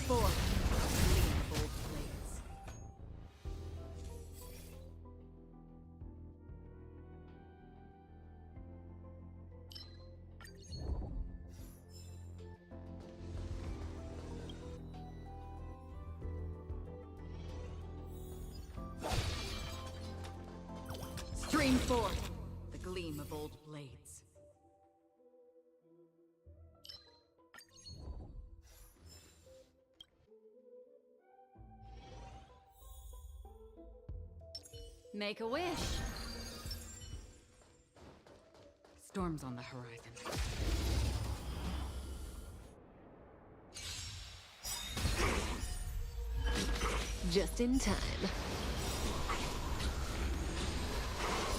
forth. Gleam of old blades. Stream forth. The gleam of old blades. Make a wish. Storm's on the horizon. Just in time.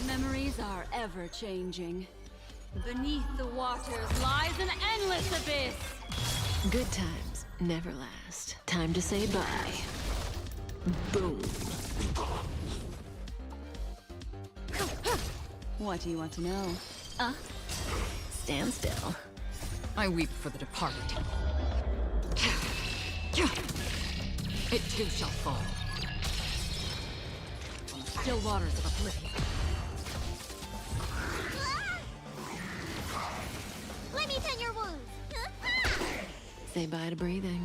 Memories are ever changing. Beneath the waters lies an endless abyss. Good times never last. Time to say bye. Boom. What do you want to know? Stand still. I weep for the departed. It too shall fall. On the still waters of oblivion. Let me tend your wounds. Say bye to breathing.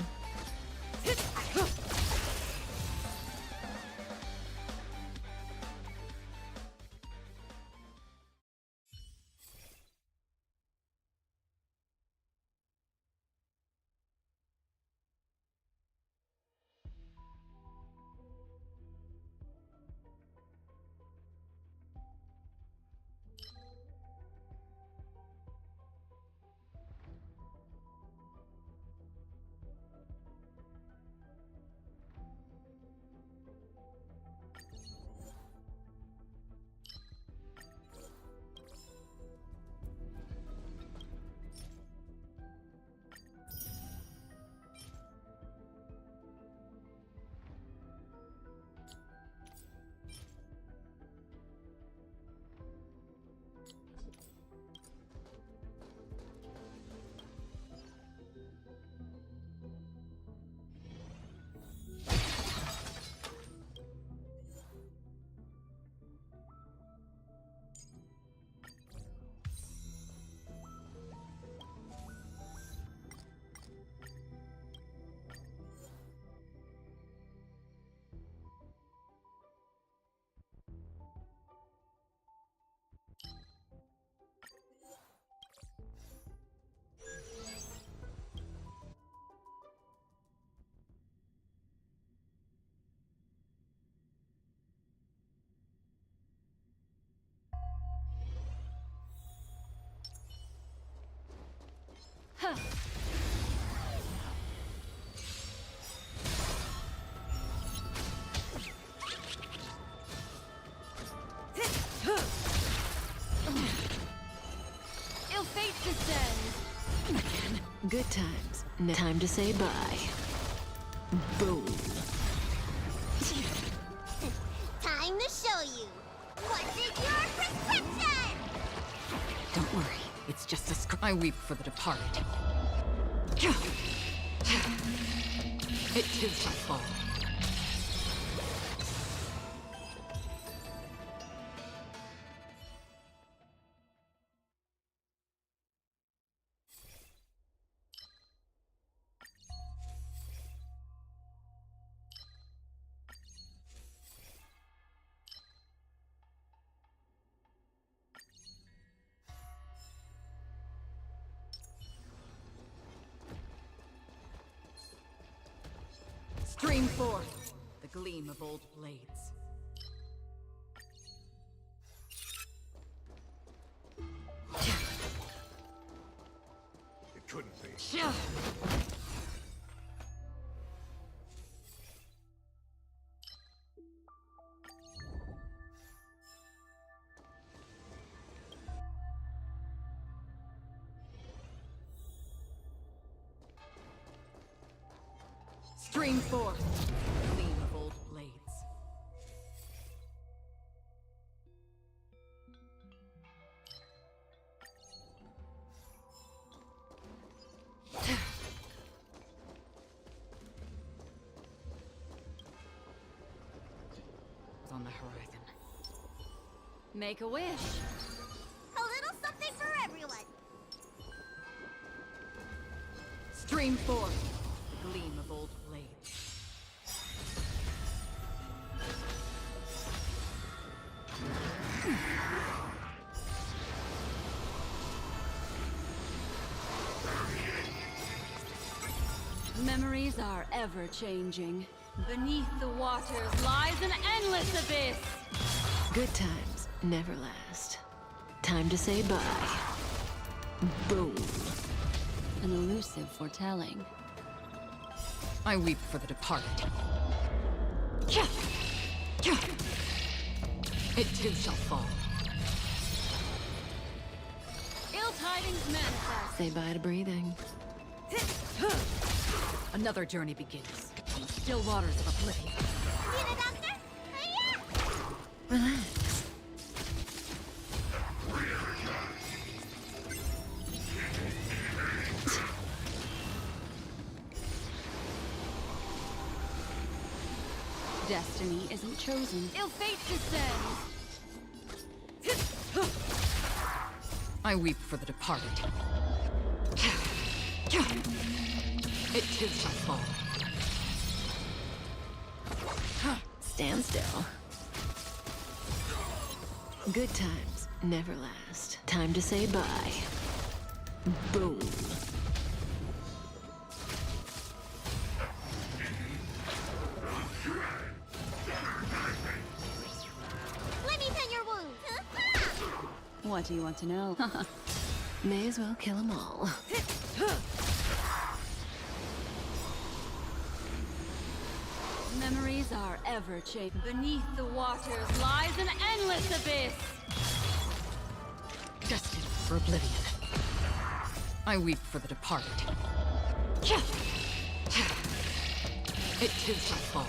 Ill fate descends. Again. Good times. Time to say bye. Boom. Time to show you. What's in your prescription? Don't worry, it's just a I weep for the departed. It too shall fall. Stream forth, the gleam of old blades. It couldn't be. Stream forth, gleam of old blades. on the horizon. Make a wish. A little something for everyone. Stream forth, gleam of old blades. Memories are ever changing. Beneath the waters lies an endless abyss. Good times never last. Time to say bye. Boom. An elusive foretelling. I weep for the departed. It too shall fall. Ill tidings manifest. Say bye to breathing. Another journey begins. In the still waters of oblivion. Need a doctor? Yeah. Relax. Destiny isn't chosen. Ill fate descends. I weep for the departed. It too shall fall. Stand still. Good times never last. Time to say bye. Boom. Let me tend your wounds. What do you want to know? May as well kill them all. Memories are ever changing. Beneath the waters lies an endless abyss. Destined for oblivion. I weep for the departed. It too shall fall.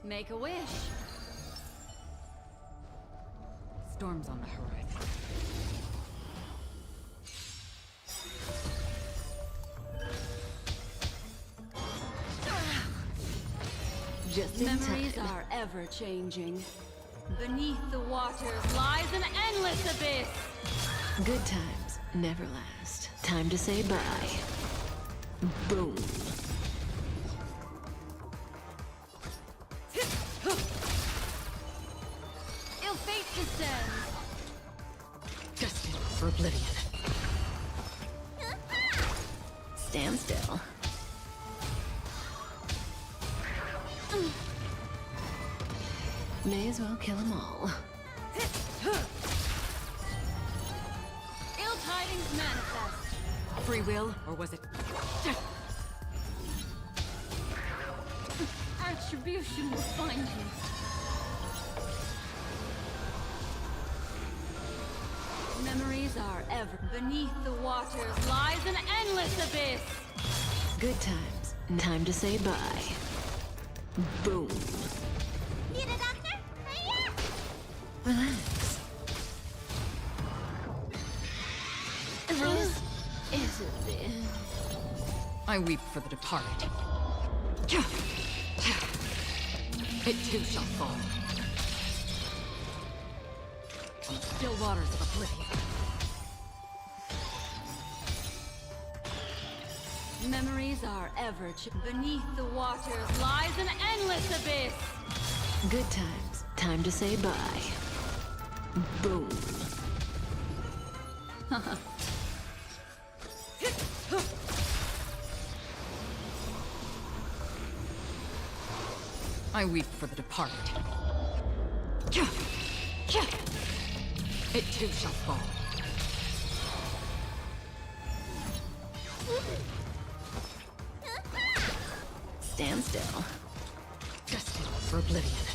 Make a wish. Storms on the horizon. Just in Memories time. are ever changing. Beneath the waters lies an endless abyss. Good times never last. Time to say bye. Boom. Ill fate descends. Destined for oblivion. Stand still. May as well kill them all. Ill tidings manifest. Free will, or was it? Attribution will find you. Memories are ever. Beneath the waters lies an endless abyss. Good times. Time to say bye. Boom. Need a doctor? Hiya! Relax. This isn't the end. I weep for the departed. It too shall fall. On the still waters of oblivion. Memories are ever. Beneath the waters lies an endless abyss. Good times. Time to say bye. Boom. I weep for the departed. It too shall fall. Stand still. Destined for oblivion.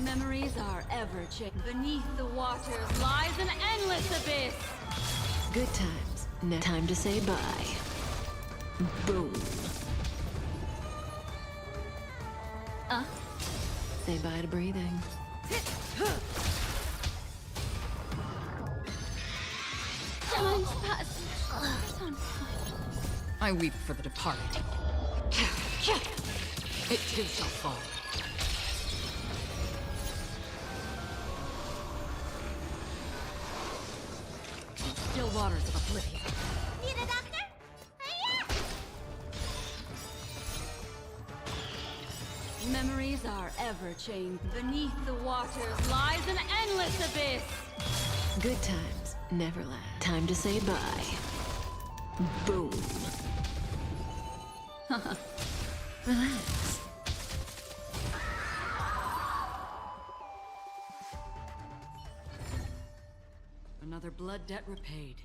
Memories are ever changing. Beneath the waters lies an endless abyss. Good times. Time to say bye. Boom. Say bye to breathing. Time's passing. I weep for the departed. It too shall fall. On the still waters of oblivion. Need a doctor? Hiya! Memories are ever changing. Beneath the waters lies an endless abyss. Good times never last. Time to say bye. Boom. Relax. Another blood debt repaid.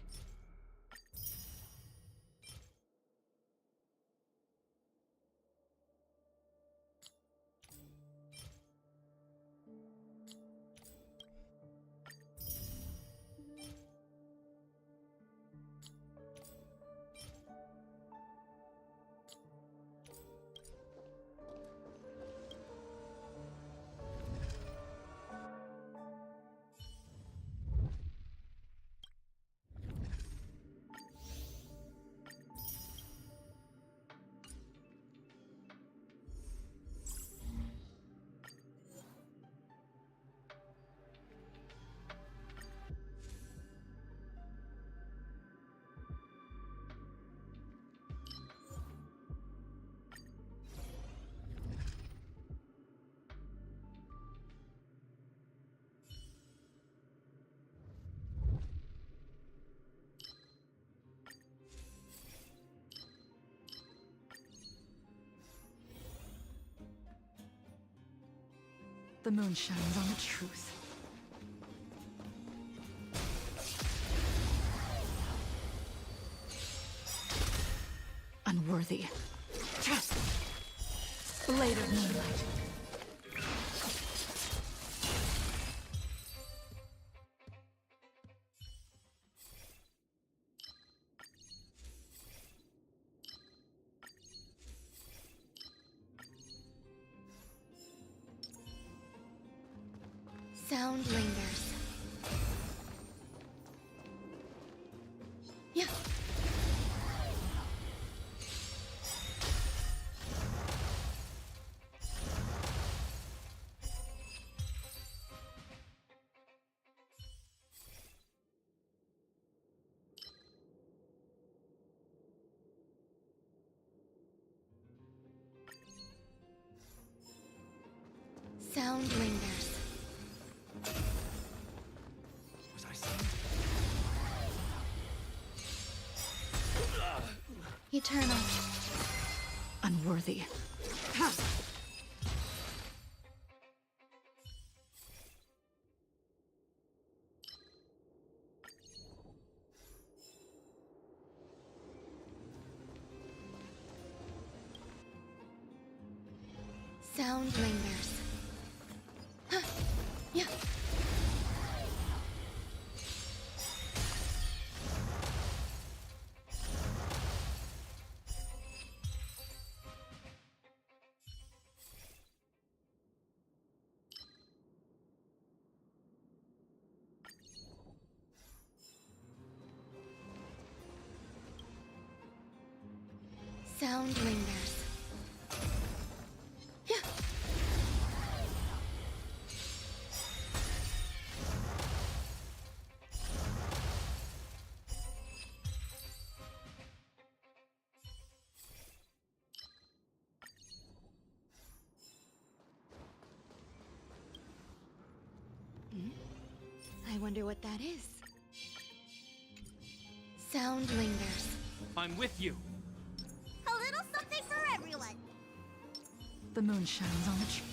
The moon shines on the truth. Unworthy. Blade of moonlight. Sound lingers. Yeah. Sound lingers. Was I saying? Eternal. Unworthy. Ha! Sound lingers. Huh. Yeah. Sound lingers. Yeah. I wonder what that is. Sound lingers. I'm with you. A little something for everyone. The moon shines on the tree.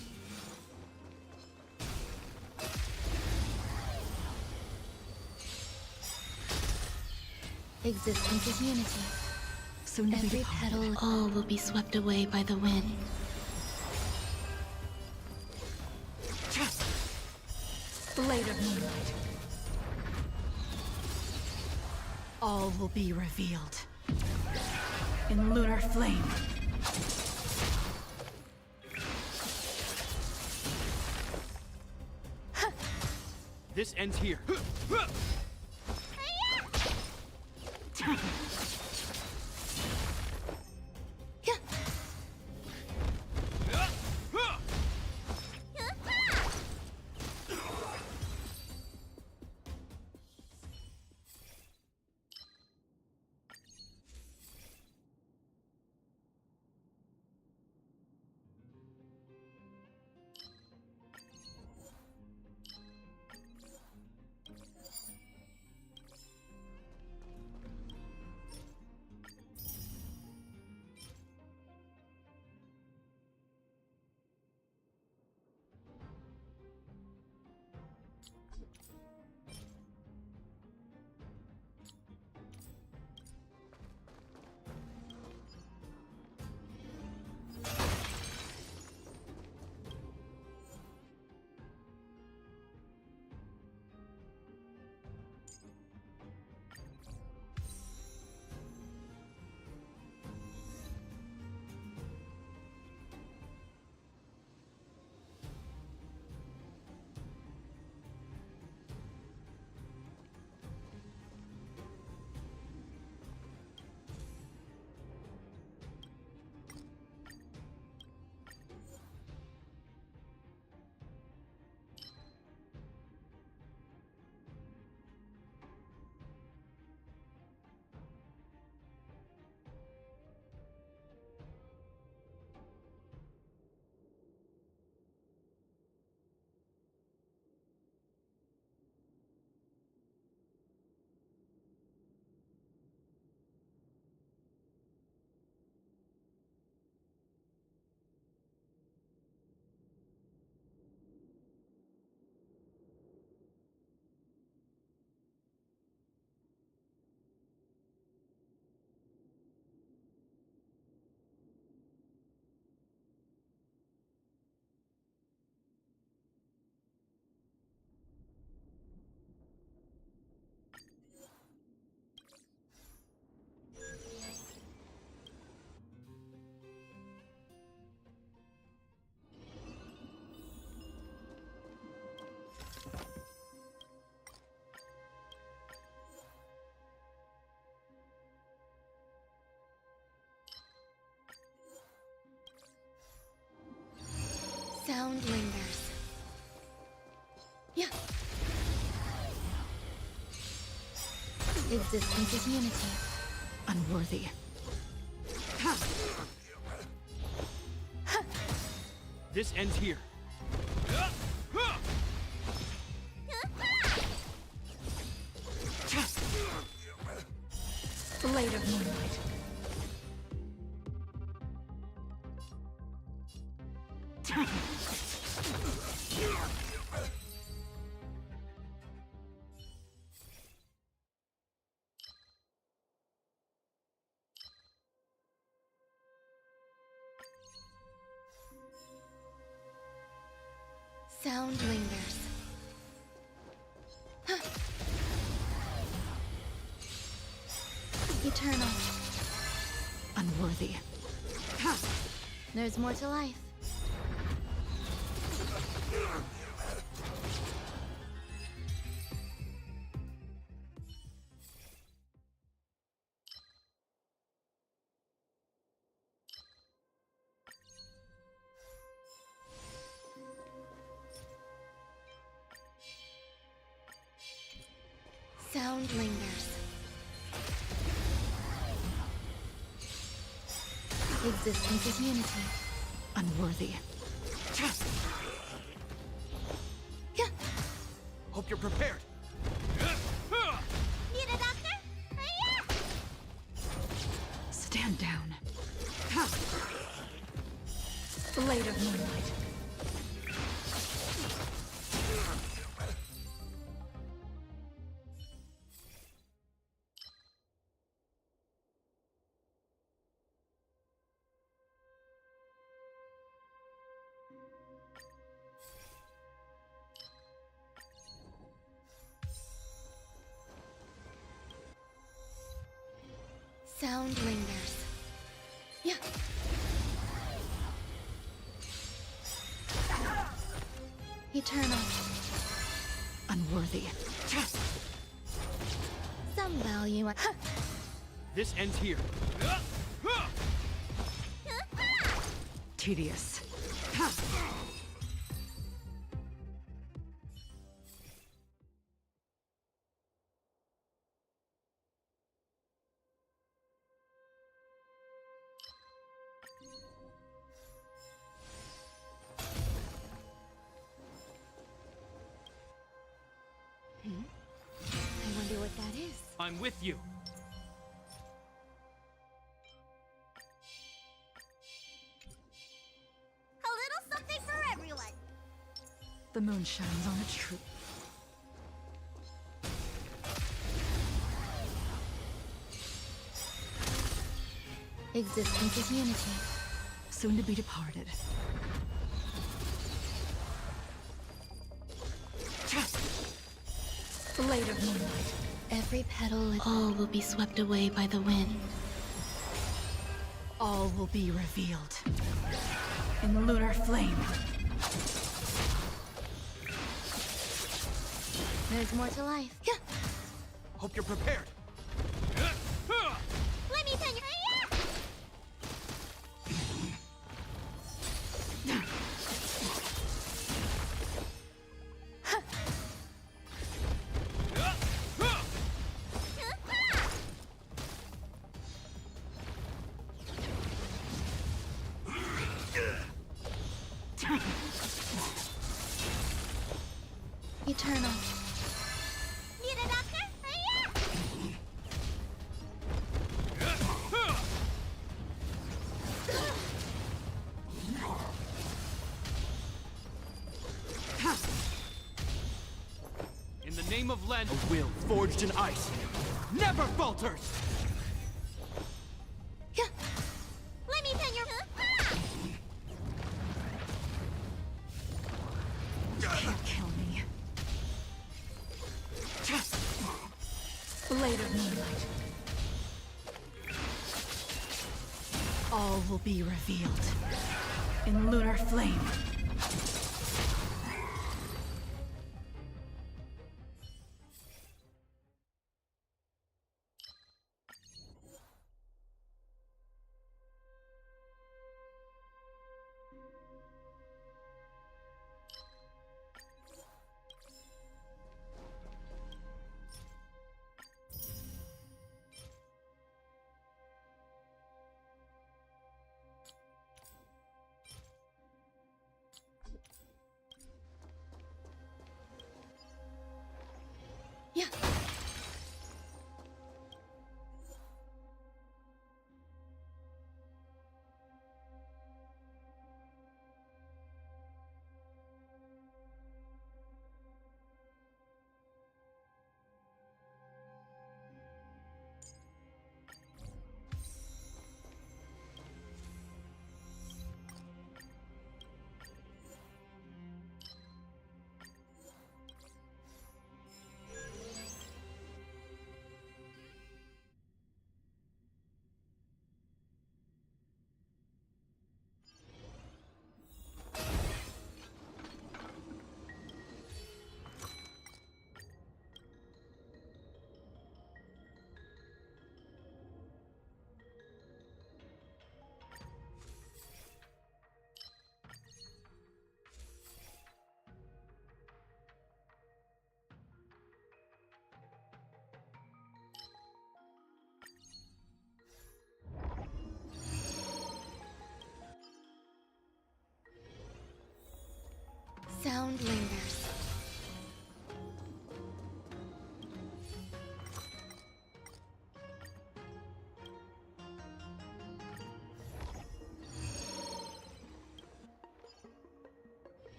Existence is unity. Soon to be Every departed. petal. All will be swept away by the wind. Blade of moonlight. All will be revealed. In lunar flame. This ends here. Sound lingers. Yeah. Existence is unity. Unworthy. This ends here. Blade of moonlight. Sound lingers. Eternal. Unworthy. There's more to life. Sound lingers. Existence is unity. Unworthy. Hope you're prepared. Need a doctor? Hiya! Stand down. Blade of moonlight. Sound lingers. Yeah. Eternal. Unworthy. Some value. This ends here. Tedious. I wonder what that is. I'm with you. A little something for everyone. The moon shines on a tree. Existence is unity. Soon to be departed. Blade of moonlight. Every petal and All will be swept away by the wind. All will be revealed. In lunar flame. there's more to life. Yeah. Hope you're prepared. Let me tell you. Eternal. Need a doctor? In the name of Len, a will forged in ice never falters. Yeah. Let me tell you. Can't kill me. Blade of moonlight. All will be revealed. In lunar flame.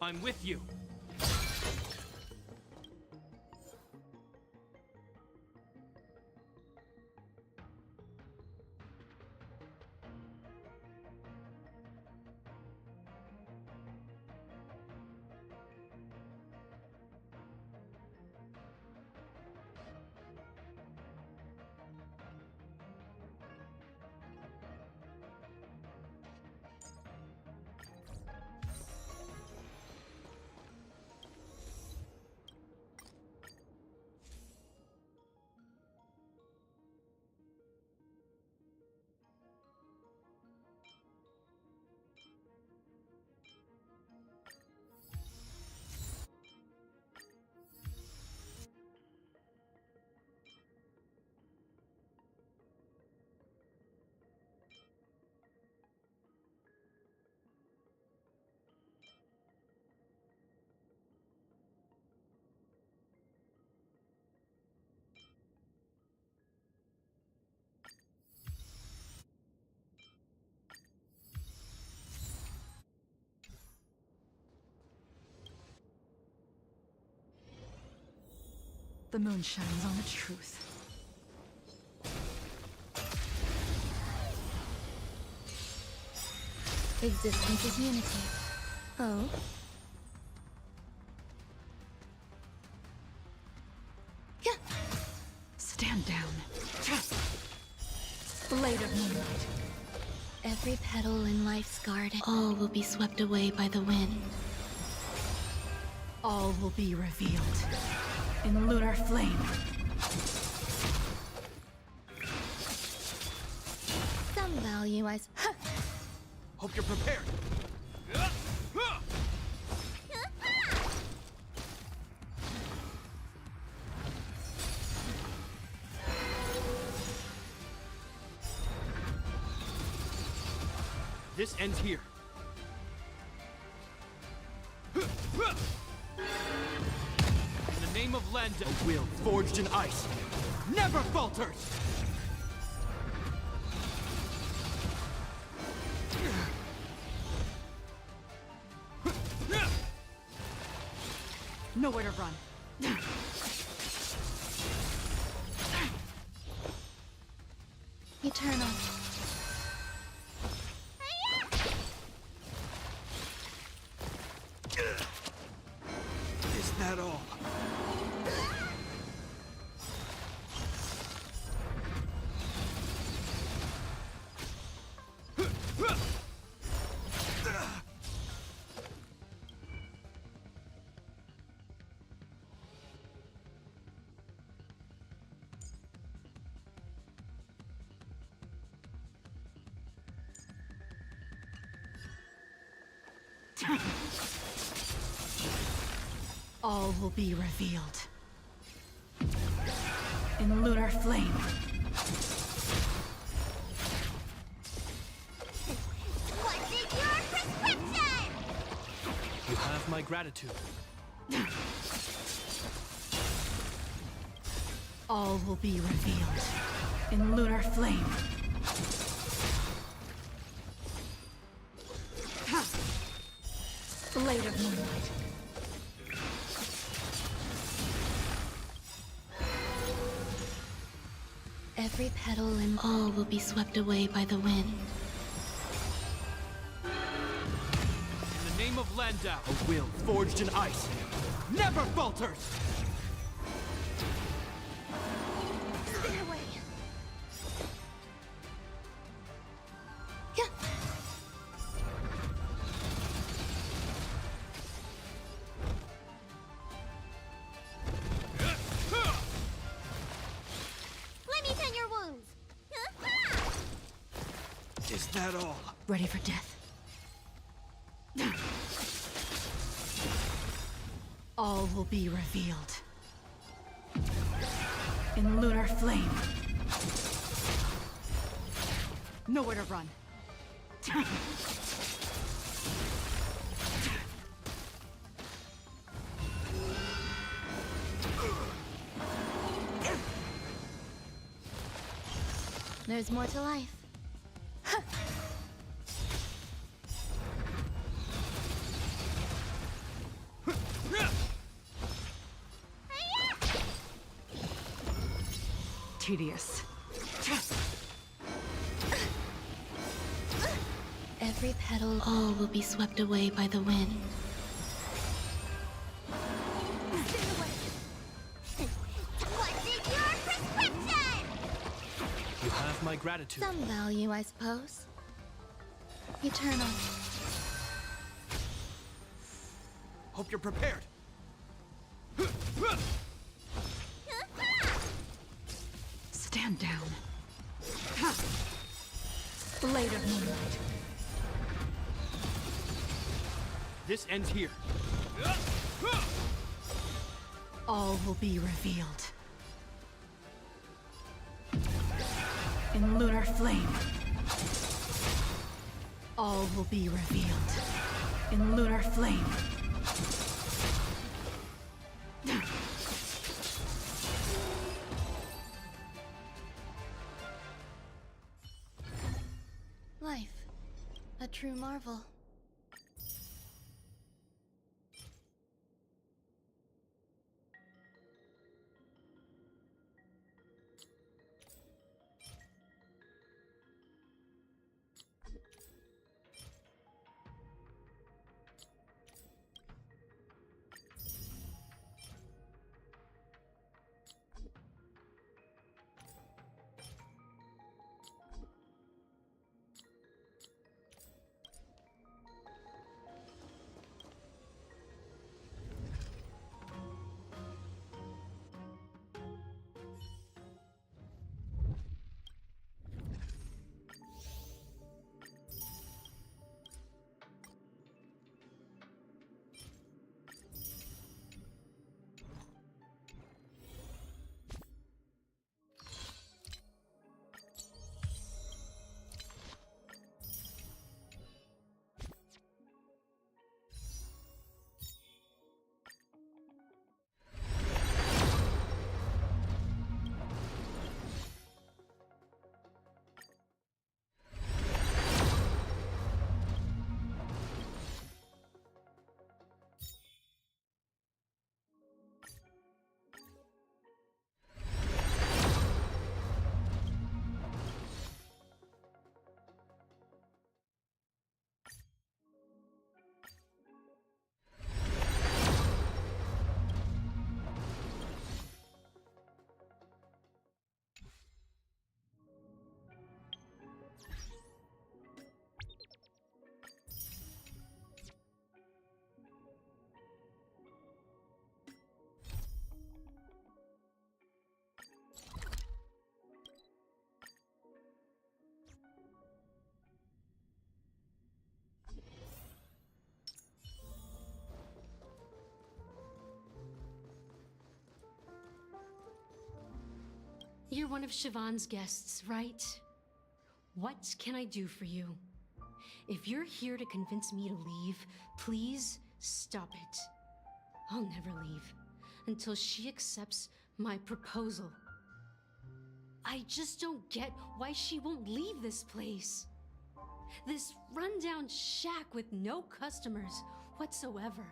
I'm with you. The moon shines on the truth. Existence is unity. Oh? Yeah. Stand down. Blade of moonlight. Every petal in life's garden. All will be swept away by the wind. All will be revealed in lunar flame. Some value as Hope you're prepared. This ends here. In the name of Lend, a will forged in ice never falters! Nowhere to run. eternal. Is that all? All will be revealed in lunar flame. What's in your prescription? You have my gratitude. All will be revealed in lunar flame. Blade of moonlight. Every petal and all will be swept away by the wind. In the name of Landau, a will forged in ice never falters! Stay away. Yeah. Let me tend your wounds. Is that all? Ready for death? All will be revealed in lunar flame. Nowhere to run. There's more to life. tedious. Every petal, all will be swept away by the wind. What is your prescription? You have my gratitude. Some value, I suppose. Eternal. Hope you're prepared. Stand down. Ha! Blade of moonlight. This ends here. All will be revealed. In lunar flame. All will be revealed. In lunar flame. Life. A true marvel. You're one of Siobhan's guests, right? What can I do for you? If you're here to convince me to leave, please stop it. I'll never leave until she accepts my proposal. I just don't get why she won't leave this place. This rundown shack with no customers whatsoever.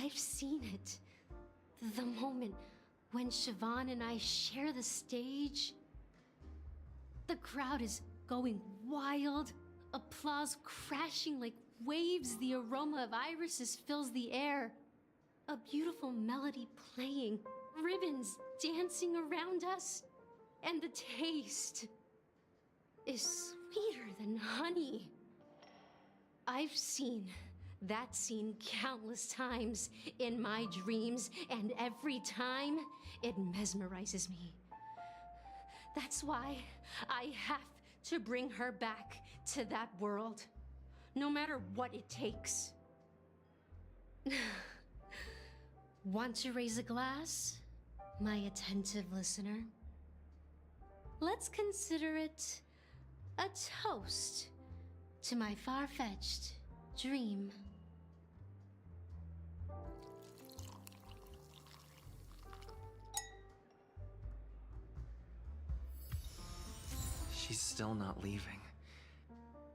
I've seen it. The moment when Siobhan and I share the stage. The crowd is going wild, applause crashing like waves. The aroma of irises fills the air. A beautiful melody playing, ribbons dancing around us, and the taste is sweeter than honey. I've seen that scene countless times in my dreams, and every time it mesmerizes me. That's why I have to bring her back to that world, no matter what it takes. Want to raise a glass? my attentive listener. Let's consider it a toast to my far-fetched dream. She's still not leaving.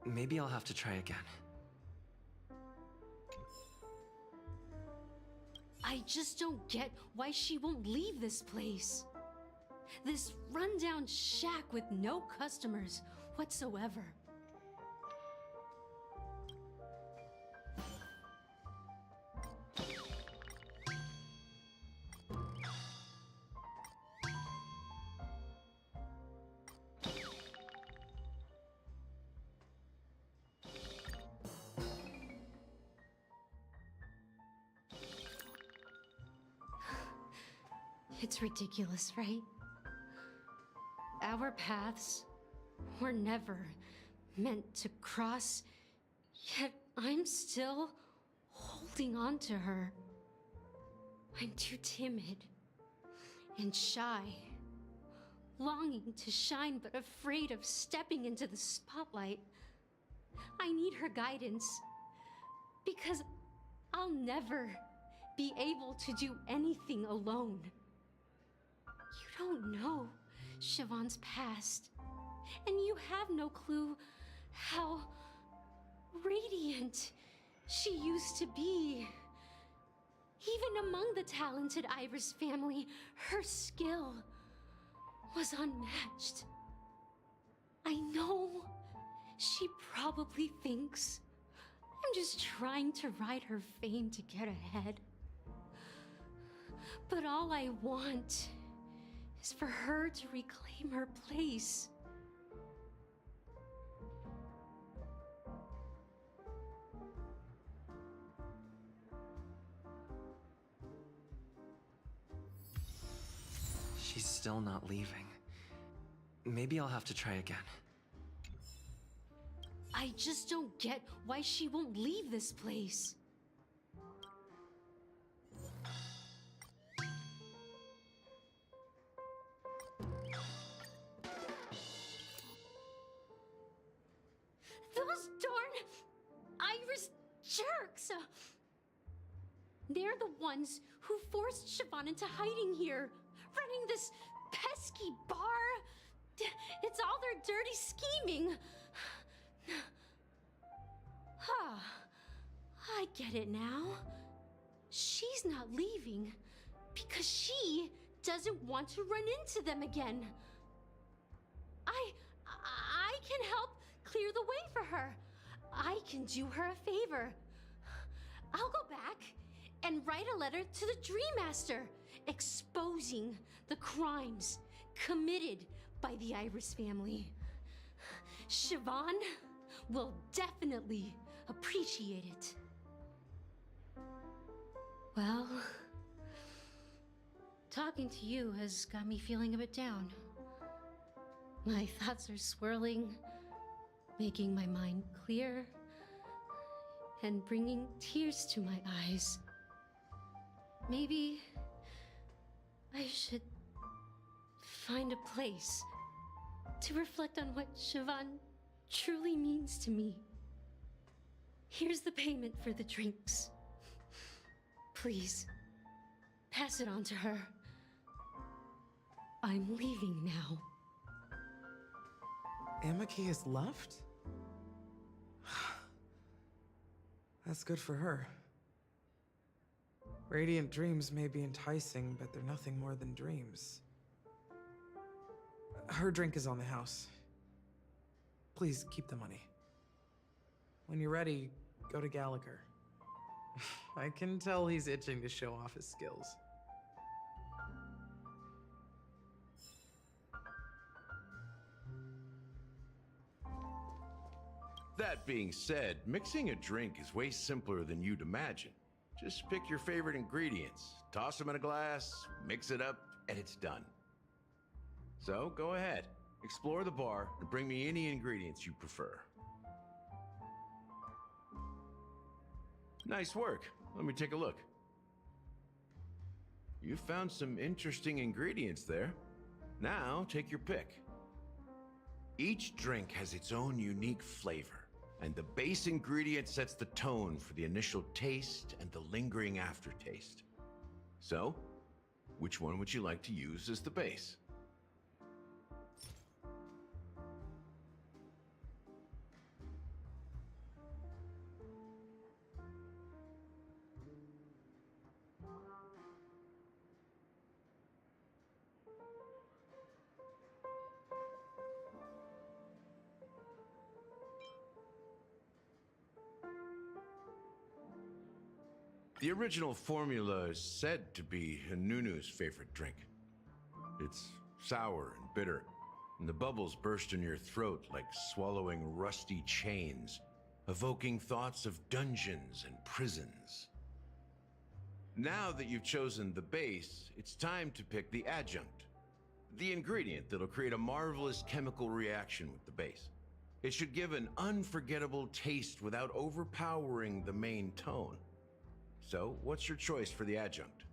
Maybe I'll have to try again. I just don't get why she won't leave this place. This rundown shack with no customers whatsoever. It's ridiculous, right? Our paths were never meant to cross, yet I'm still holding on to her. I'm too timid and shy, longing to shine but afraid of stepping into the spotlight. I need her guidance because I'll never be able to do anything alone. You don't know Siobhan's past, and you have no clue how radiant she used to be. Even among the talented Iris family, her skill was unmatched. I know she probably thinks I'm just trying to ride her fame to get ahead. But all I want is for her to reclaim her place. She's still not leaving. Maybe I'll have to try again. I just don't get why she won't leave this place. Those darn Iris jerks! They're the ones who forced Siobhan into hiding here, running this pesky bar. It's all their dirty scheming. I get it now. She's not leaving because she doesn't want to run into them again. I can help clear the way for her. I can do her a favor. I'll go back and write a letter to the Dream Master exposing the crimes committed by the Iris family. Siobhan will definitely appreciate it. Well, talking to you has got me feeling a bit down. My thoughts are swirling, making my mind clear, and bringing tears to my eyes. Maybe I should find a place to reflect on what Siobhan truly means to me. Here's the payment for the drinks. Please, pass it on to her. I'm leaving now. Amaki has left? That's good for her. Radiant dreams may be enticing, but they're nothing more than dreams. Her drink is on the house. Please keep the money. When you're ready, go to Gallagher. I can tell he's itching to show off his skills. That being said, mixing a drink is way simpler than you'd imagine. Just pick your favorite ingredients, toss them in a glass, mix it up, and it's done. So go ahead, explore the bar, and bring me any ingredients you prefer. Nice work. Let me take a look. You found some interesting ingredients there. Now, take your pick. Each drink has its own unique flavor, and the base ingredient sets the tone for the initial taste and the lingering aftertaste. So, which one would you like to use as the base? The original formula is said to be Nunu's favorite drink. It's sour and bitter, and the bubbles burst in your throat like swallowing rusty chains, evoking thoughts of dungeons and prisons. Now that you've chosen the base, it's time to pick the adjunct, the ingredient that'll create a marvelous chemical reaction with the base. It should give an unforgettable taste without overpowering the main tone. So, what's your choice for the adjunct?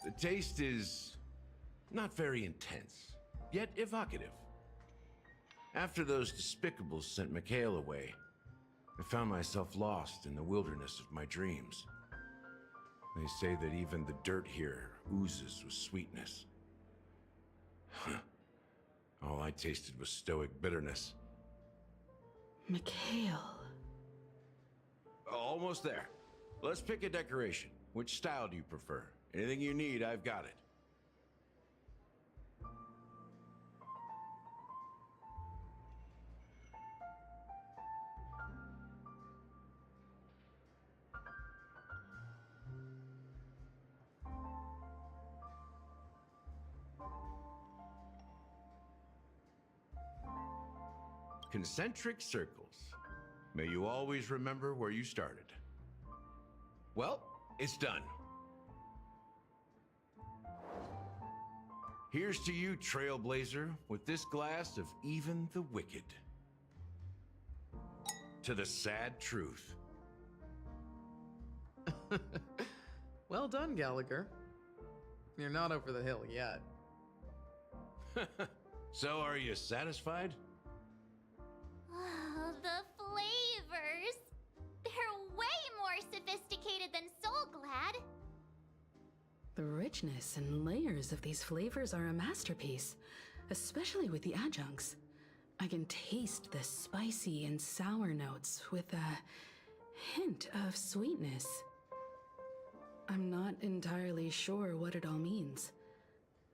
The taste is not very intense, yet evocative. After those despicables sent Mikhail away, I found myself lost in the wilderness of my dreams. They say that even the dirt here oozes with sweetness. All I tasted was stoic bitterness. Mikhail. Almost there. Let's pick a decoration. Which style do you prefer? Anything you need, I've got it. Concentric circles. May you always remember where you started. Well, it's done. Here's to you, Trailblazer, with this glass of even the wicked. To the sad truth. Well done, Gallagher. You're not over the hill yet. So, are you satisfied? Oh, the flavors! They're way more sophisticated than Soul Glad. The richness and layers of these flavors are a masterpiece, especially with the adjuncts. I can taste the spicy and sour notes with a hint of sweetness. I'm not entirely sure what it all means.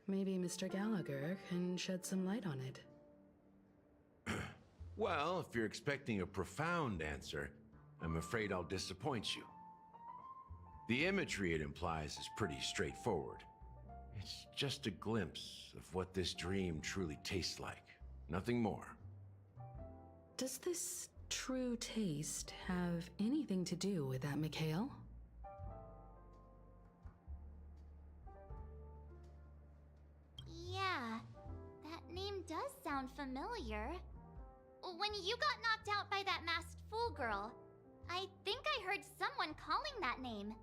Maybe Mr. Gallagher can shed some light on it. Well, if you're expecting a profound answer, I'm afraid I'll disappoint you. The imagery it implies is pretty straightforward. It's just a glimpse of what this dream truly tastes like. Nothing more. Does this true taste have anything to do with that, Mikhail? Yeah, that name does sound familiar. When you got knocked out by that masked fool girl, I think I heard someone calling that name.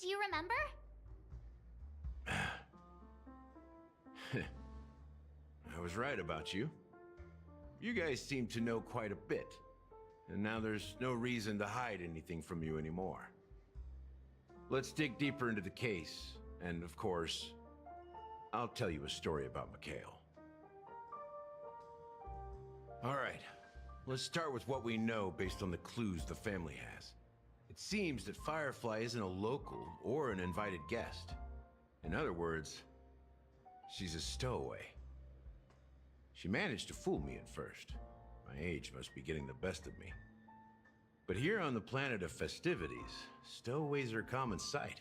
Do you remember? I was right about you. You guys seem to know quite a bit, and now there's no reason to hide anything from you anymore. Let's dig deeper into the case, and of course, I'll tell you a story about Mikhail. All right, let's start with what we know based on the clues the family has. It seems that Firefly isn't a local or an invited guest. In other words, she's a stowaway. She managed to fool me at first. My age must be getting the best of me. But here on the planet of festivities, stowaways are a common sight.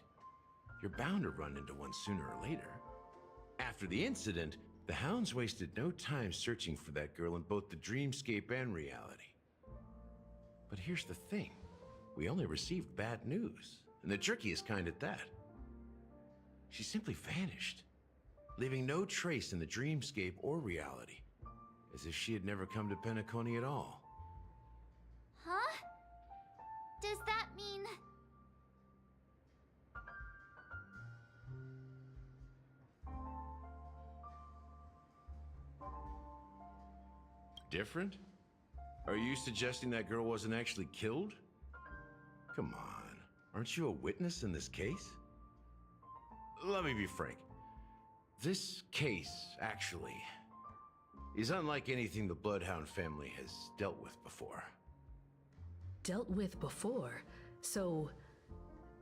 You're bound to run into one sooner or later. After the incident, the hounds wasted no time searching for that girl in both the dreamscape and reality. But here's the thing. We only received bad news, and the trickiest kind at that. She simply vanished, leaving no trace in the dreamscape or reality, as if she had never come to Penacony at all. Huh? Does that mean... Different? Are you suggesting that girl wasn't actually killed? Come on, aren't you a witness in this case? Let me be frank. This case, actually, is unlike anything the Bloodhound family has dealt with before. Dealt with before, so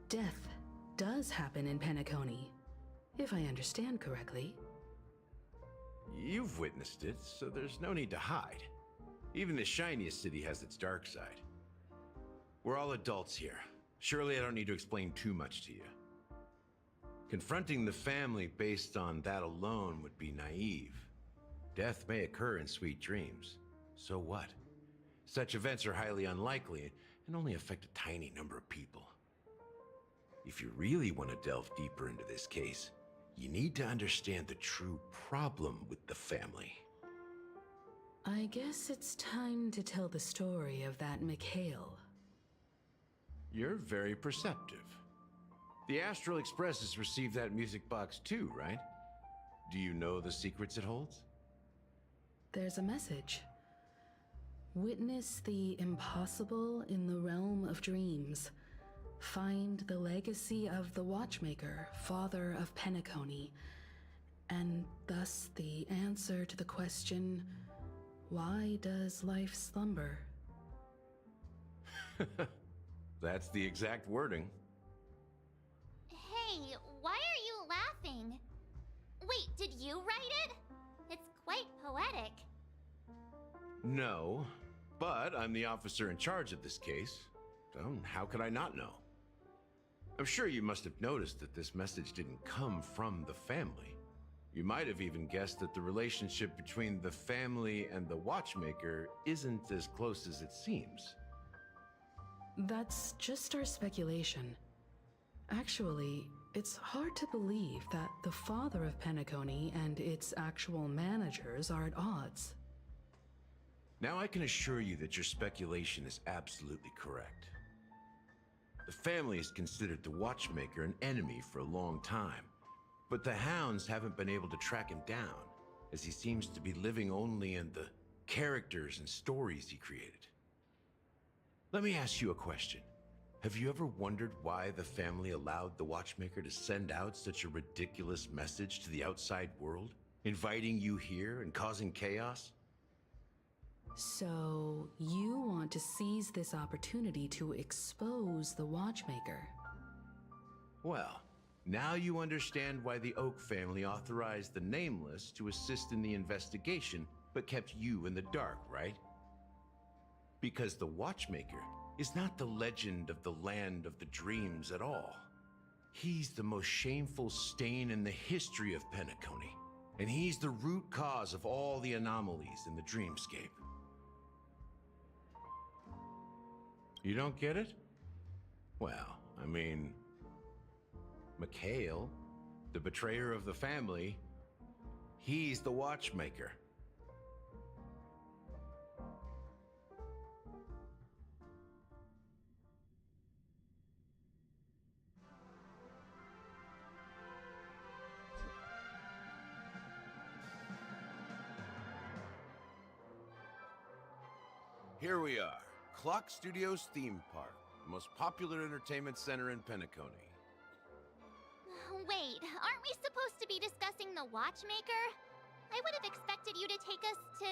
death does happen in Penacony, if I understand correctly. You've witnessed it, so there's no need to hide. Even the shiniest city has its dark side. We're all adults here. Surely I don't need to explain too much to you. Confronting the family based on that alone would be naive. Death may occur in sweet dreams. So what? Such events are highly unlikely and only affect a tiny number of people. If you really want to delve deeper into this case, you need to understand the true problem with the family. I guess it's time to tell the story of that Mikhail. You're very perceptive. The Astral Express has received that music box too, right? Do you know the secrets it holds? There's a message. Witness the impossible in the realm of dreams. Find the legacy of the Watchmaker, father of Penacony, and thus the answer to the question, why does life slumber? That's the exact wording. Hey, why are you laughing? Wait, did you write it? It's quite poetic. No, but I'm the officer in charge of this case, so how could I not know? I'm sure you must have noticed that this message didn't come from the family. You might have even guessed that the relationship between the family and the Watchmaker isn't as close as it seems. That's just our speculation. Actually, it's hard to believe that the father of Penacony and its actual managers are at odds. Now I can assure you that your speculation is absolutely correct. The family has considered the Watchmaker an enemy for a long time, but the hounds haven't been able to track him down, as he seems to be living only in the characters and stories he created. Let me ask you a question. Have you ever wondered why the family allowed the Watchmaker to send out such a ridiculous message to the outside world, inviting you here and causing chaos? So, you want to seize this opportunity to expose the Watchmaker? Well, now you understand why the Oak family authorized the Nameless to assist in the investigation, but kept you in the dark, right? Because the Watchmaker is not the legend of the land of the dreams at all. He's the most shameful stain in the history of Penacony, and he's the root cause of all the anomalies in the dreamscape. You don't get it? Well, I mean, Mikhail, the betrayer of the family, he's the Watchmaker. Here we are. Clock Studios Theme Park, the most popular entertainment center in Penacony. Wait, aren't we supposed to be discussing the Watchmaker? I would have expected you to take us to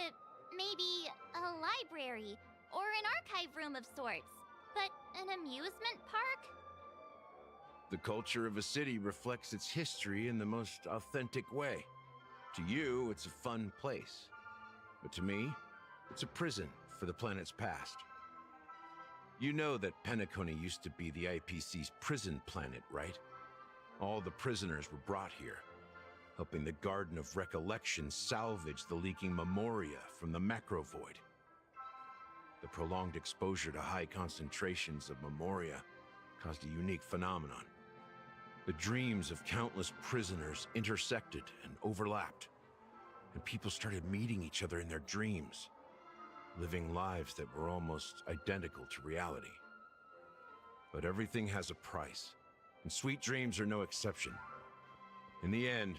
maybe a library or an archive room of sorts. But an amusement park? The culture of a city reflects its history in the most authentic way. To you, it's a fun place. But to me, It's a prison for the planet's past. You know that Penacony used to be the IPC's prison planet, right? All the prisoners were brought here, helping the Garden of Recollection salvage the leaking memoria from the macrovoid. The prolonged exposure to high concentrations of memoria caused a unique phenomenon. The dreams of countless prisoners intersected and overlapped, and people started meeting each other in their dreams, living lives that were almost identical to reality. But everything has a price, and sweet dreams are no exception. In the end,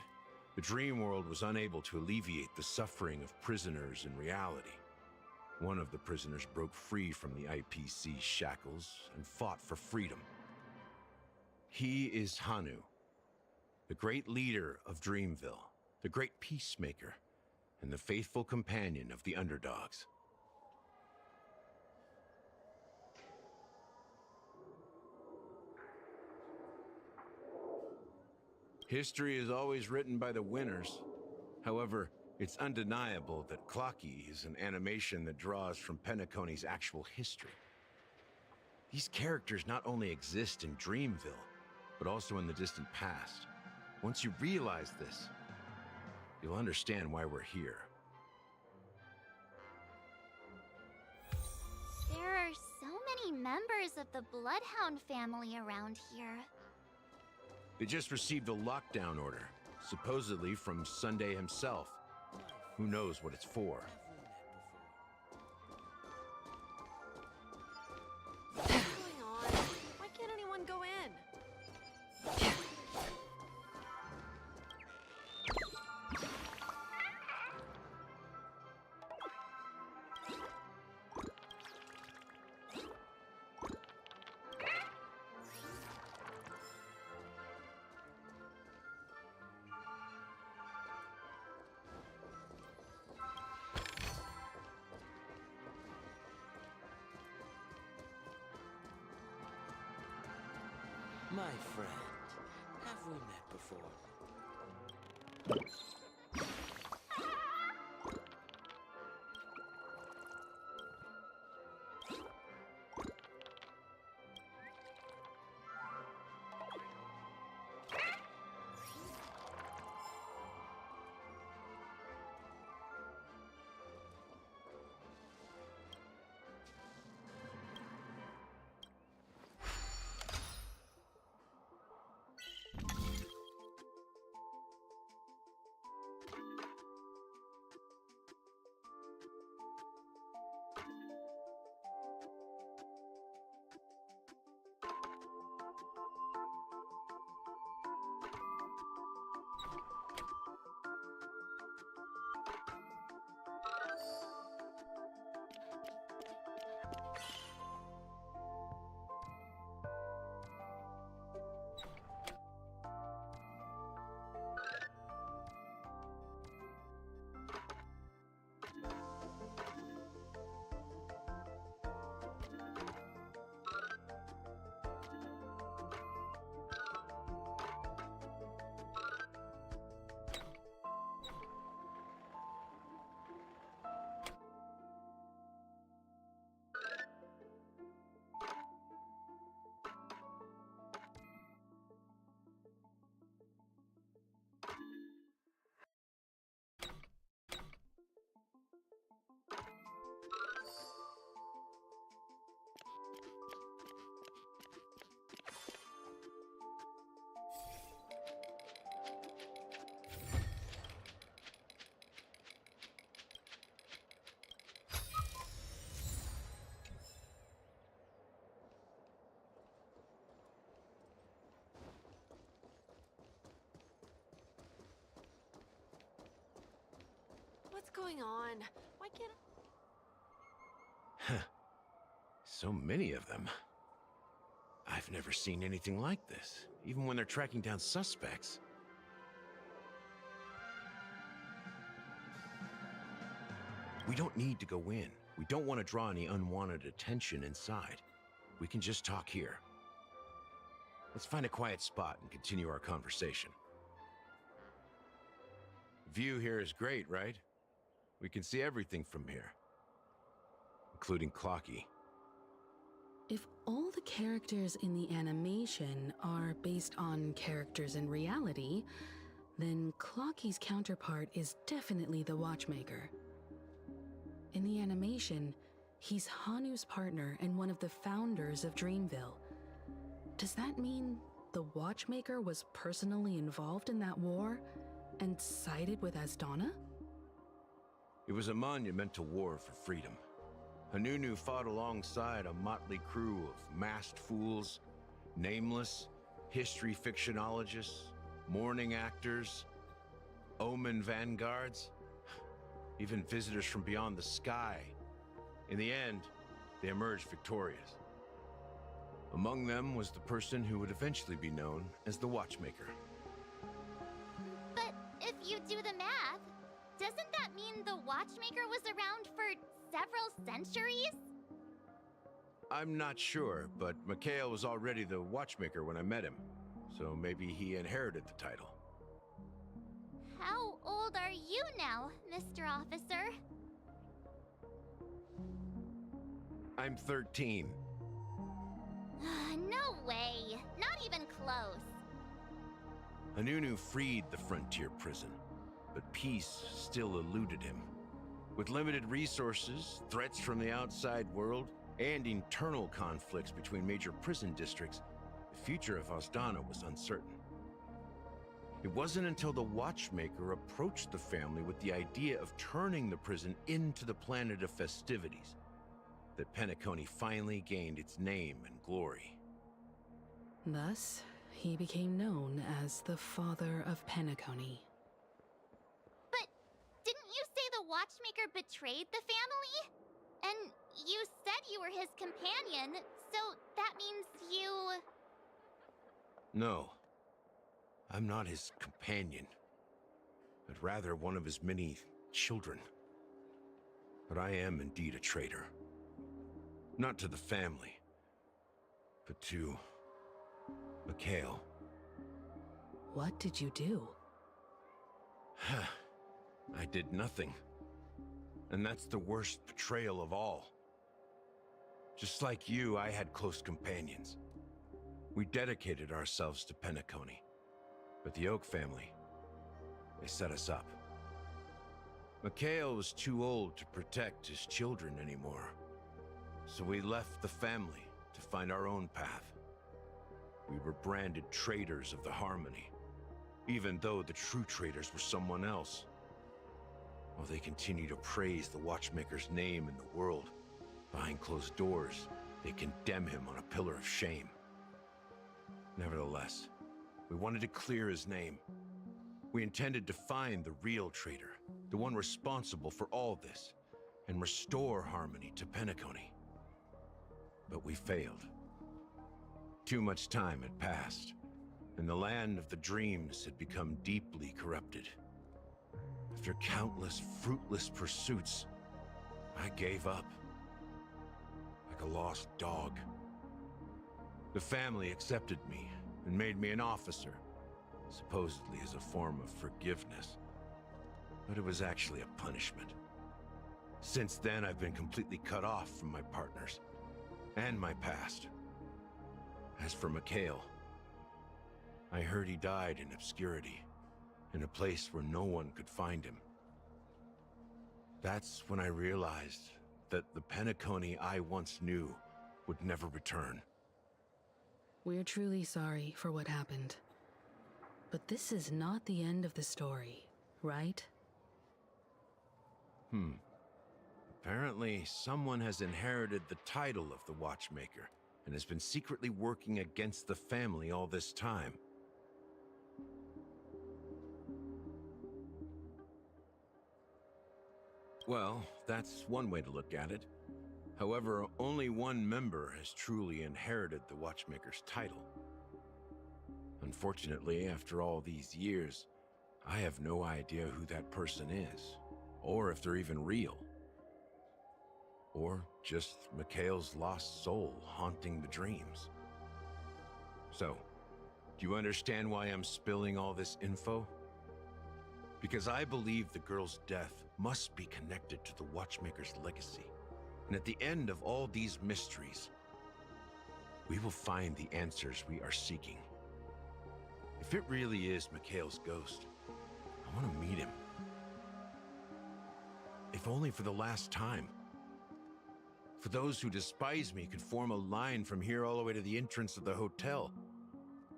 the dream world was unable to alleviate the suffering of prisoners in reality. One of the prisoners broke free from the IPC's shackles and fought for freedom. He is Hanu, the great leader of Dreamville, the great peacemaker, and the faithful companion of the underdogs. History is always written by the winners. However, it's undeniable that Clocky is an animation that draws from Penacony's actual history. These characters not only exist in Dreamville, but also in the distant past. Once you realize this, you'll understand why we're here. There are so many members of the Bloodhound family around here. They just received a lockdown order, supposedly from Sunday himself. Who knows what it's for? What's going on? Why can't anyone go in? My friend, have we met before? What's going on? Why can't So many of them. I've never seen anything like this, even when they're tracking down suspects. We don't need to go in. We don't want to draw any unwanted attention inside. We can just talk here. Let's find a quiet spot and continue our conversation. View here is great, right? We can see everything from here. including Clocky. If all the characters in the animation are based on characters in reality, then Clocky's counterpart is definitely the Watchmaker. In the animation, he's Hanu's partner and one of the founders of Dreamville. Does that mean the Watchmaker was personally involved in that war and sided with Asdana? It was a monumental war for freedom. Hanunu fought alongside a motley crew of masked fools, nameless, history fictionologists, mourning actors, omen vanguards, even visitors from beyond the sky. In the end, they emerged victorious. Among them was the person who would eventually be known as the Watchmaker. But if you do the math, doesn't that mean the Watchmaker was around for several centuries? I'm not sure, but Mikhail was already the Watchmaker when I met him, so maybe he inherited the title. How old are you now, Mr. Officer? I'm 13. No way. Not even close. Hanunu freed the frontier prison, but peace still eluded him. With limited resources, threats from the outside world, and internal conflicts between major prison districts, the future of Asdana was uncertain. It wasn't until the Watchmaker approached the family with the idea of turning the prison into the planet of festivities that Penacony finally gained its name and glory. Thus, he became known as the Father of Penacony. But didn't you say the Watchmaker betrayed the family? And you said you were his companion, so that means you... No, I'm not his companion, but rather one of his many children. But I am indeed a traitor. Not to the family, but to Mikhail. What did you do? I did nothing. And that's the worst betrayal of all. Just like you, I had close companions. We dedicated ourselves to Penacony. But the Oak family, they set us up. Mikhail was too old to protect his children anymore. So we left the family to find our own path. We were branded traitors of the Harmony, even though the true traitors were someone else. While they continue to praise the Watchmaker's name in the world, behind closed doors, they condemn him on a pillar of shame. Nevertheless, we wanted to clear his name. We intended to find the real traitor, the one responsible for all this, and restore harmony to Penacony. But we failed. Too much time had passed, and the land of the dreams had become deeply corrupted. After countless fruitless pursuits, I gave up. Like a lost dog. The family accepted me and made me an officer, supposedly as a form of forgiveness. But it was actually a punishment. Since then, I've been completely cut off from my partners and my past. As for Mikhail, I heard he died in obscurity, in a place where no one could find him. That's when I realized that the Penacony I once knew would never return. We're truly sorry for what happened. But this is not the end of the story, right? Apparently, someone has inherited the title of the Watchmaker and has been secretly working against the family all this time. Well, that's one way to look at it. However, only one member has truly inherited the Watchmaker's title. Unfortunately, after all these years, I have no idea who that person is, or if they're even real. Or just Mikhail's lost soul haunting the dreams. So, do you understand why I'm spilling all this info? Because I believe the girl's death must be connected to the Watchmaker's legacy, And at the end of all these mysteries, we will find the answers we are seeking. If it really is Mikhail's ghost, I want to meet him. If only for the last time. For those who despise me could form a line from here all the way to the entrance of the hotel.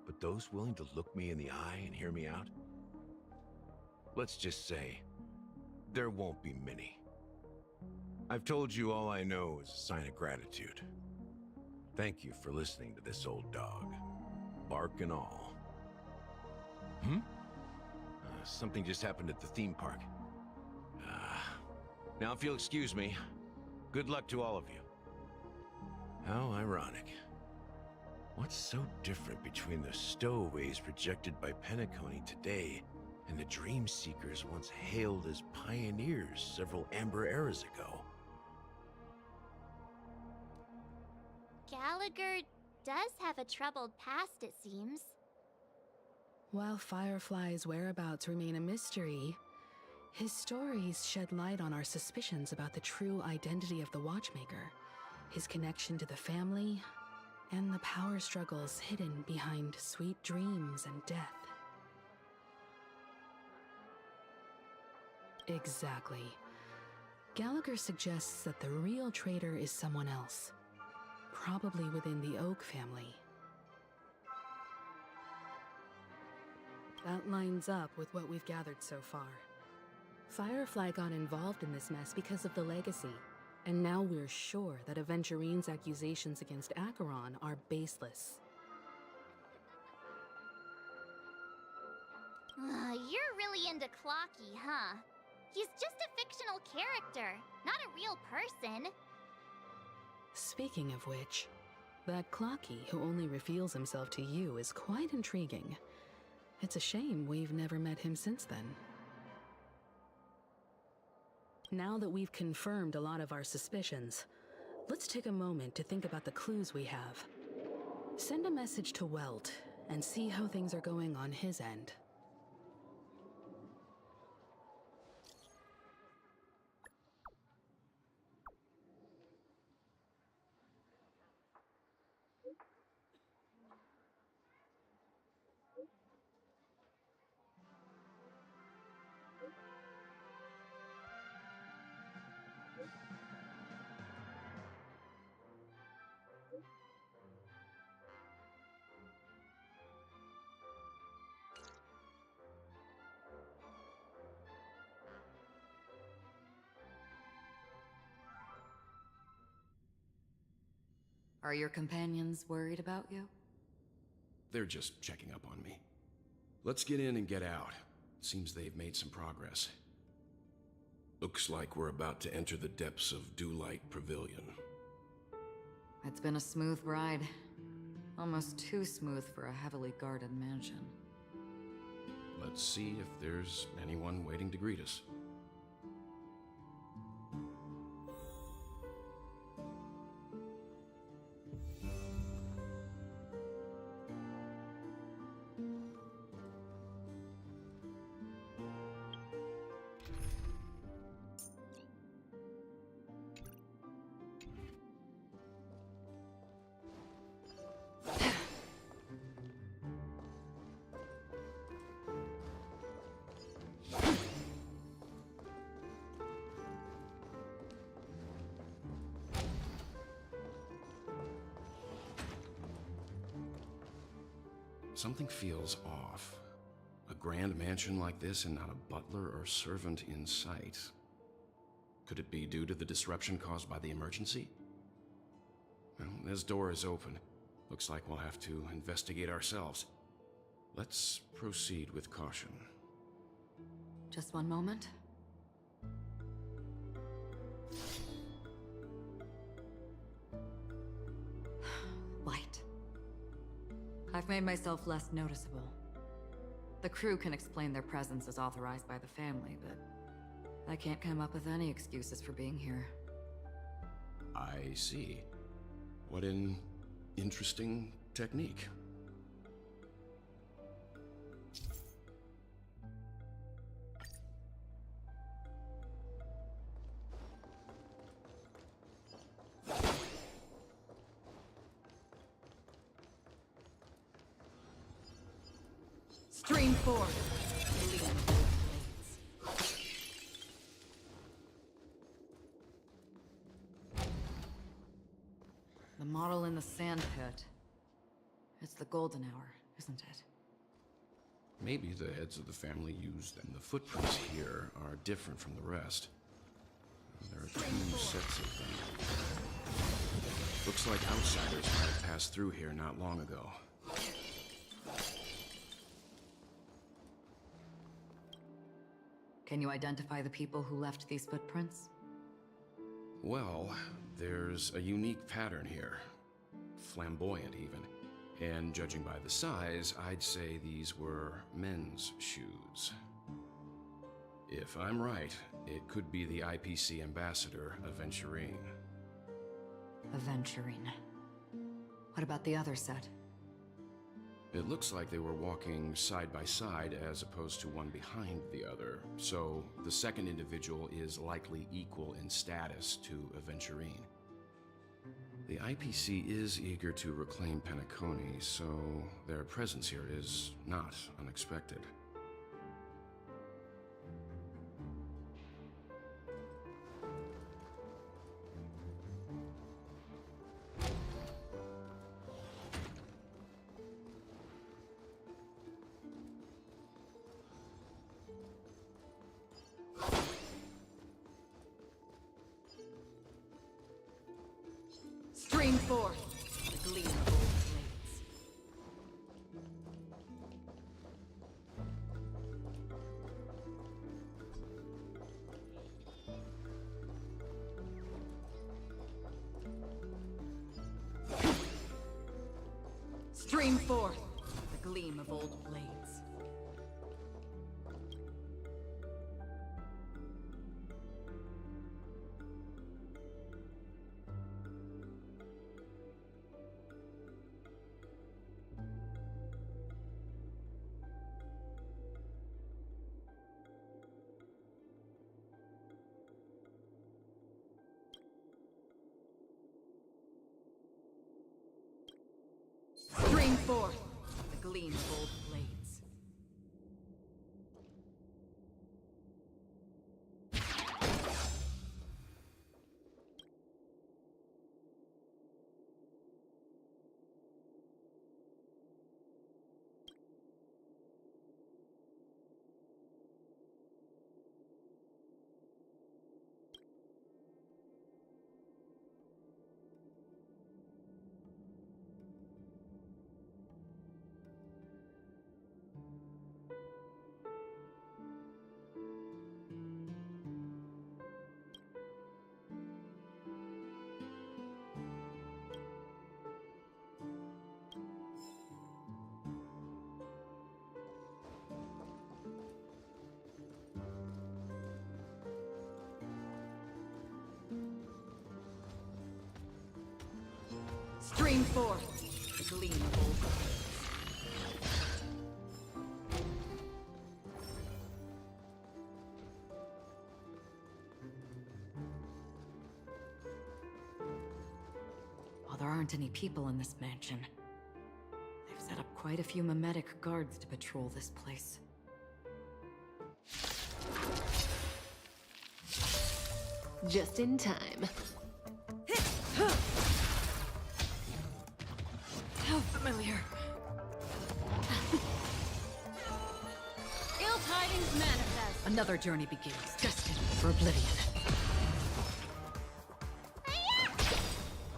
But those willing to look me in the eye and hear me out? Let's just say, there won't be many. I've told you all I know is a sign of gratitude. Thank you for listening to this old dog. Bark and all. Something just happened at the theme park. Now if you'll excuse me, good luck to all of you. How ironic. What's so different between the stowaways projected by Penacony today and the dream seekers once hailed as pioneers several amber eras ago? Gallagher does have a troubled past, it seems. While Firefly's whereabouts remain a mystery, his stories shed light on our suspicions about the true identity of the Watchmaker, his connection to the family, and the power struggles hidden behind sweet dreams and death. Exactly. Gallagher suggests that the real traitor is someone else, probably within the Oak family. That lines up with what we've gathered so far. Firefly got involved in this mess because of the legacy, and now we're sure that Aventurine's accusations against Acheron are baseless. You're really into Clocky, huh? He's just a fictional character, not a real person. Speaking of which, that Clocky who only reveals himself to you is quite intriguing. It's a shame we've never met him since then. Now that we've confirmed a lot of our suspicions, let's take a moment to think about the clues we have. Send a message to Welt and see how things are going on his end. Are your companions worried about you? They're just checking up on me. Let's get in and get out. Seems they've made some progress. Looks like we're about to enter the depths of Dewlight Pavilion. It's been a smooth ride. Almost too smooth for a heavily guarded mansion. Let's see if there's anyone waiting to greet us. Something feels off. A grand mansion like this and not a butler or servant in sight. Could it be due to the disruption caused by the emergency? Well, this door is open. Looks like we'll have to investigate ourselves. Let's proceed with caution. Just one moment. Light. I've made myself less noticeable. The crew can explain their presence as authorized by the family, but I can't come up with any excuses for being here. I see. What an interesting technique. Stream forth. The model in the sand pit. It's the golden hour, isn't it? Maybe the heads of the family used them. The footprints here are different from the rest. There are 2 sets of them. Looks like outsiders might have passed through here not long ago. Can you identify the people who left these footprints? Well, there's a unique pattern here. Flamboyant, even. And judging by the size, I'd say these were men's shoes. If I'm right, it could be the IPC ambassador, Aventurine. Aventurine. What about the other set? It looks like they were walking side by side as opposed to one behind the other, so the second individual is likely equal in status to Aventurine. The IPC is eager to reclaim Penacony, so their presence here is not unexpected. Stream forth the gleam of old blades. Stream forth the gleam of old blades. Stream forth the gleam of old blades. Stream forth the gleam of old blades. While there aren't any people in this mansion, they've set up quite a few mimetic guards to patrol this place. Just in time. How familiar. Ill tidings manifest. Another journey begins, destined for oblivion.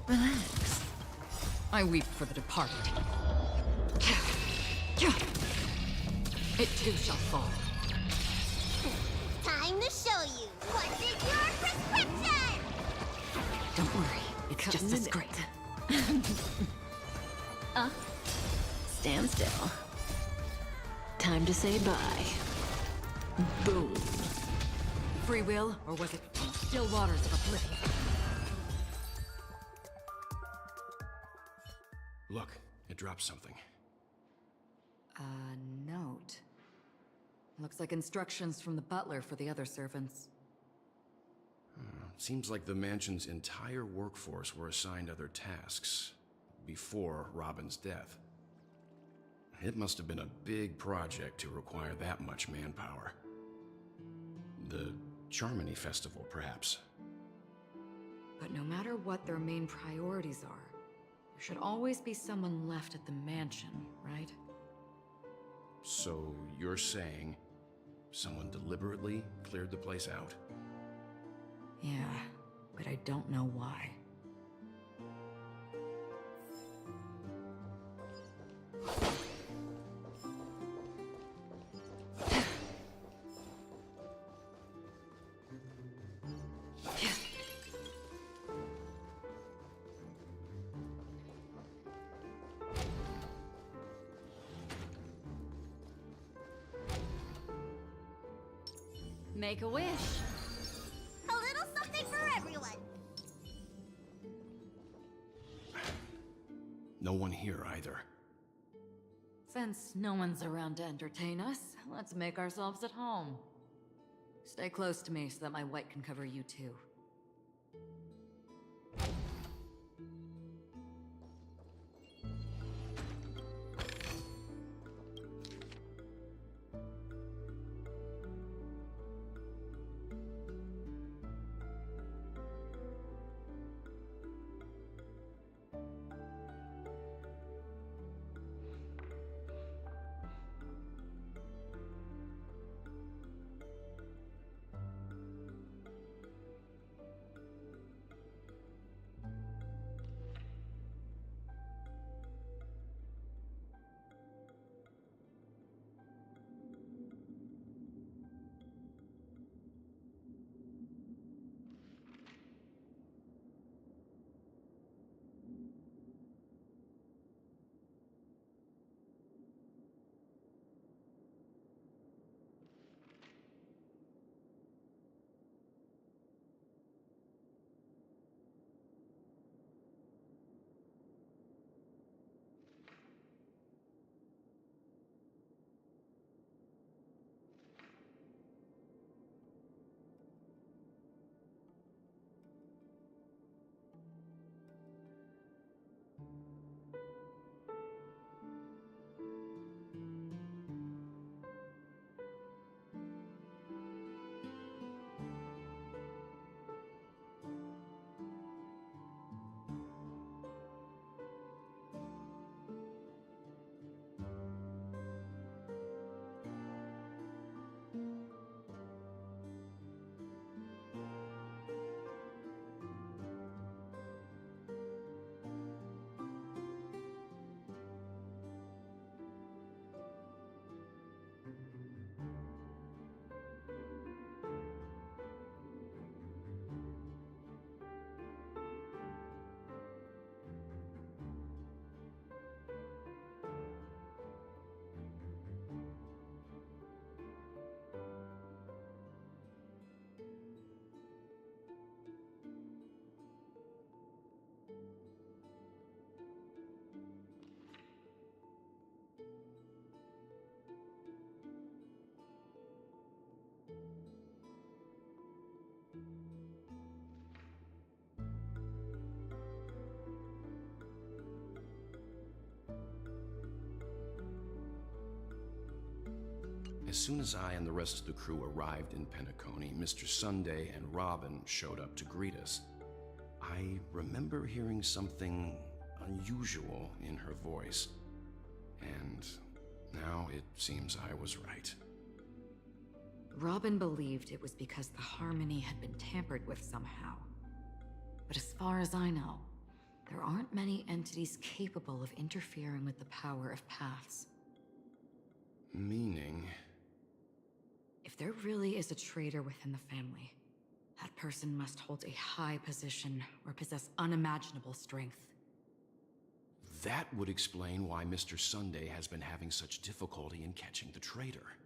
Relax. I weep for the departed. It too shall fall. Time to show you what's in your prescription! Don't worry, it's just as great. Stand still. Time to say bye. Boom. Free will, or was it from still waters of oblivion? Look, it dropped something. A note. Looks like instructions from the butler for the other servants. Seems like the mansion's entire workforce were assigned other tasks before Robin's death. It must have been a big project to require that much manpower. The Charmony Festival, perhaps. But no matter what their main priorities are, there should always be someone left at the mansion, right? So you're saying someone deliberately cleared the place out? Yeah, but I don't know why. Make a wish. A little something for everyone. No one here either. Since no one's around to entertain us, let's make ourselves at home. Stay close to me so that my white can cover you too. As soon as I and the rest of the crew arrived in Penacony, Mr. Sunday and Robin showed up to greet us. I remember hearing something unusual in her voice, and now it seems I was right. Robin believed it was because the harmony had been tampered with somehow. But as far as I know, there aren't many entities capable of interfering with the power of paths. Meaning? If there really is a traitor within the family, that person must hold a high position or possess unimaginable strength. That would explain why Mr. Sunday has been having such difficulty in catching the traitor.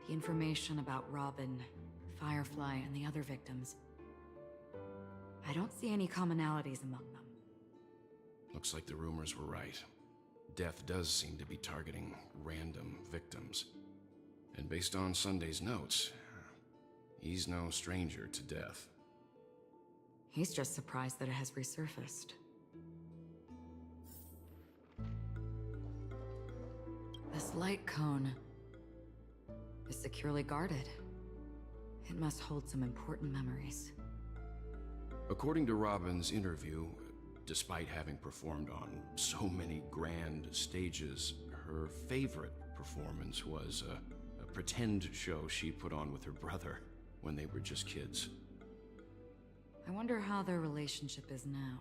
The information about Robin, Firefly, and the other victims. I don't see any commonalities among them. Looks like the rumors were right. Death does seem to be targeting random victims. And based on Sunday's notes, He's no stranger to death. He's just surprised that it has resurfaced. This light cone is securely guarded. It must hold some important memories. According to Robin's interview, despite having performed on so many grand stages, her favorite performance was a pretend show she put on with her brother when they were just kids. I wonder how their relationship is now.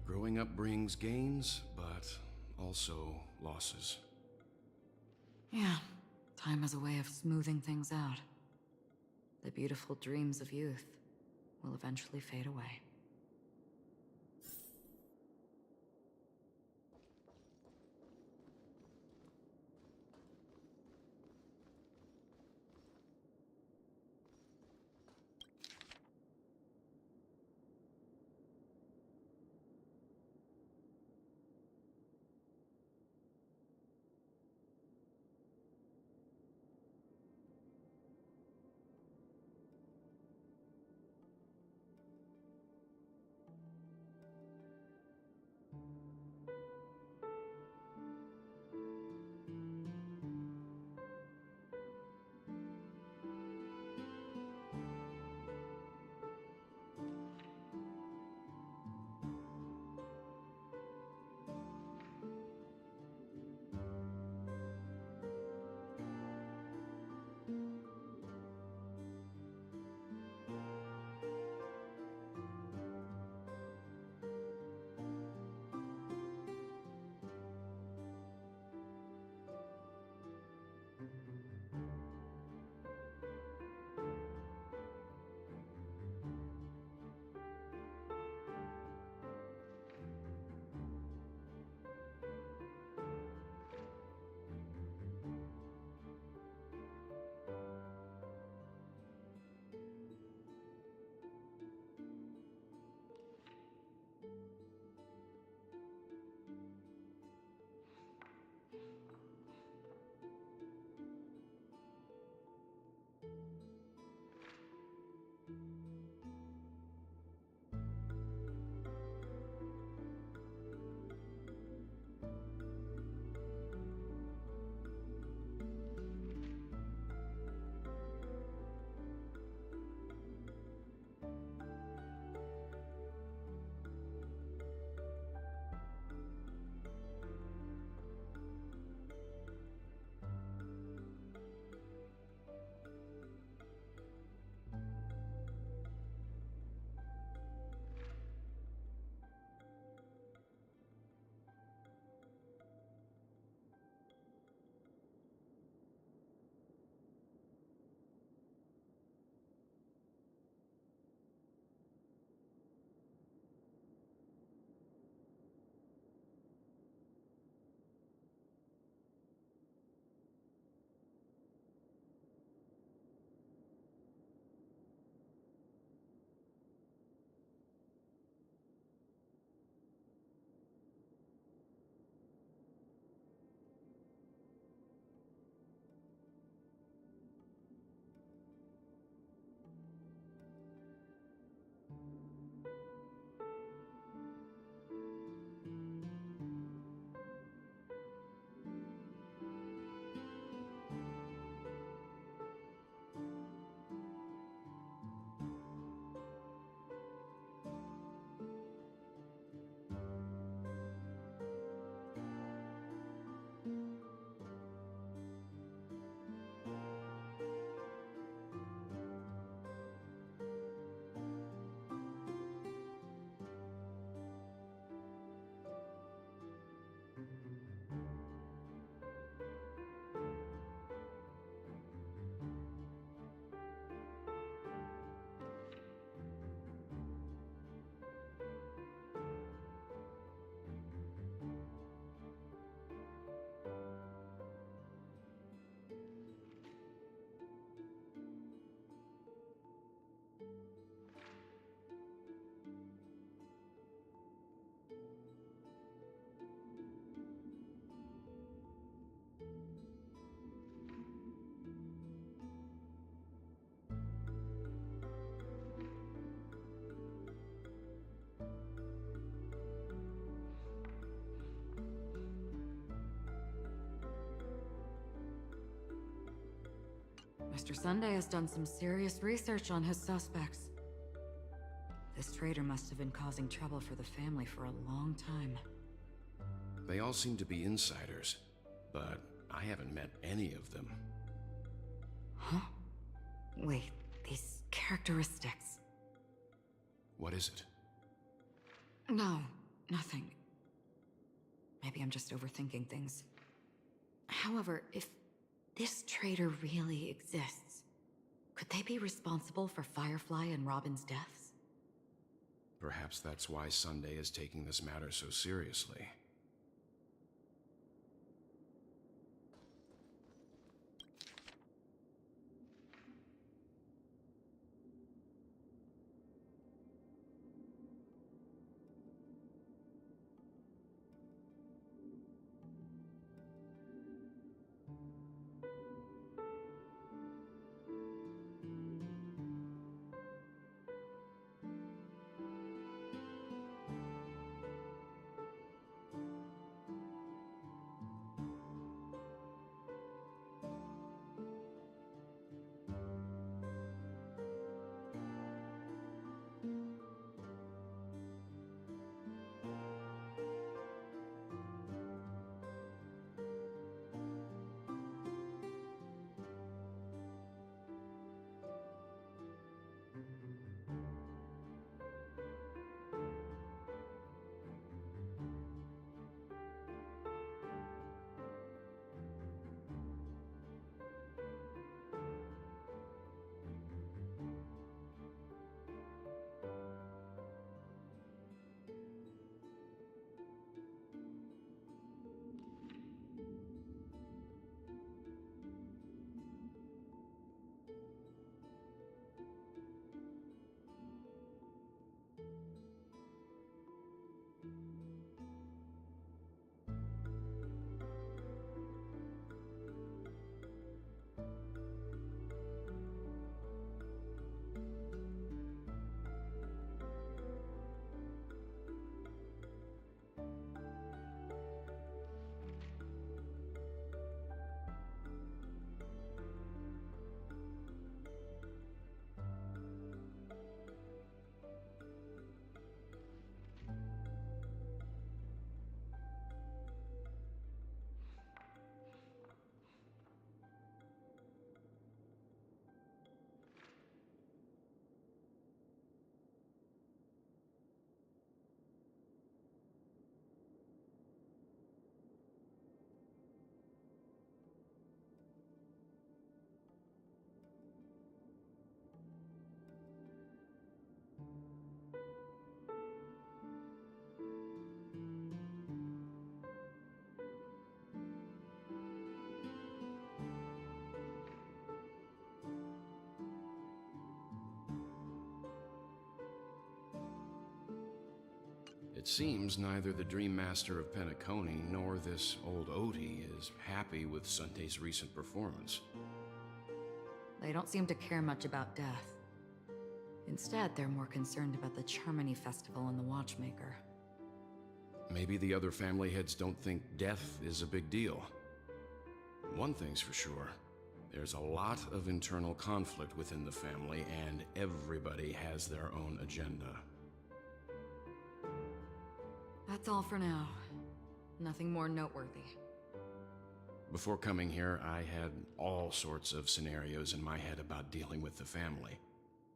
Growing up brings gains, but also losses. Yeah, time has a way of smoothing things out. The beautiful dreams of youth will eventually fade away. Mr. Sunday has done some serious research on his suspects. This traitor must have been causing trouble for the family for a long time. They all seem to be insiders, but I haven't met any of them. Huh? Wait, these characteristics. What is it? No, nothing. Maybe I'm just overthinking things. However, if this traitor really exists, could they be responsible for Firefly and Robin's deaths? Perhaps that's why Sunday is taking this matter so seriously. It seems neither the Dream Master of Penacony nor this old Odie is happy with Sunday's recent performance. They don't seem to care much about death. Instead, they're more concerned about the Charmony Festival and the Watchmaker. Maybe the other family heads don't think death is a big deal. One thing's for sure. There's a lot of internal conflict within the family, and everybody has their own agenda. That's all for now. Nothing more noteworthy. Before coming here, I had all sorts of scenarios in my head about dealing with the family.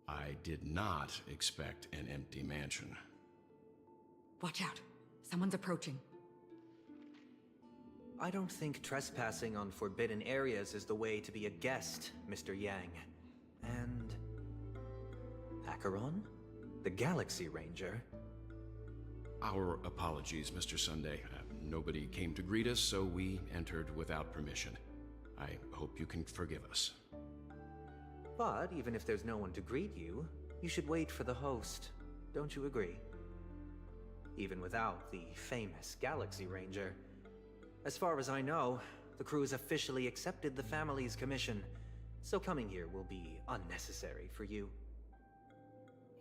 I did not expect an empty mansion. Watch out. Someone's approaching. I don't think trespassing on forbidden areas is the way to be a guest, Mr. Yang. And... Acheron? The Galaxy Ranger? Our apologies, Mr. Sunday. Nobody came to greet us, so we entered without permission. I hope you can forgive us. But even if there's no one to greet you, you should wait for the host. Don't you agree? Even without the famous Galaxy Ranger. As far as I know, the crew's officially accepted the family's commission, so coming here will be unnecessary for you.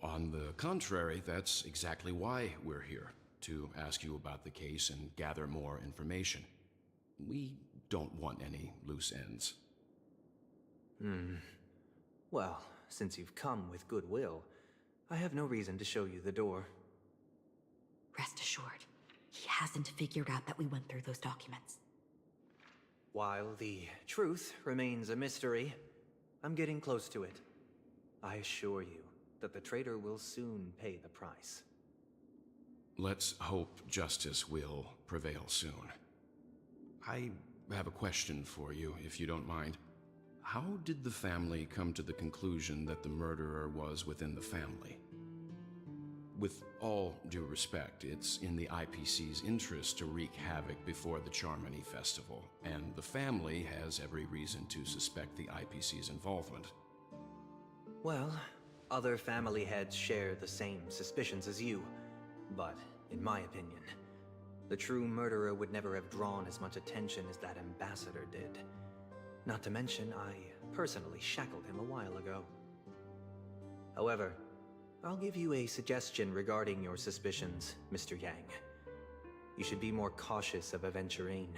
On the contrary, that's exactly why we're here, to ask you about the case and gather more information. We don't want any loose ends. Well, since you've come with goodwill, I have no reason to show you the door. Rest assured, he hasn't figured out that we went through those documents. While the truth remains a mystery, I'm getting close to it. I assure you that the traitor will soon pay the price. Let's hope justice will prevail soon. I have a question for you, if you don't mind. How did the family come to the conclusion that the murderer was within the family? With all due respect, it's in the IPC's interest to wreak havoc before the Charmony Festival, and the family has every reason to suspect the IPC's involvement. Well, other family heads share the same suspicions as you, but in my opinion, the true murderer would never have drawn as much attention as that ambassador did. Not to mention, I personally shackled him a while ago. However, I'll give you a suggestion regarding your suspicions, Mr. Yang. You should be more cautious of Aventurine.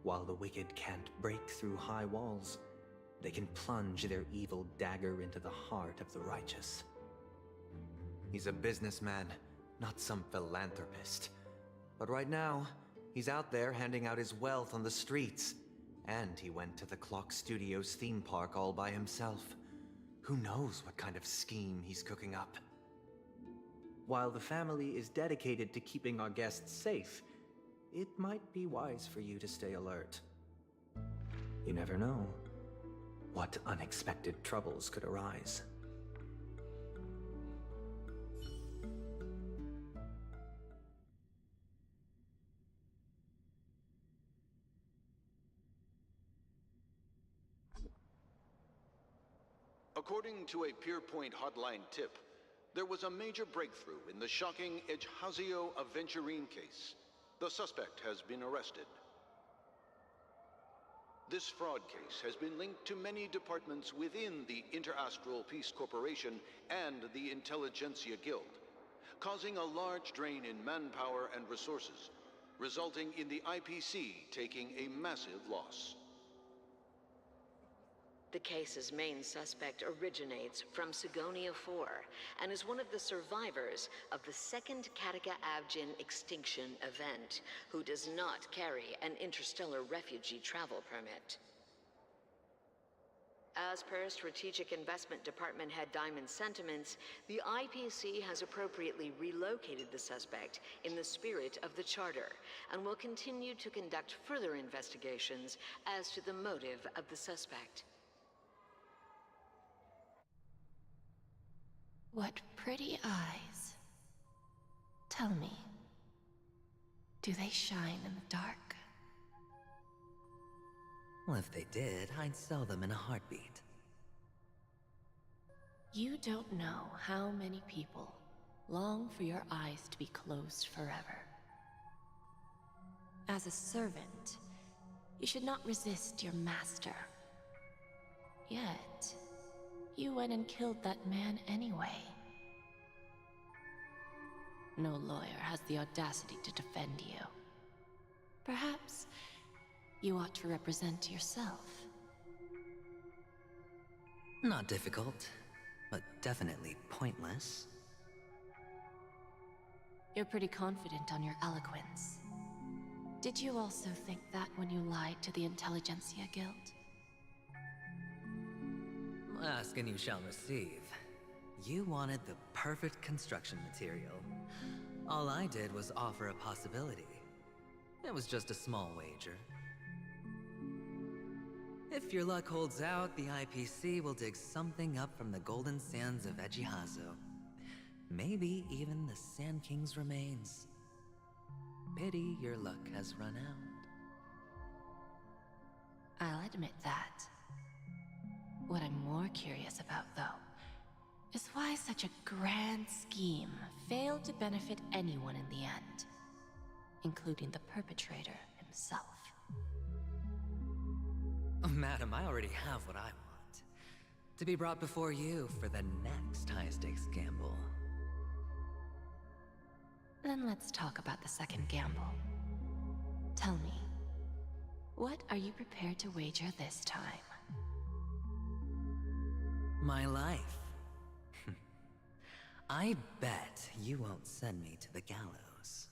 While the wicked can't break through high walls, they can plunge their evil dagger into the heart of the righteous. He's a businessman, not some philanthropist. But right now, he's out there handing out his wealth on the streets. And he went to the Clock Studios theme park all by himself. Who knows what kind of scheme he's cooking up? While the family is dedicated to keeping our guests safe, it might be wise for you to stay alert. You never know what unexpected troubles could arise. According to a Pierpoint hotline tip, there was a major breakthrough in the shocking Ejhazio Aventurine case. The suspect has been arrested. This fraud case has been linked to many departments within the Interastral Peace Corporation and the Intelligentsia Guild, causing a large drain in manpower and resources, resulting in the IPC taking a massive loss. The case's main suspect originates from Sigonia 4 and is one of the survivors of the second Kataka Abjin extinction event, who does not carry an interstellar refugee travel permit. As per Strategic Investment Department Head Diamond's sentiments, the IPC has appropriately relocated the suspect in the spirit of the Charter and will continue to conduct further investigations as to the motive of the suspect. What pretty eyes. Tell me, do they shine in the dark? Well, if they did, I'd sell them in a heartbeat. You don't know how many people long for your eyes to be closed forever. As a servant, you should not resist your master. Yet, you went and killed that man anyway. No lawyer has the audacity to defend you. Perhaps you ought to represent yourself. Not difficult, but definitely pointless. You're pretty confident on your eloquence. Did you also think that when you lied to the Intelligentsia Guild? Ask and you shall receive. You wanted the perfect construction material. All I did was offer a possibility. It was just a small wager. If your luck holds out, the IPC will dig something up from the golden sands of Ejhazio. Maybe even the Sand King's remains. Pity your luck has run out. I'll admit that. What I'm more curious about, though, is why such a grand scheme failed to benefit anyone in the end, including the perpetrator himself. Oh, madam, I already have what I want. To be brought before you for the next high-stakes gamble. Then let's talk about the second gamble. Tell me, what are you prepared to wager this time? My life. I bet you won't send me to the gallows.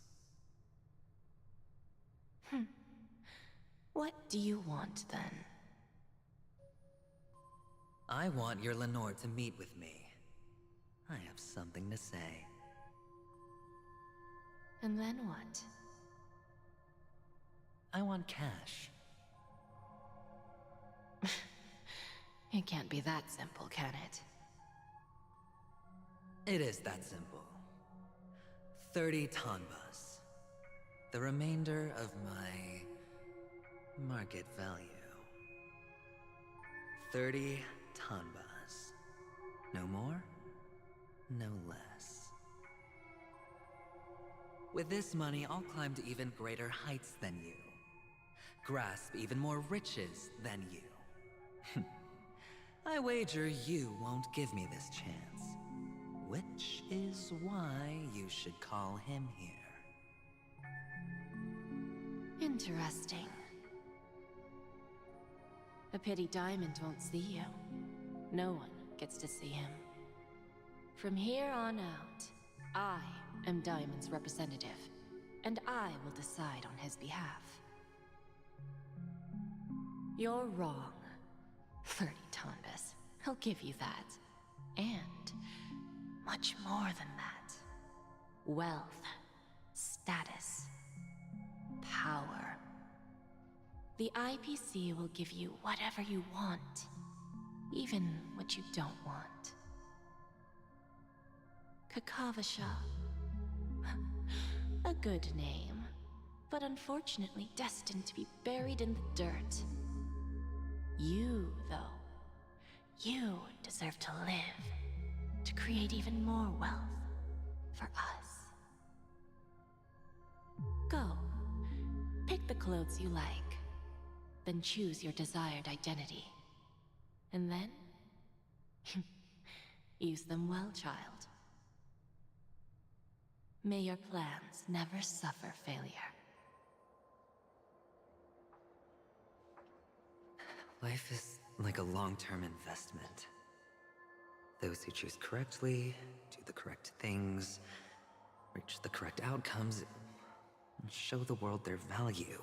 What do you want, then? I want your Lenore to meet with me. I have something to say. And then what? I want cash. It can't be that simple, can it? It is that simple. 30 tanbas. The remainder of my market value. 30 tanbas. No more, no less. With this money, I'll climb to even greater heights than you. Grasp even more riches than you. I wager you won't give me this chance. Which is why you should call him here. Interesting. A pity Diamond won't see you. No one gets to see him. From here on out, I am Diamond's representative, and I will decide on his behalf. You're wrong. 30 tanbas. He'll give you that. And much more than that. Wealth, status, power. The IPC will give you whatever you want, even what you don't want. Kakavasha. A good name, but unfortunately destined to be buried in the dirt. You, though, you deserve to live, to create even more wealth for us. Go, pick the clothes you like, then choose your desired identity. And then, use them well, child. May your plans never suffer failure. Life is like a long-term investment. Those who choose correctly, do the correct things, reach the correct outcomes, and show the world their value.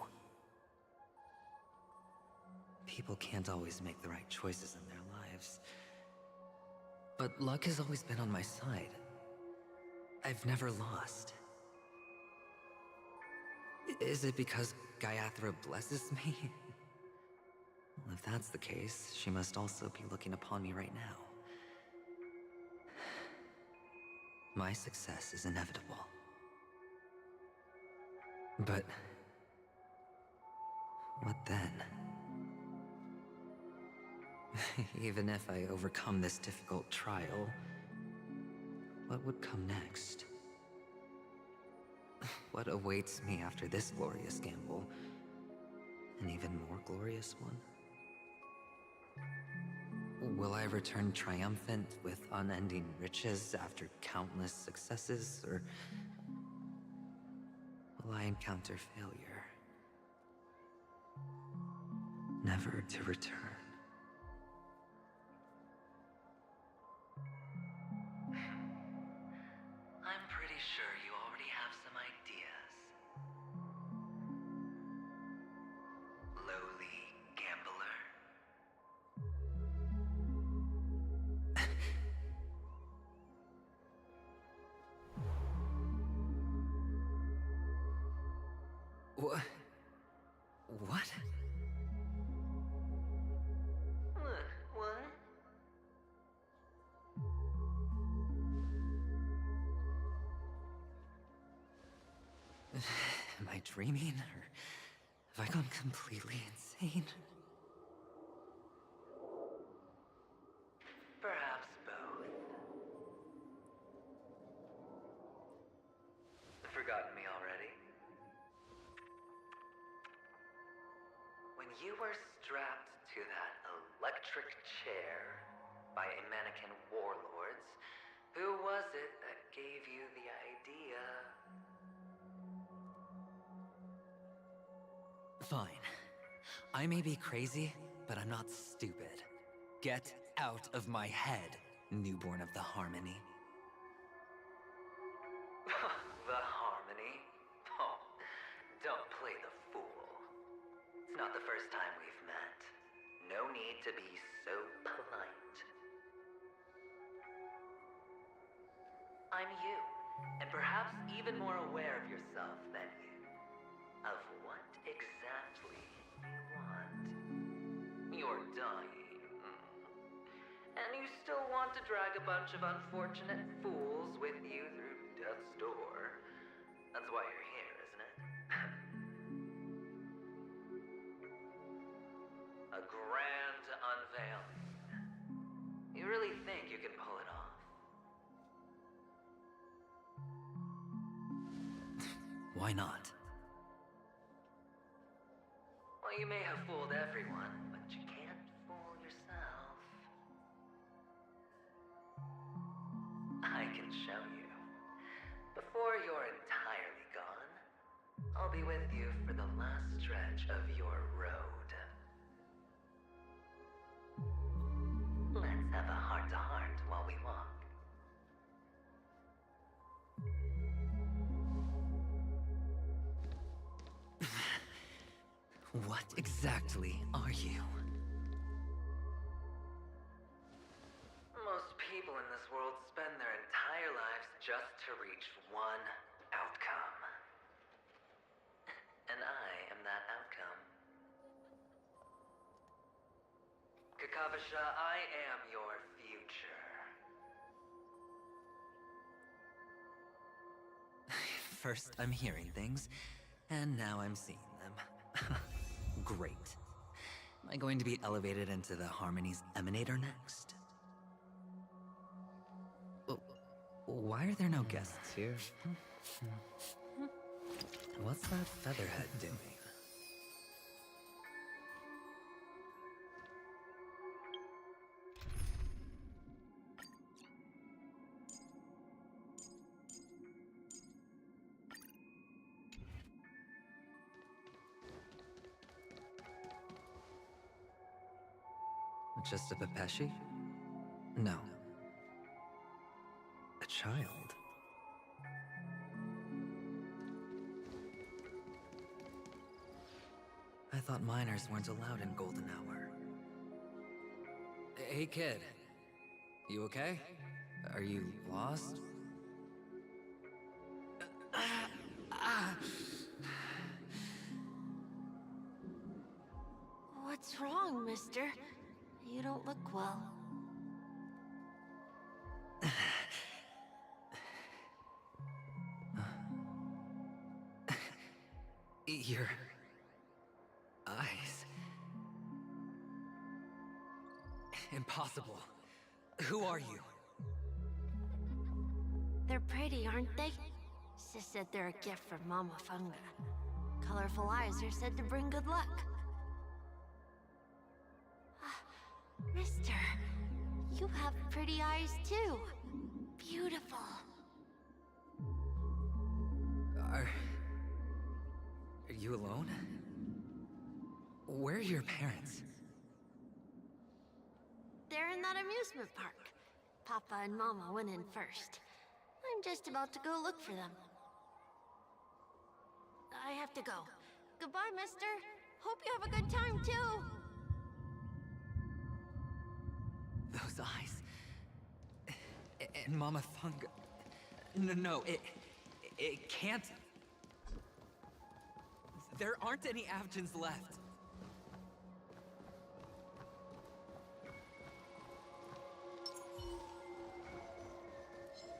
People can't always make the right choices in their lives. But luck has always been on my side. I've never lost. Is it because Gayathra blesses me? Well, if that's the case, she must also be looking upon me right now. My success is inevitable. But what then? Even if I overcome this difficult trial, what would come next? What awaits me after this glorious gamble? An even more glorious one? Will I return triumphant with unending riches after countless successes, or will I encounter failure? Never to return. I'm pretty sure you already have some ideas. Lowly gambler. What? What? What? Am I dreaming, or have I gone completely insane? Perhaps both. Forgotten me already? When you were strapped to that electric chair by a mannequin warlords, who was it that gave you the idea? Fine. I may be crazy, but I'm not stupid. Get out of my head, newborn of the Harmony. The Harmony? Oh, don't play the fool. It's not the first time we've met. No need to be so polite. I'm you, and perhaps even more aware of yourself than you. Of what exactly you want. You're dying. And you still want to drag a bunch of unfortunate fools with you through death's door. That's why you're here, isn't it? A grand unveiling. You really think you can pull it off? Why not? Well, you may have fooled everyone, but you can't fool yourself. I can show you. Before you're entirely gone, I'll be with you for the last stretch of your road. Let's have a heart-to-heart while we walk. What exactly are you? Most people in this world spend their entire lives just to reach one outcome. And I am that outcome. Kakavasha, I am your future. First I'm hearing things, and now I'm seeing them. Great. Am I going to be elevated into the Harmony's Emanator next? Oh, why are there no guests here? What's that featherhead doing? Just a Pepeshi? No. A child? I thought minors weren't allowed in Golden Hour. Hey kid, you okay? Are you lost? What's wrong, mister? You don't look well. Your eyes. Impossible. Who are you? They're pretty, aren't they? Sis said they're a gift from Mama Funga. Colorful eyes are said to bring good luck. Mister, you have pretty eyes too. Beautiful. Are you alone? Where are your parents? They're in that amusement park. Papa and Mama went in first. I'm just about to go look for them. I have to go. Goodbye, mister. Hope you have a good time too. Those eyes. And Mama Funga. No, it can't. There aren't any Avgens left.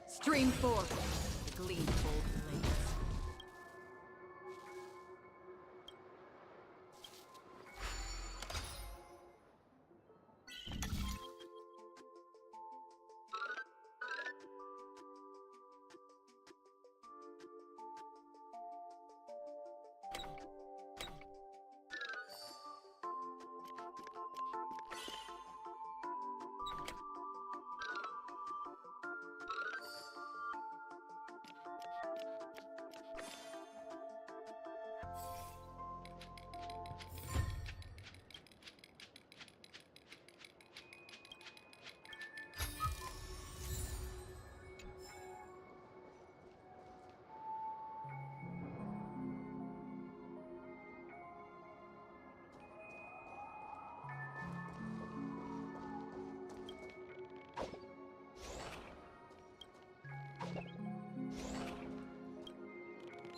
Stream forth, gleamful blades.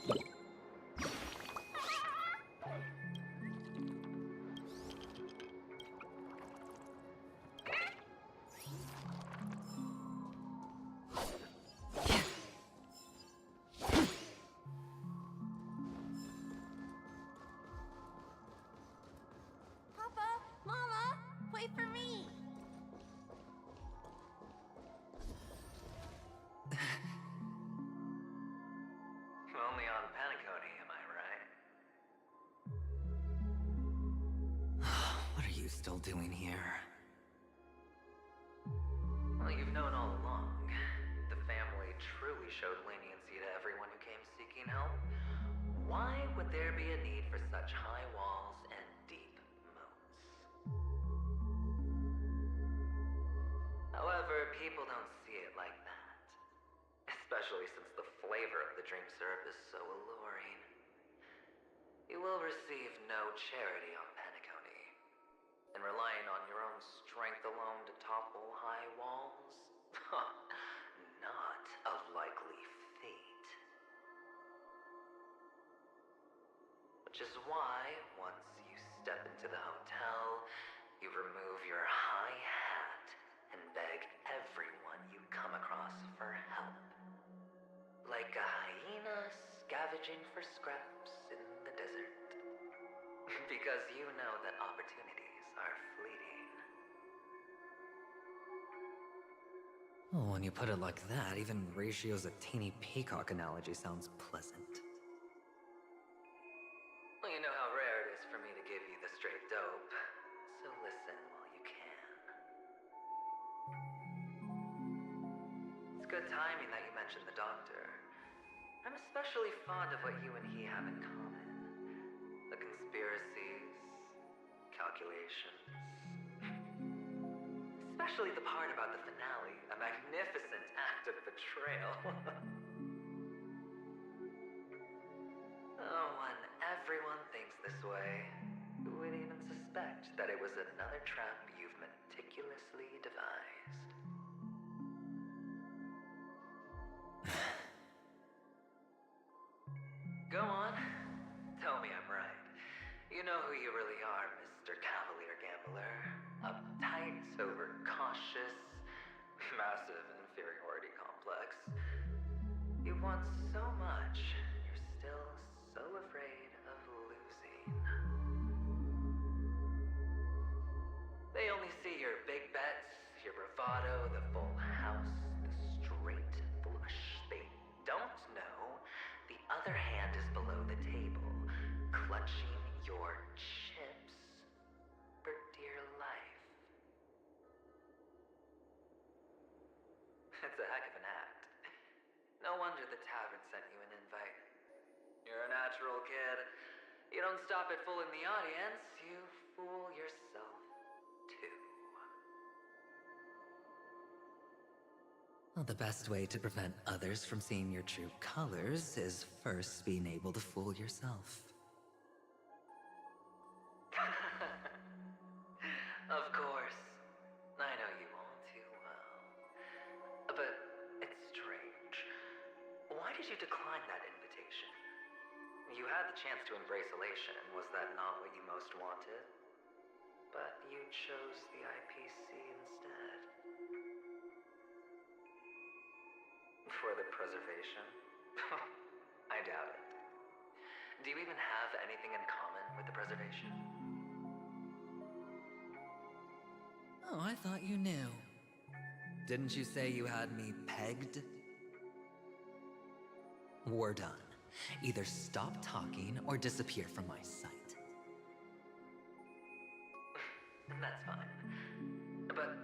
Papa, Mama, wait for me. Only on Penacony, am I right? What are you still doing here? Well, you've known all along. The family truly showed leniency to everyone who came seeking help. Why would there be a need for such high walls and deep moats? However, people don't see it like that. Especially since the flavor of the dream syrup is so alluring. You will receive no charity on Penacony. And relying on your own strength alone to topple high walls? Not a likely fate. Which is why, once you step into the hotel, you remove your high hat and beg everyone you come across for help. Like a hyena scavenging for scraps in the desert. Because you know that opportunities are fleeting. Oh, when you put it like that, even Ratio's a teeny peacock analogy sounds pleasant. Well, you know how rare it is for me to give you the straight dope, so listen while you can. It's good timing that you mentioned the doctor. I'm especially fond of what you and he have in common. The conspiracies, calculations. Especially the part about the finale, a magnificent act of betrayal. Oh, when everyone thinks this way, who would even suspect that it was another trap you've meticulously devised? Go on. Tell me I'm right. You know who you really are, Mr. Cavalier Gambler. Uptight, overcautious, massive inferiority complex. You want so much, you're still so afraid of losing. They only see your big bets, your bravado, the full house, the straight flush. They don't know the other hand is below the table, clutching your chips for dear life. It's a heck of an act. No wonder the tavern sent you an invite. You're a natural kid. You don't stop at fooling the audience, you fool yourself too. Well, the best way to prevent others from seeing your true colors is first being able to fool yourself. Of course. I know you all too well. But it's strange. Why did you decline that invitation? You had the chance to embrace elation. Was that not what you most wanted? But you chose the IPC instead. For the preservation? I doubt it. Do you even have anything in common with the preservation? Oh, I thought you knew. Didn't you say you had me pegged? We're done. Either stop talking or disappear from my sight. That's fine. But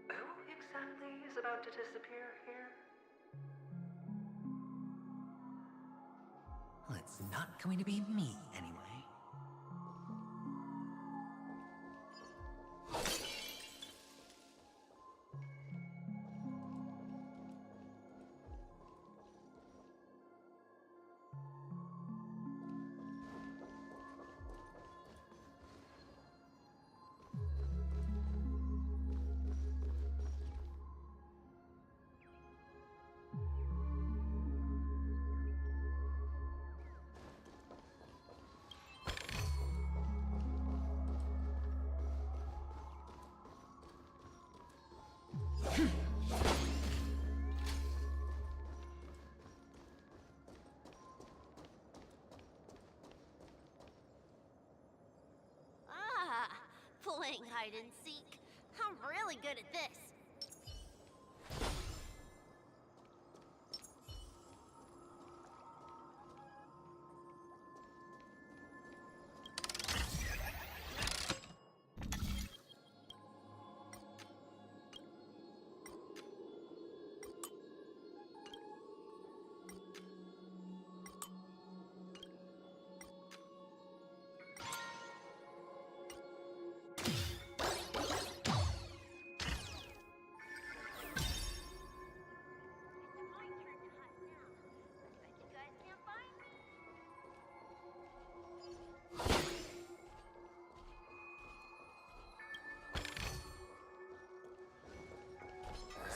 who exactly is about to disappear here? Well, it's not going to be me, anyway. hide and seek. I'm really good at this.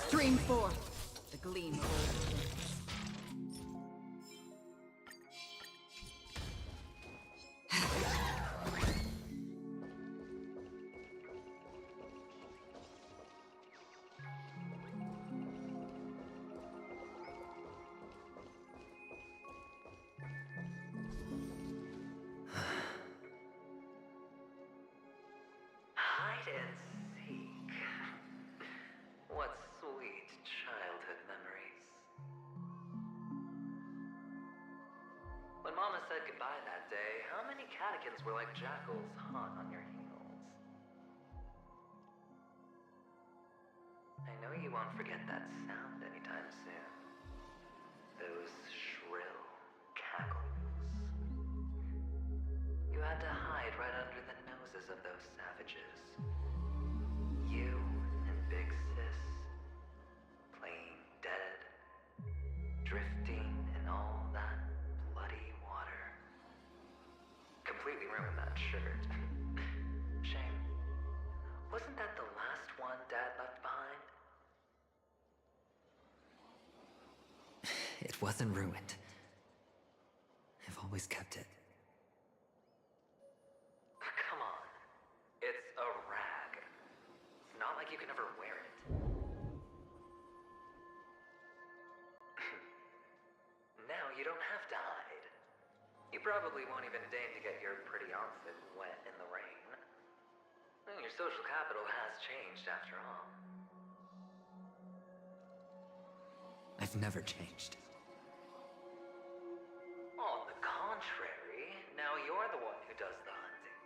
Stream forth the gleam of old things. Hide and seek. What sweet childhood memories. When Mama said goodbye that day, how many catechins were like jackals hot on your heels? I know you won't forget that sound anytime soon. Those shrill cackles. You had to hide right under the noses of those savages. You and Big Sis, playing dead, drifting in all that bloody water. Completely ruined that shirt. Shame. Wasn't that the last one Dad left behind? It wasn't ruined. I've always kept it. Come on. It's a rag. It's not like you can ever wear it. Now you don't have to hide. You probably won't even deign to get your pretty outfit wet in the rain. Your social capital has changed after all. I've never changed. On the contrary, now you're the one who does the hunting.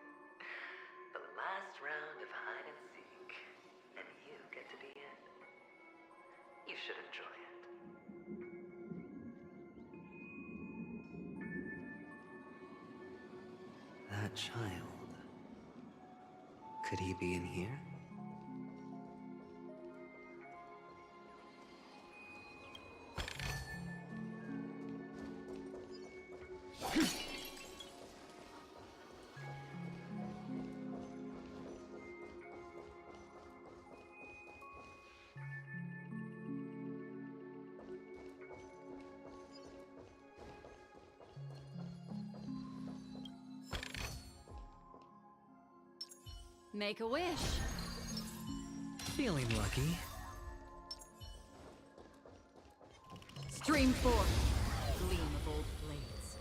The last round of hide and seek, and you get to be it. You should enjoy it. That child. Could he be in here? Make a wish. Feeling lucky. Stream forth gleam of old blades.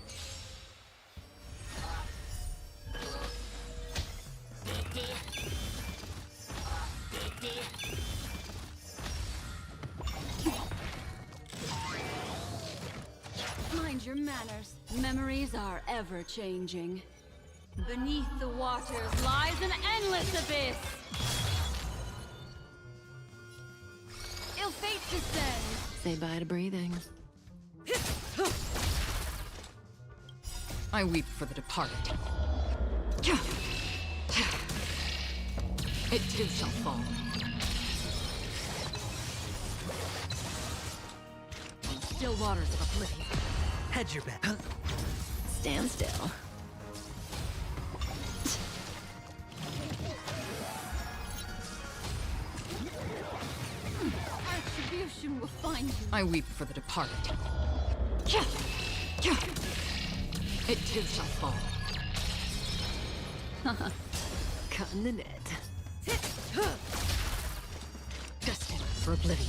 Mind your manners. Memories are ever changing. Beneath the waters lies an endless abyss. Ill fate descends. Say bye to breathing. I weep for the departed. It too shall fall. Still waters of oblivion. Hedge your bet. Stand still. Attribution will find you. I weep for the departed. It too shall fall. Caught in the net. Destined for oblivion.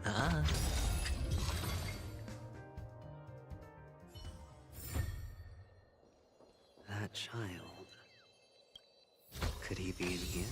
Ah. That child. Could he be in here?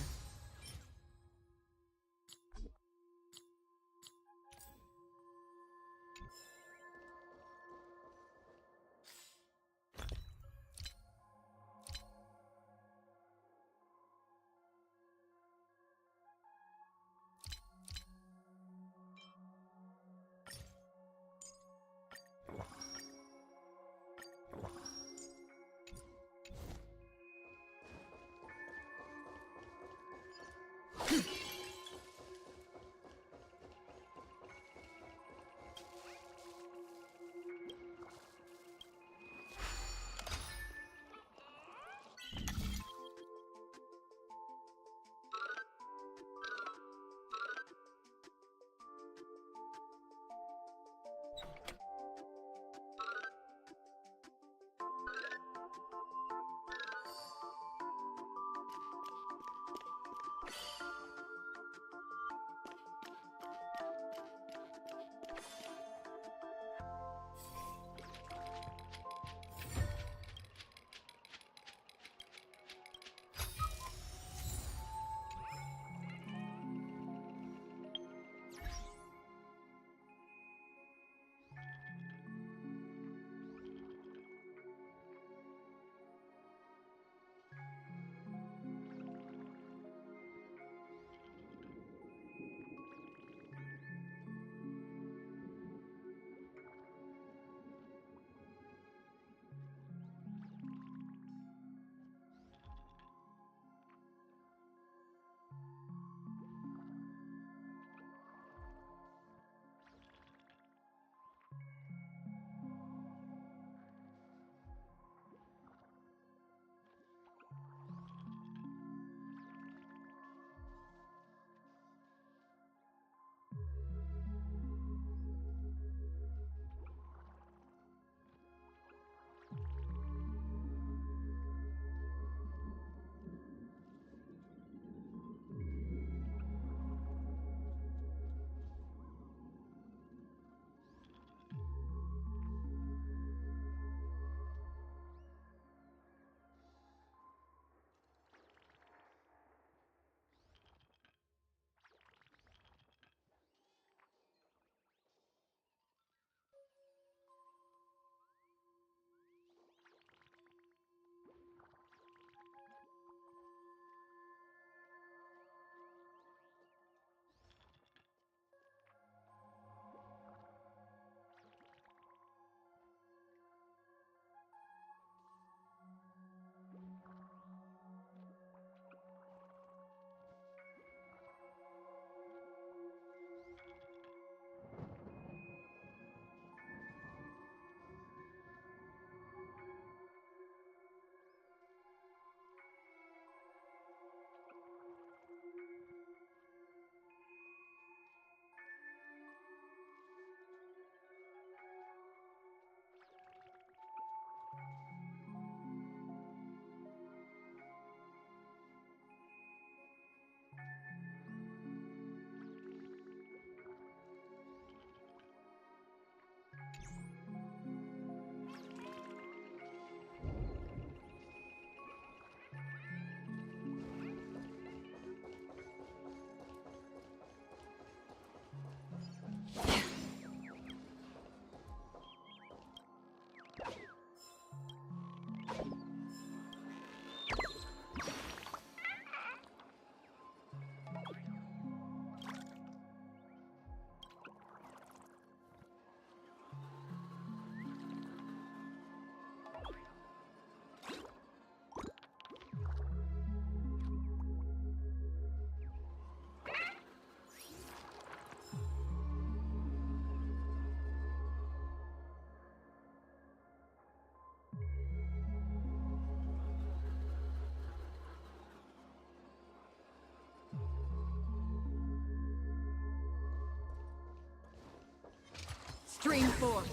Stream forth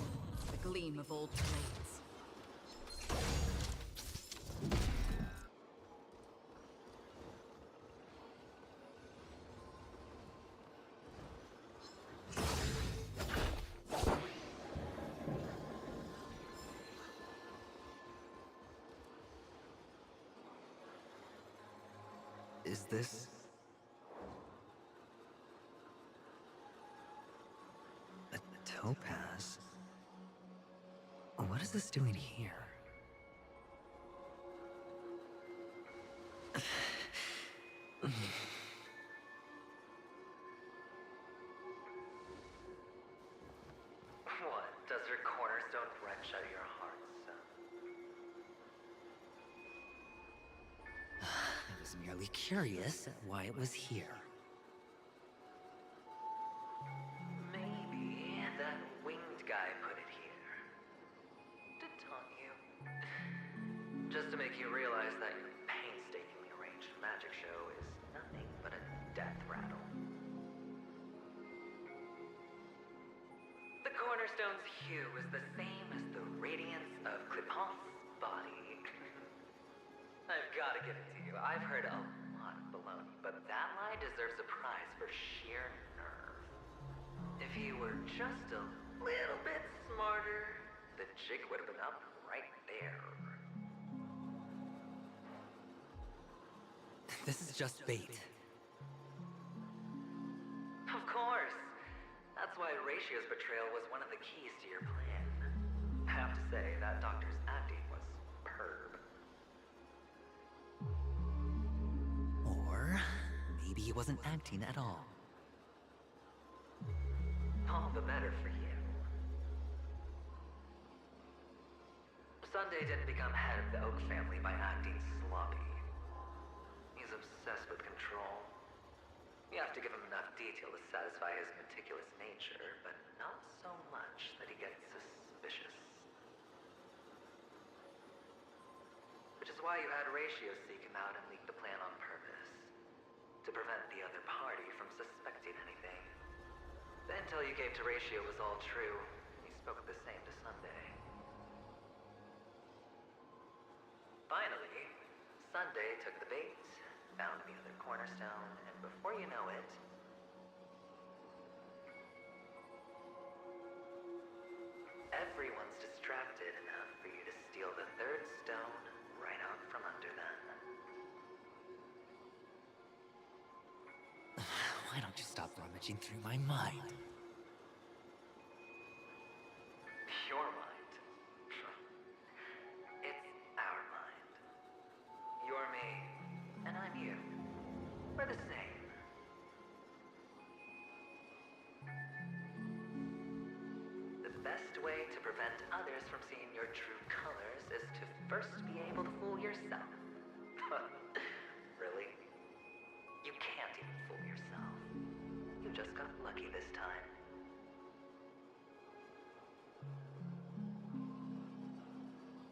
the gleam of old blades. Is this... a topaz? What is this doing here? What? Does your cornerstone wrench out your heart, son? I was merely curious at why it was here. Maybe that winged guy put it here. To taunt you. Just to make you realize that your painstakingly arranged magic show is nothing but a death rattle. The cornerstone's hue is the same as the radiance of Cliphoff's body. I've gotta give it to you. I've heard a lot of baloney, but that lie deserves a prize for sheer nerve. If you were just a little bit smarter, the jig would have been up right there. This is just bait. Of course. That's why Ratio's betrayal was one of the keys to your plan. I have to say, that doctor's acting was superb. Or maybe he wasn't acting at all. All the better for you. Sunday didn't become head of the Oak family by acting sloppy. He's obsessed with control. You have to give him enough detail to satisfy his meticulous nature, but not so much that he gets suspicious. Which is why you had Ratio seek him out and leak the plan on purpose. To prevent the other party from suspecting anything. The intel you gave to Ratio was all true. He spoke the same to Sunday. Finally, Sunday took the bait, found the other cornerstone, and before you know it... everyone's distracted enough for you to steal the third stone right out from under them. Why don't you stop rummaging through my mind? Your mind. It's our mind. You're me, and I'm you. We're the same. The best way to prevent others from seeing your true colors is to first be able to fool yourself. Really? You can't even fool yourself. You just got lucky this time.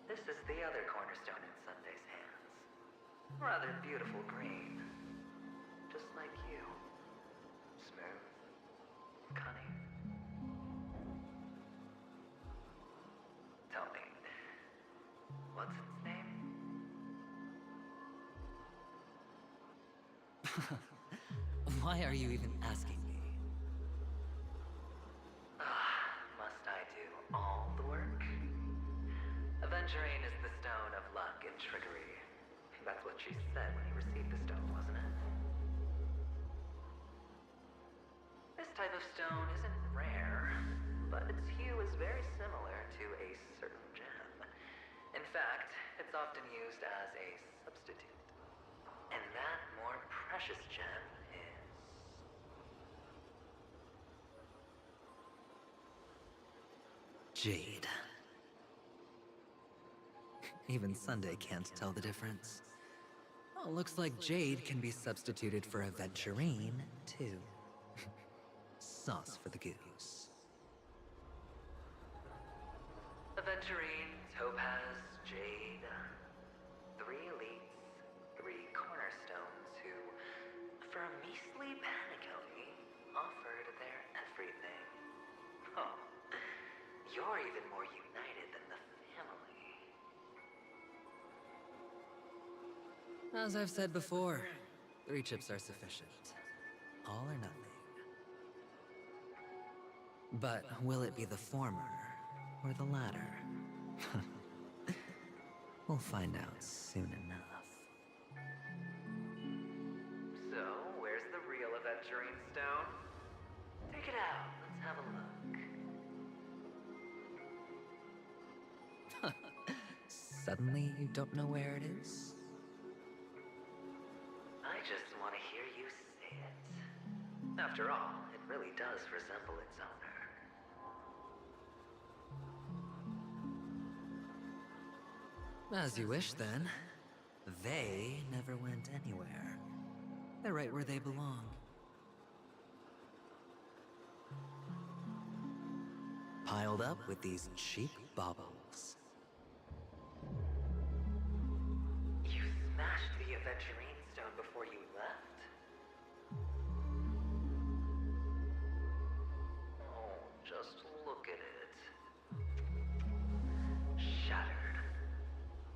This is the other cornerstone in Sunday's hands. Rather beautiful green. Just like you. Smooth. Cunning. Tell me, what's its name? Why are you even asking me? Must I do all the work? Aventurine is the stone of luck and trickery. That's what she said when you received the stone, wasn't it? This type of stone isn't rare, but its hue is very similar to a certain gem. In fact, it's often used as a substitute. And that more precious gem is... Jade. Even Sunday can't tell the difference. Oh, looks like Jade can be substituted for Aventurine, too. Sauce for the goose. Aventurine, Topaz, Jade. 3 elites, 3 cornerstones who, for a measly Penacony, offered their everything. Oh, you're even more united than the family. As I've said before, 3 chips are sufficient. All or nothing. But will it be the former or the latter? We'll find out soon enough. Suddenly, you don't know where it is? I just want to hear you say it. After all, it really does resemble its owner. As you wish, then. They never went anywhere. They're right where they belong. Piled up with these cheap baubles. You smashed the Aventurine Stone before you left? Oh, just look at it. Shattered.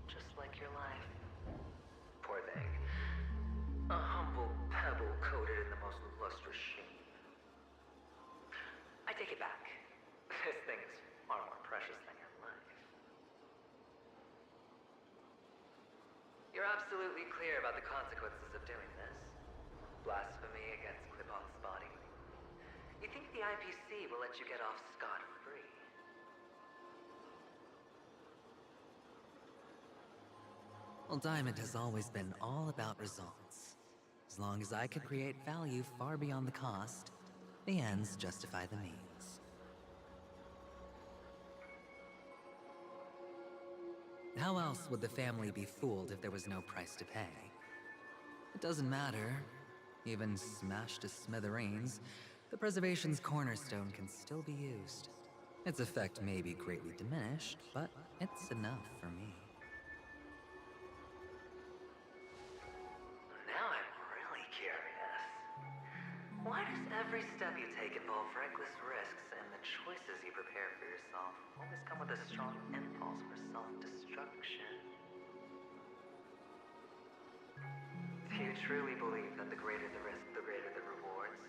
Just like your life. Poor thing. A humble pebble coated in the most lustrous sheen. I take it back. This thing is far more precious than your life. You're absolutely clear about the consequences of doing this. Blasphemy against Clipoth's body. You think the IPC will let you get off scot-free? Well, Diamond has always been all about results. As long as I could create value far beyond the cost, the ends justify the means. How else would the family be fooled if there was no price to pay? It doesn't matter. Even smashed to smithereens, the preservation's cornerstone can still be used. Its effect may be greatly diminished, but it's enough for me. Now I'm really curious. Why does every step you take involve reckless risks, and the choices you prepare for yourself always come with a strong impulse for self-destruction? Do you truly believe that the greater the risk, the greater the rewards?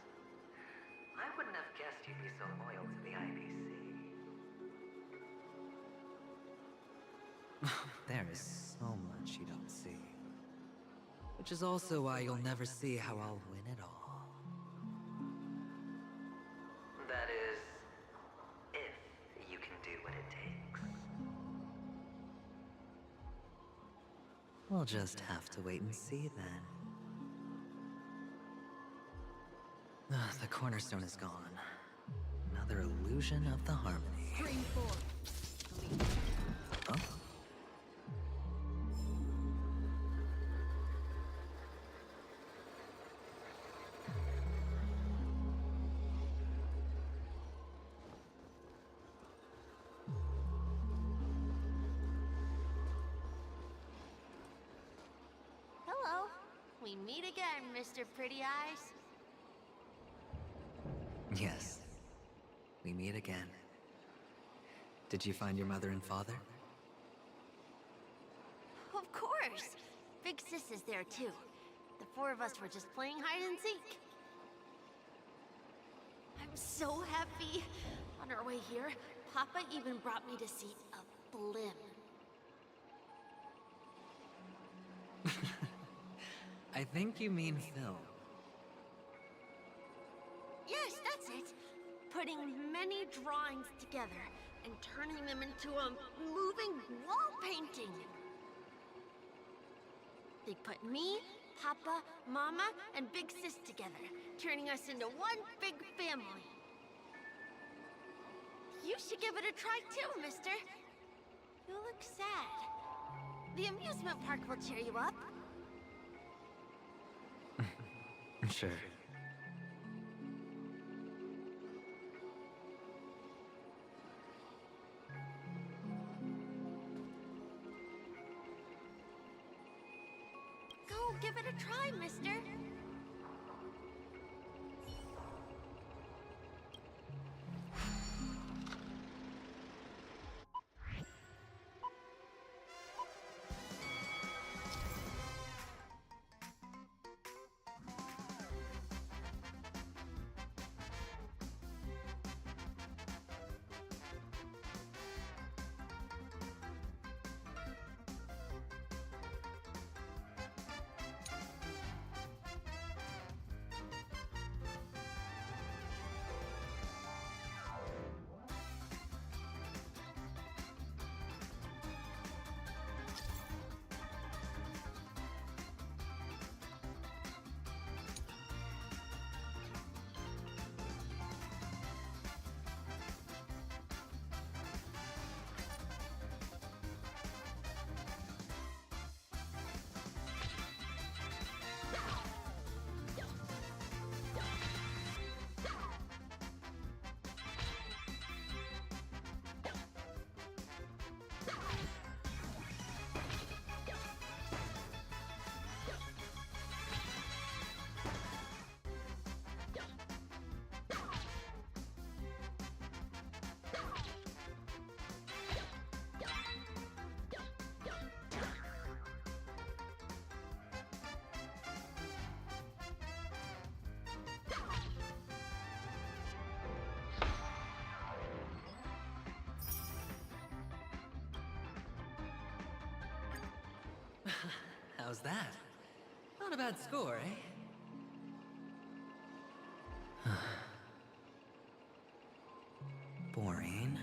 I wouldn't have guessed you'd be so loyal to the IPC. There is so much you don't see. Which is also why you'll never see how I'll win it all. That is, if you can do what it takes. We'll just have to wait and see then. The cornerstone is gone. Another illusion of the harmony. Huh? Hello. We meet again, Mr. Pretty Eyes. Yes. We meet again. Did you find your mother and father? Of course. Big Sis is there too. The four of us were just playing hide and seek. I'm so happy. On our way here, Papa even brought me to see a blimp. I think you mean Phil. Yes, that's it. Putting many drawings together and turning them into a moving wall painting. They put me, Papa, Mama, and Big Sis together, turning us into one big family. You should give it a try too, mister. You look sad. The amusement park will cheer you up. Sure. Go give it a try, mister. How's that? Not a bad score, eh? Boring.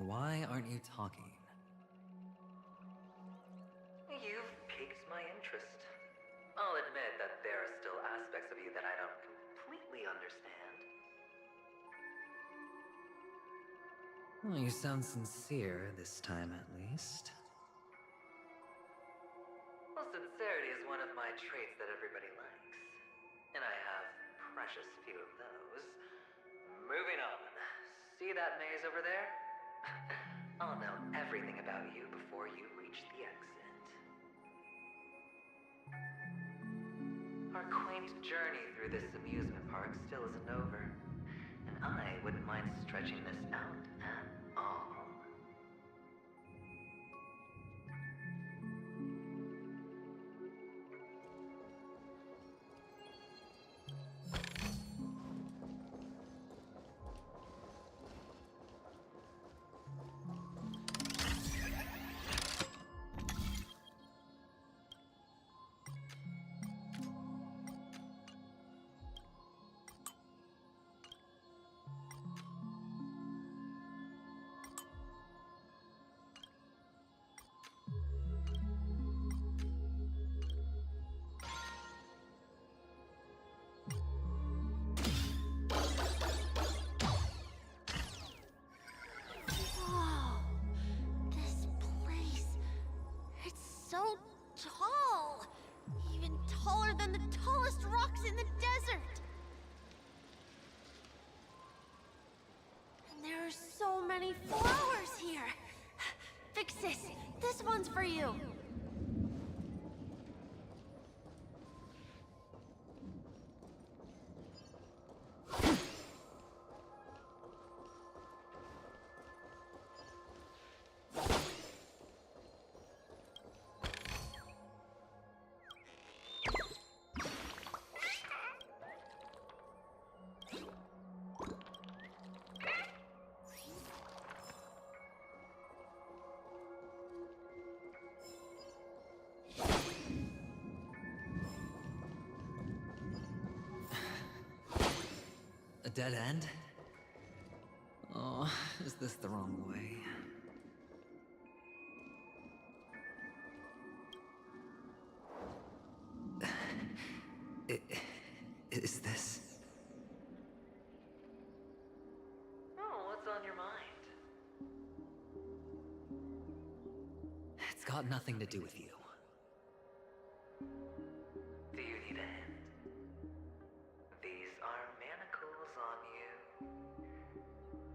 Why aren't you talking? You've piqued my interest. I'll admit that there are still aspects of you that I don't completely understand. Well, you sound sincere this time, at least. Well, sincerity is one of my traits that everybody likes. And I have precious few of those. Moving on. See that maze over there? I'll know everything about you before you reach the exit. Our quaint journey through this amusement park still isn't over, and I wouldn't mind stretching this out at all. So tall! Even taller than the tallest rocks in the desert! And there are so many flowers here! Vixis, this one's for you! A dead end? Oh, is this the wrong way? Is this... Oh, what's on your mind? It's got nothing to do with you. Do you need a hint? These are manacles on you.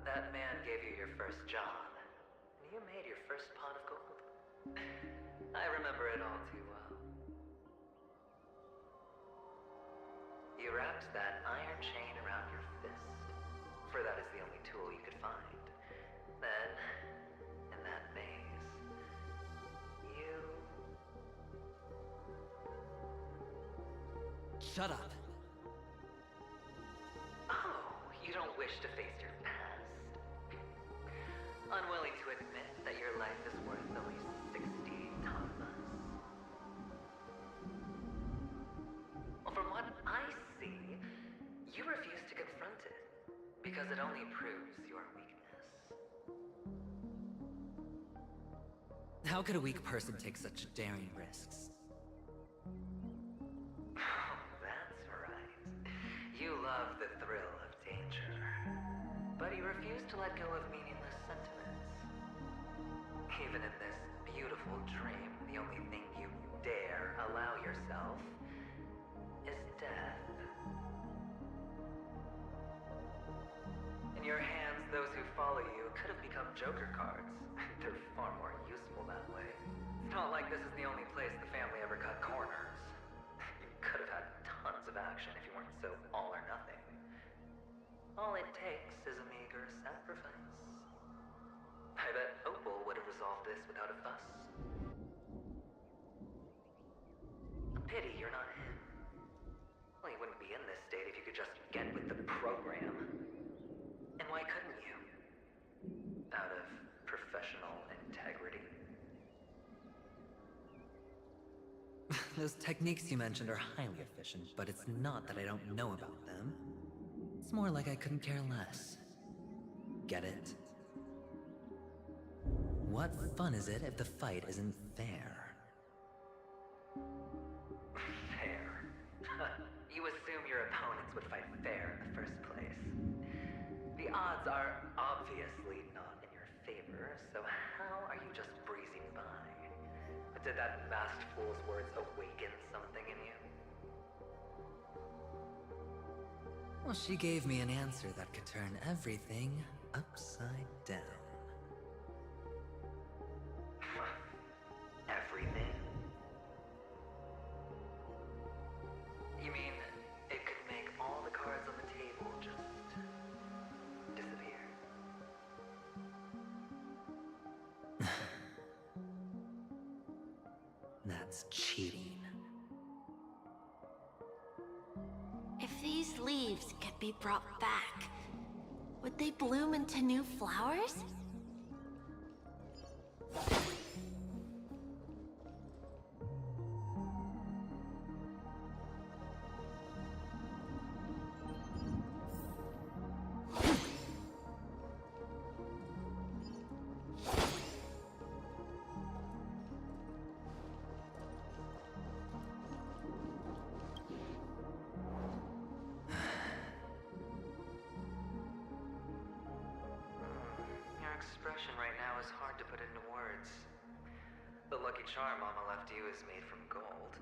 That man gave you your first job, and you made your first pot of gold. I remember it all too well. conduct that iron chain around your fist, for that is the only tool you could find. Then, in that maze, you... Shut up. Oh, you don't wish to face your past? Unwilling to admit that your life is worth at least 60 tamas? Well, from what I see, you refuse to confront it, because it only proves your weakness. How could a weak person take such daring risks? Oh, that's right. You love the thrill of danger. But you refuse to let go of meaningless sentiments. Even in this beautiful dream, the only thing you dare allow yourself is death. In your hands, those who follow you could have become Joker cards. They're far more useful that way. It's not like this is the only place the family ever cut corners. You could have had tons of action if you weren't so all or nothing. All it takes is a meager sacrifice. I bet Opal would have resolved this without a fuss. A pity you're not him. Well, you wouldn't be in this state if you could just get with the program. And why couldn't you? Out of professional integrity? Those techniques you mentioned are highly efficient, but it's not that I don't know about them. It's more like I couldn't care less. Get it? What fun is it if the fight isn't fair? Fair? You assume your opponents would fight fair in the first place. The odds are obviously not in your favor, so how are you just breezing by? But did that masked fool's words awaken something in you? Well, she gave me an answer that could turn everything upside down. Everything? You mean it could make all the cards on the table just disappear? That's cheating. If these leaves could be brought back, would they bloom into new flowers? Your expression right now is hard to put into words. The lucky charm Mama left you is made from gold.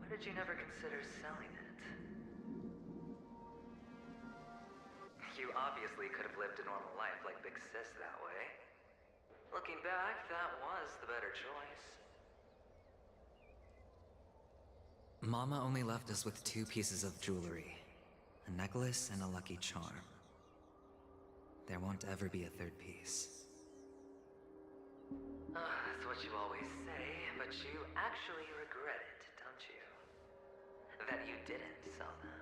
Why did you never consider selling it? You obviously could have lived a normal life like Big Sis that way. Looking back, that was the better choice. Mama only left us with 2 pieces of jewelry. A necklace and a lucky charm. There won't ever be a 3rd piece. That's what you always say, but you actually regret it, don't you? That you didn't sell them.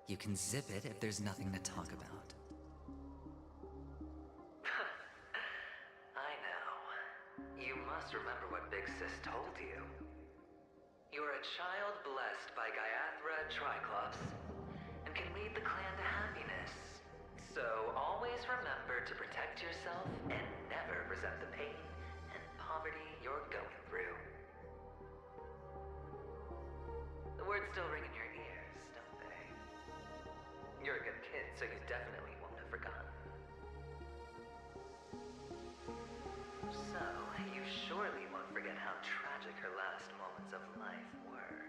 You can zip it if there's nothing to talk about. I know. You must remember what Big Sis told you. You're a child blessed by Gaiathra Triclops, and can lead the clan to happiness. So always remember to protect yourself and never resent the pain and poverty you're going through. The words still ring in your ears, don't they? You're a good kid, so you definitely won't have forgotten. So, you surely won't forget how tragic her last moments of life were.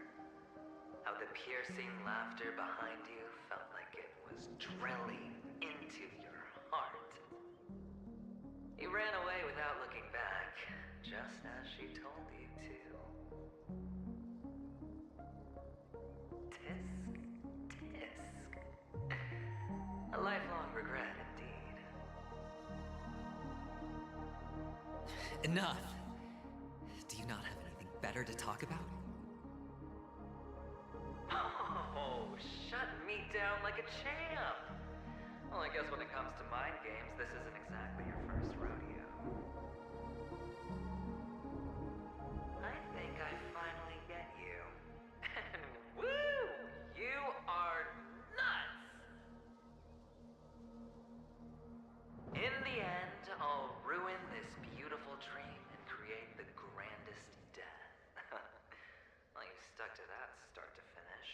How the piercing laughter behind you felt like it was drilling into your heart. You ran away without looking back, just as she told you to. regret indeed. Enough! Do you not have anything better to talk about? Oh, shut me down like a champ! Well, I guess when it comes to mind games, this isn't exactly your first rodeo. I think I finally get you. And woo! You are nuts! In the end, I'll ruin this beautiful dream and create the grandest death. Well, you stuck to that start to finish.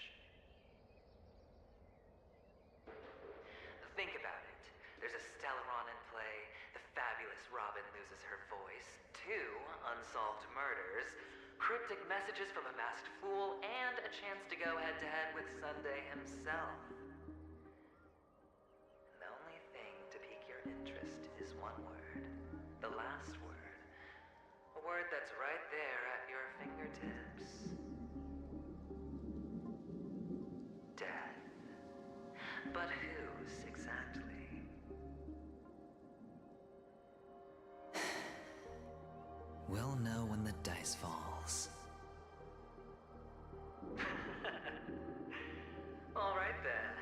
Think about it. There's a Stellaron in play, the fabulous Robin loses her voice, 2 unsolved murders, cryptic messages from a masked fool, and a chance to go head-to-head with Sunday himself. And the only thing to pique your interest is one word. The last word. A word that's right there at your fingertips. Death. But whose exactly? We'll know when the dice falls. All right then.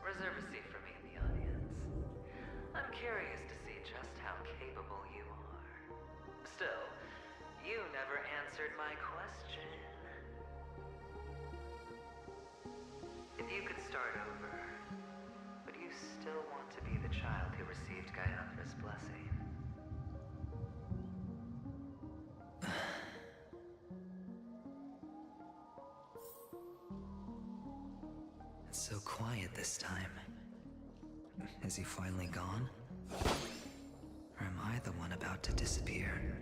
Reserve a seat for me in the audience. I'm curious to see just how capable you are. Still, you never answered my question. If you could start over, would you still want to be the child who received Gayathra's blessing? It's so quiet this time. Is he finally gone? Or am I the one about to disappear?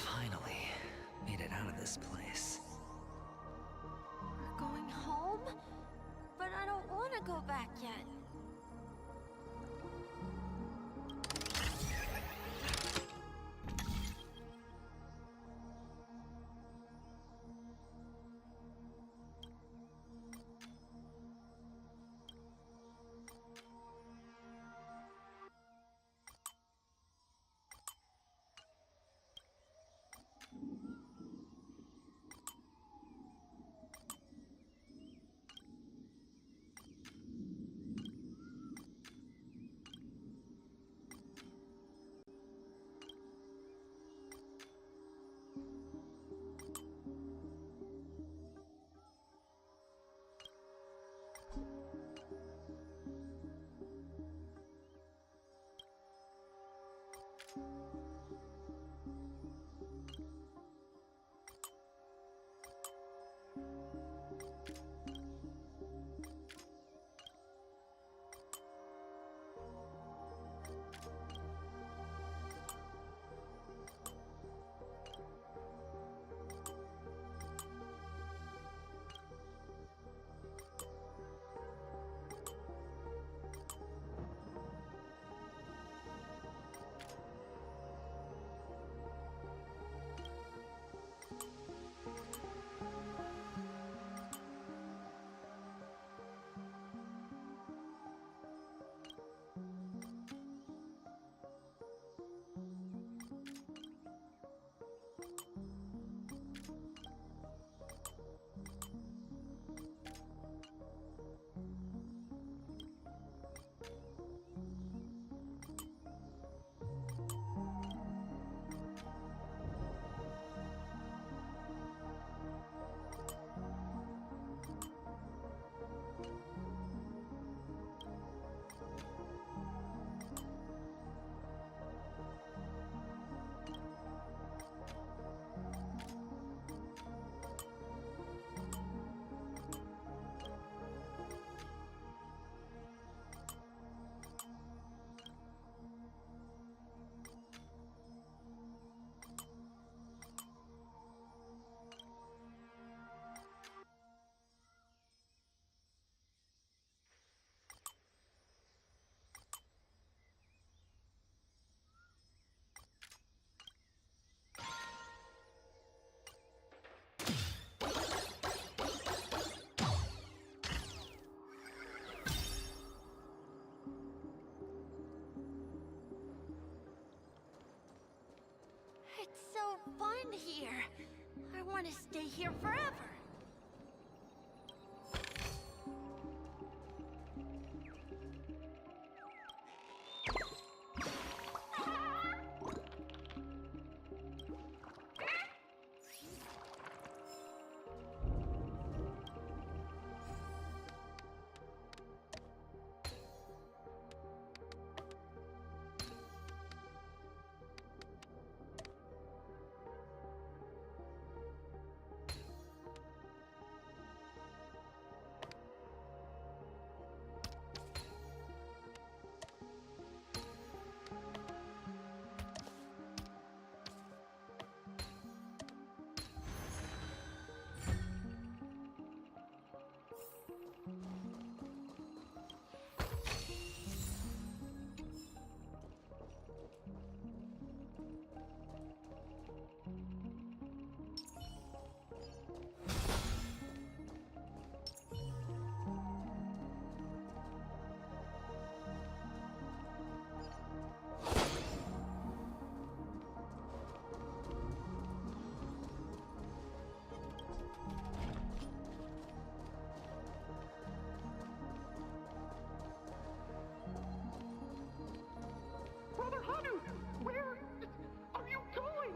Finally, made it out of this place. We're going home? But I don't want to go back yet. fun here. I want to stay here forever. Brother Hanu, where are you going?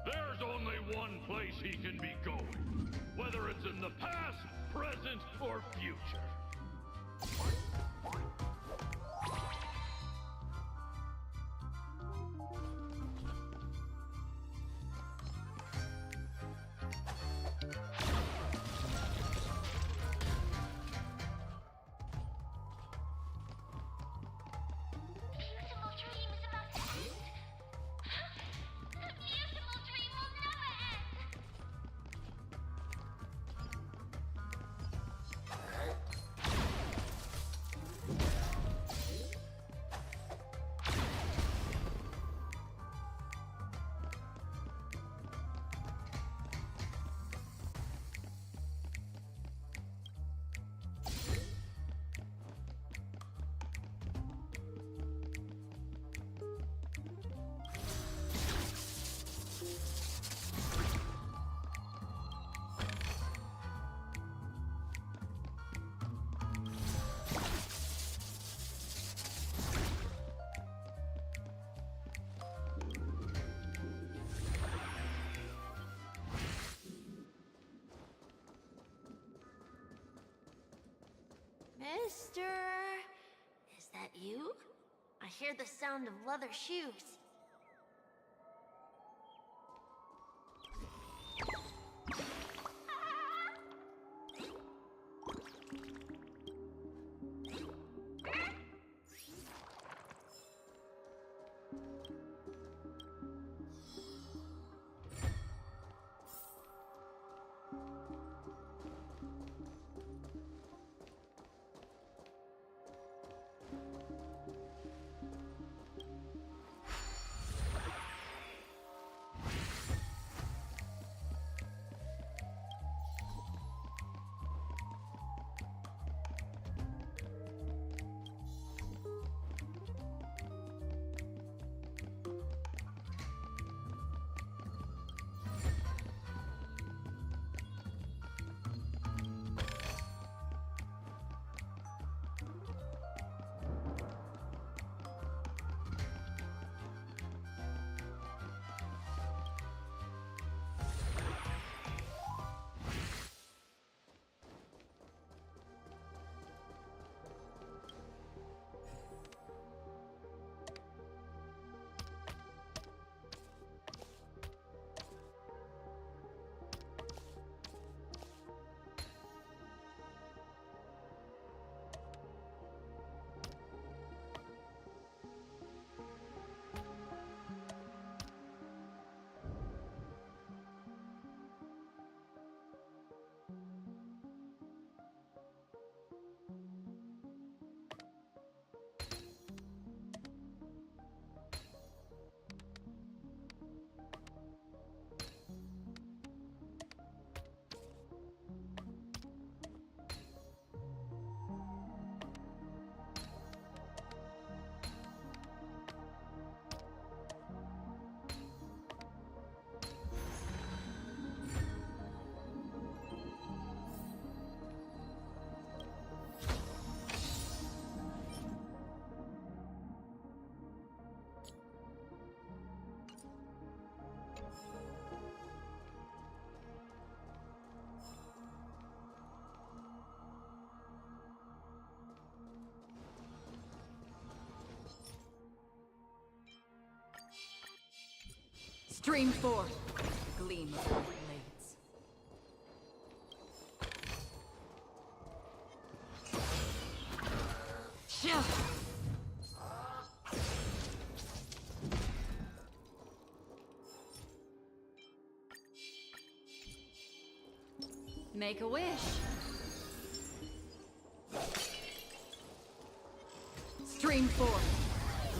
There's only one place he can be going, whether it's in the past, present, or future. Mister, is that you? I hear the sound of leather shoes. Stream forth, gleam of both blades. Make a wish. Stream forth,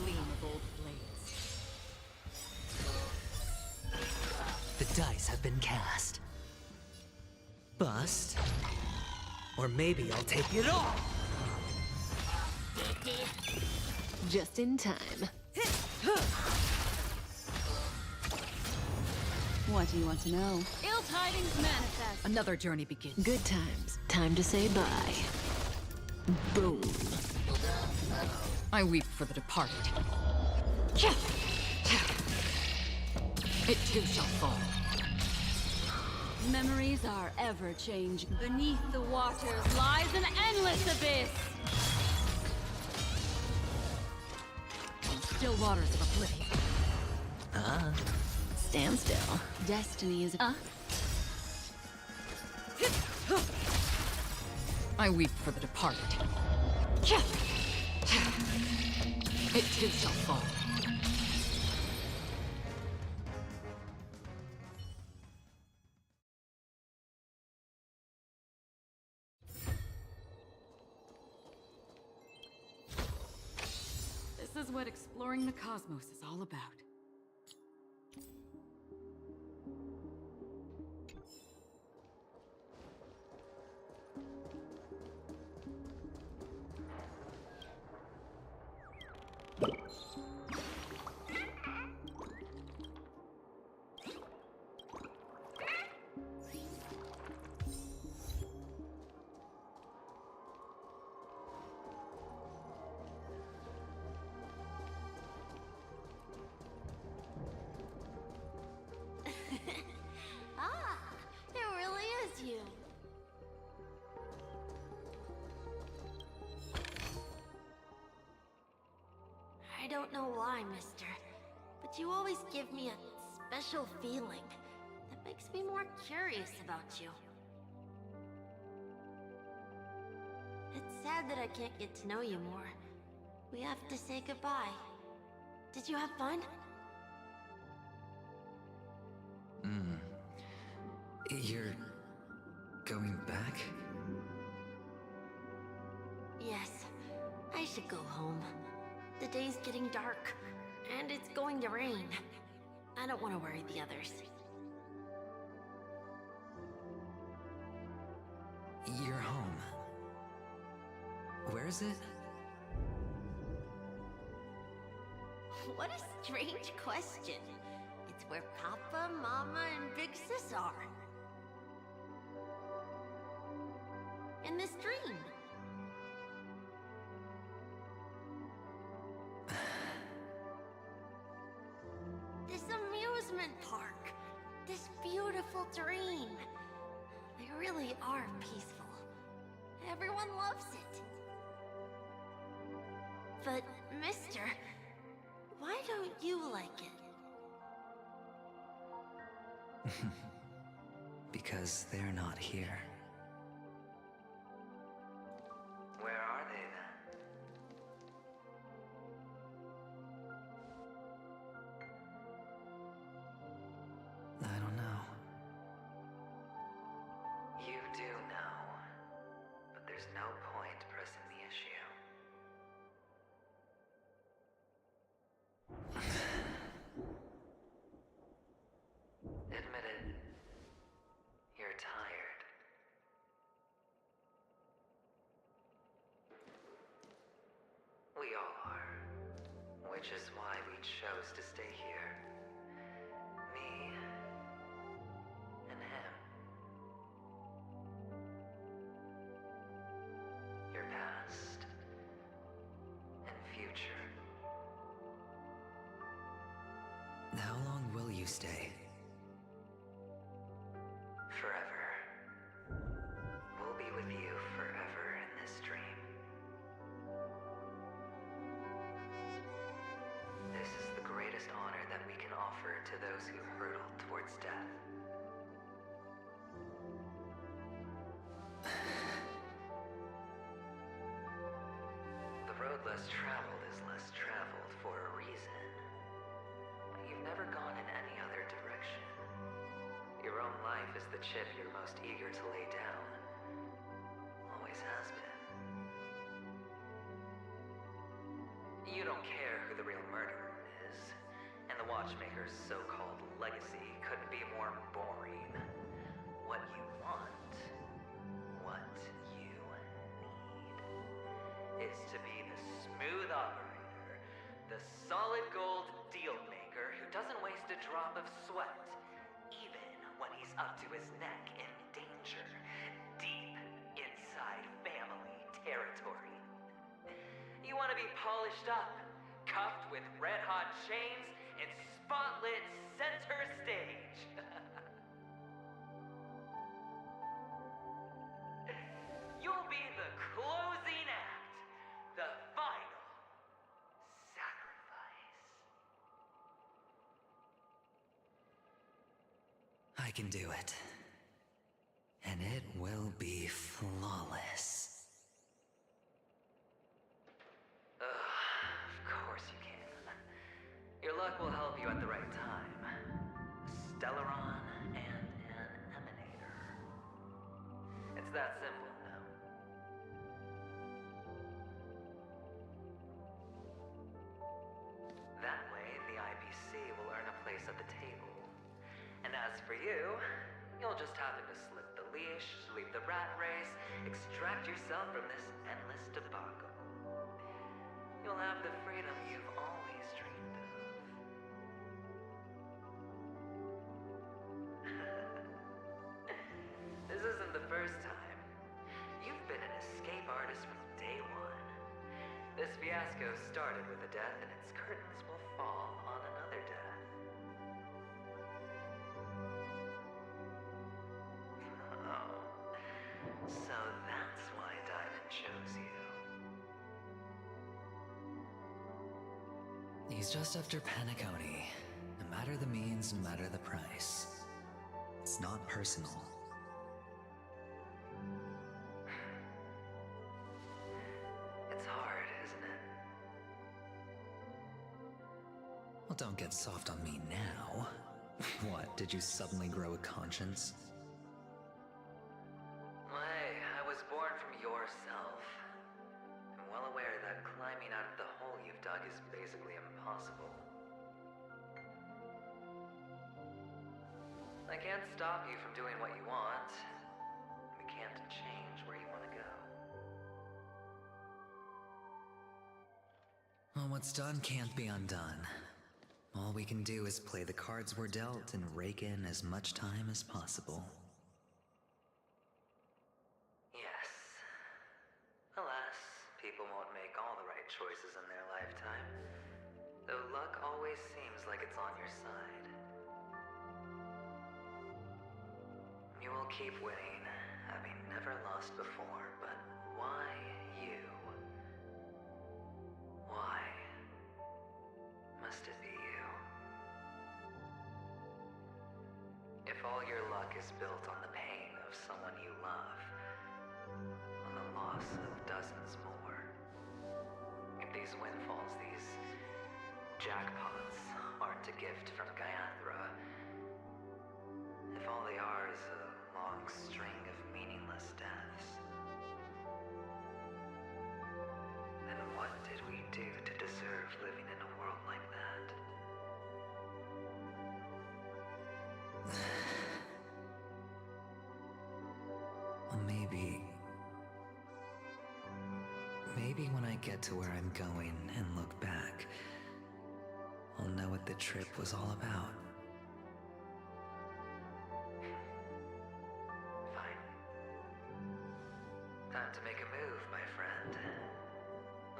gleam of old blades. The dice have been cast. Bust. Or maybe I'll take it all! Just in time. What do you want to know? Ill tidings manifest. Another journey begins. Good times. Time to say bye. Boom. I weep for the departed. It too shall fall. Memories are ever changing. Beneath the waters lies an endless abyss. Still waters of oblivion. Stand still. Destiny is. I weep for the departed. It too shall fall. This is what exploring the cosmos is all about. It really is you. I don't know why, mister, but you always give me a special feeling that makes me more curious about you. It's sad that I can't get to know you more. We have to say goodbye. Did you have fun? You're going back? Yes, I should go home. The day's getting dark, and it's going to rain. I don't want to worry the others. You're home. Where is it? What a strange question. It's where Papa, Mama, and Big Sis are. In this dream. This amusement park. This beautiful dream. They really are peaceful. Everyone loves it. But, mister, why don't you like it? Because they're not here. Where are they then? I don't know. You do know, but there's no point pressing the issue. Admit it. You're tired. We all are. Which is why we chose to stay here. Me and him. Your past and future. How long will you stay? Forever. We'll be with you forever in this dream. This is the greatest honor that we can offer to those who hurtle towards death. The road less traveled is less traveled for a reason. You've never gone in any other direction. Your own life is the chip you're most eager to lay down. Always has been. You don't care who the real murderer is, and the Watchmaker's so-called legacy couldn't be more boring. What you want, what you need, is to be the smooth operator, the solid gold deal maker who doesn't waste a drop of sweat, even when he's up to his neck in danger, deep inside family territory. You want to be polished up, cuffed with red-hot chains, and spotlit center stage. You'll be the closing act, the final sacrifice. I can do it. And it will be flawless. Of course you can. Your luck will help you at the right time. Stellaron and an emanator. It's that simple now. That way, the IPC will earn a place at the table. And as for you, you'll just happen to slip the leash, leave the rat race, extract yourself from this endless debacle. You'll have the freedom you've always dreamed of. This isn't the first time. You've been an escape artist from day one. This fiasco started with a death, and its curtains will fall on another death. Oh. So that's why Diamond chose you. He's just after Penacony. No matter the means, no matter the price. It's not personal. It's hard, isn't it? Well, don't get soft on me now. What, did you suddenly grow a conscience? Hey, I was born from yourself. I'm well aware that climbing out of the hole you've dug is basically impossible. I can't stop you from doing what you want. We can't change where you want to go. Well, what's done can't be undone. All we can do is play the cards we're dealt and rake in as much time as possible. Yes. Alas, people won't make all the right choices in their lifetime. Though luck always seems like it's on your side. You will keep winning, having never lost before, but why you? Why must it be you? If all your luck is built on the pain of someone you love, on the loss of dozens more, if these windfalls, these jackpots, aren't a gift from Gaiathra, if all they are is a long string of meaningless deaths, then what did we do to deserve living in a world like that? Well, maybe when I get to where I'm going and look back, I'll know what the trip was all about. Time to make a move, my friend.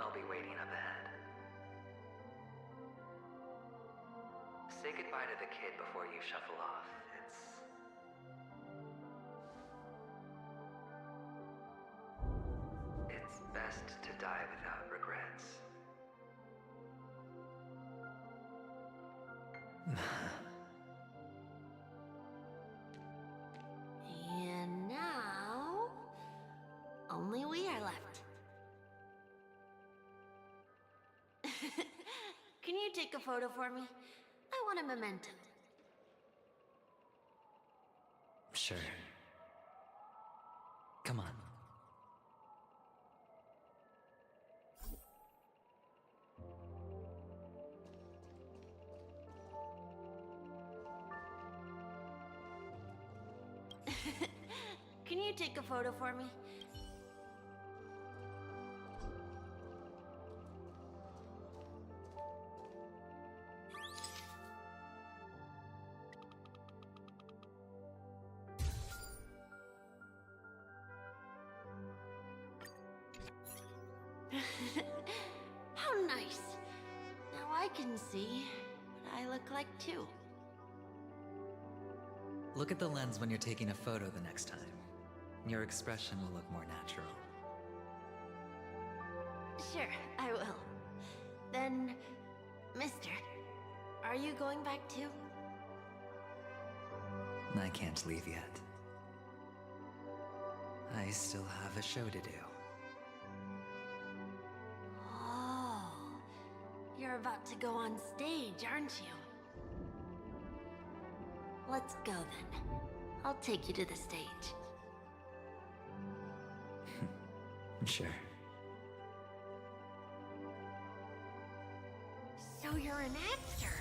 I'll be waiting up ahead. Say goodbye to the kid before you shuffle off. It's best to die without regrets. And now, only we are left. Can you take a photo for me? I want a memento. Sure. Come on. Can you take a photo for me? How nice. Now I can see what I look like too. Look at the lens when you're taking a photo the next time. Your expression will look more natural. Sure, I will. Then, mister, are you going back too? I can't leave yet. I still have a show to do. Oh, you're about to go on stage, aren't you? Let's go then. I'll take you to the stage. Sure. So you're an actor.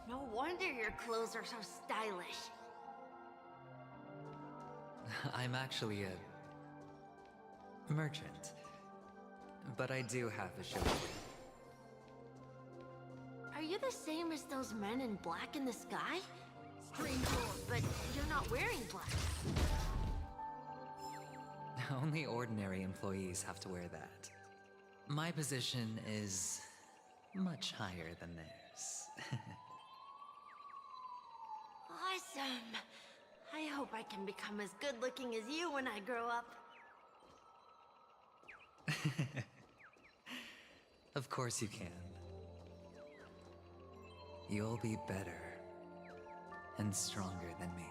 No wonder your clothes are so stylish. I'm actually a merchant. But I do have a show to do. Are you the same as those men in black in the sky? But you're not wearing black. Only ordinary employees have to wear that. My position is much higher than theirs. Awesome. I hope I can become as good looking as you when I grow up. Of course you can. You'll be better and stronger than me.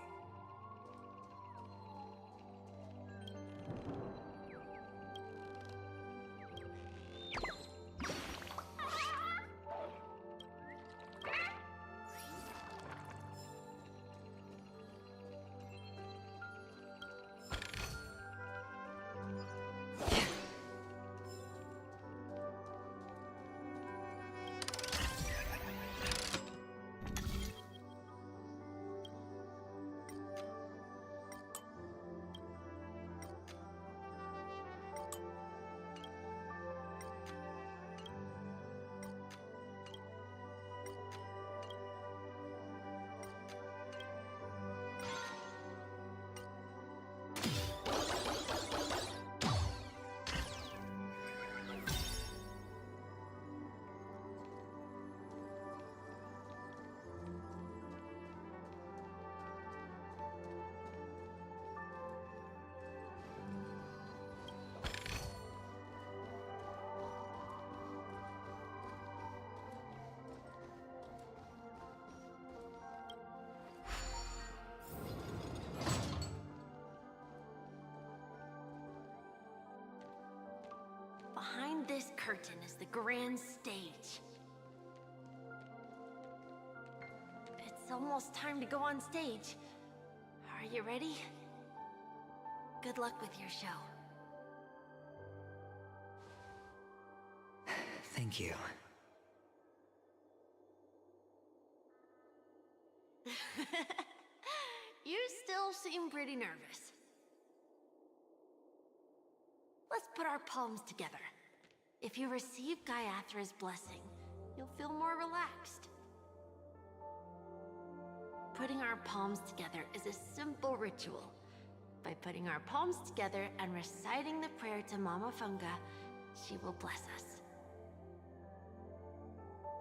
Behind this curtain is the grand stage. It's almost time to go on stage. Are you ready? Good luck with your show. Thank you. You still seem pretty nervous. Let's put our palms together. If you receive Gaiathra's blessing, you'll feel more relaxed. Putting our palms together is a simple ritual. By putting our palms together and reciting the prayer to Mama Funga, she will bless us.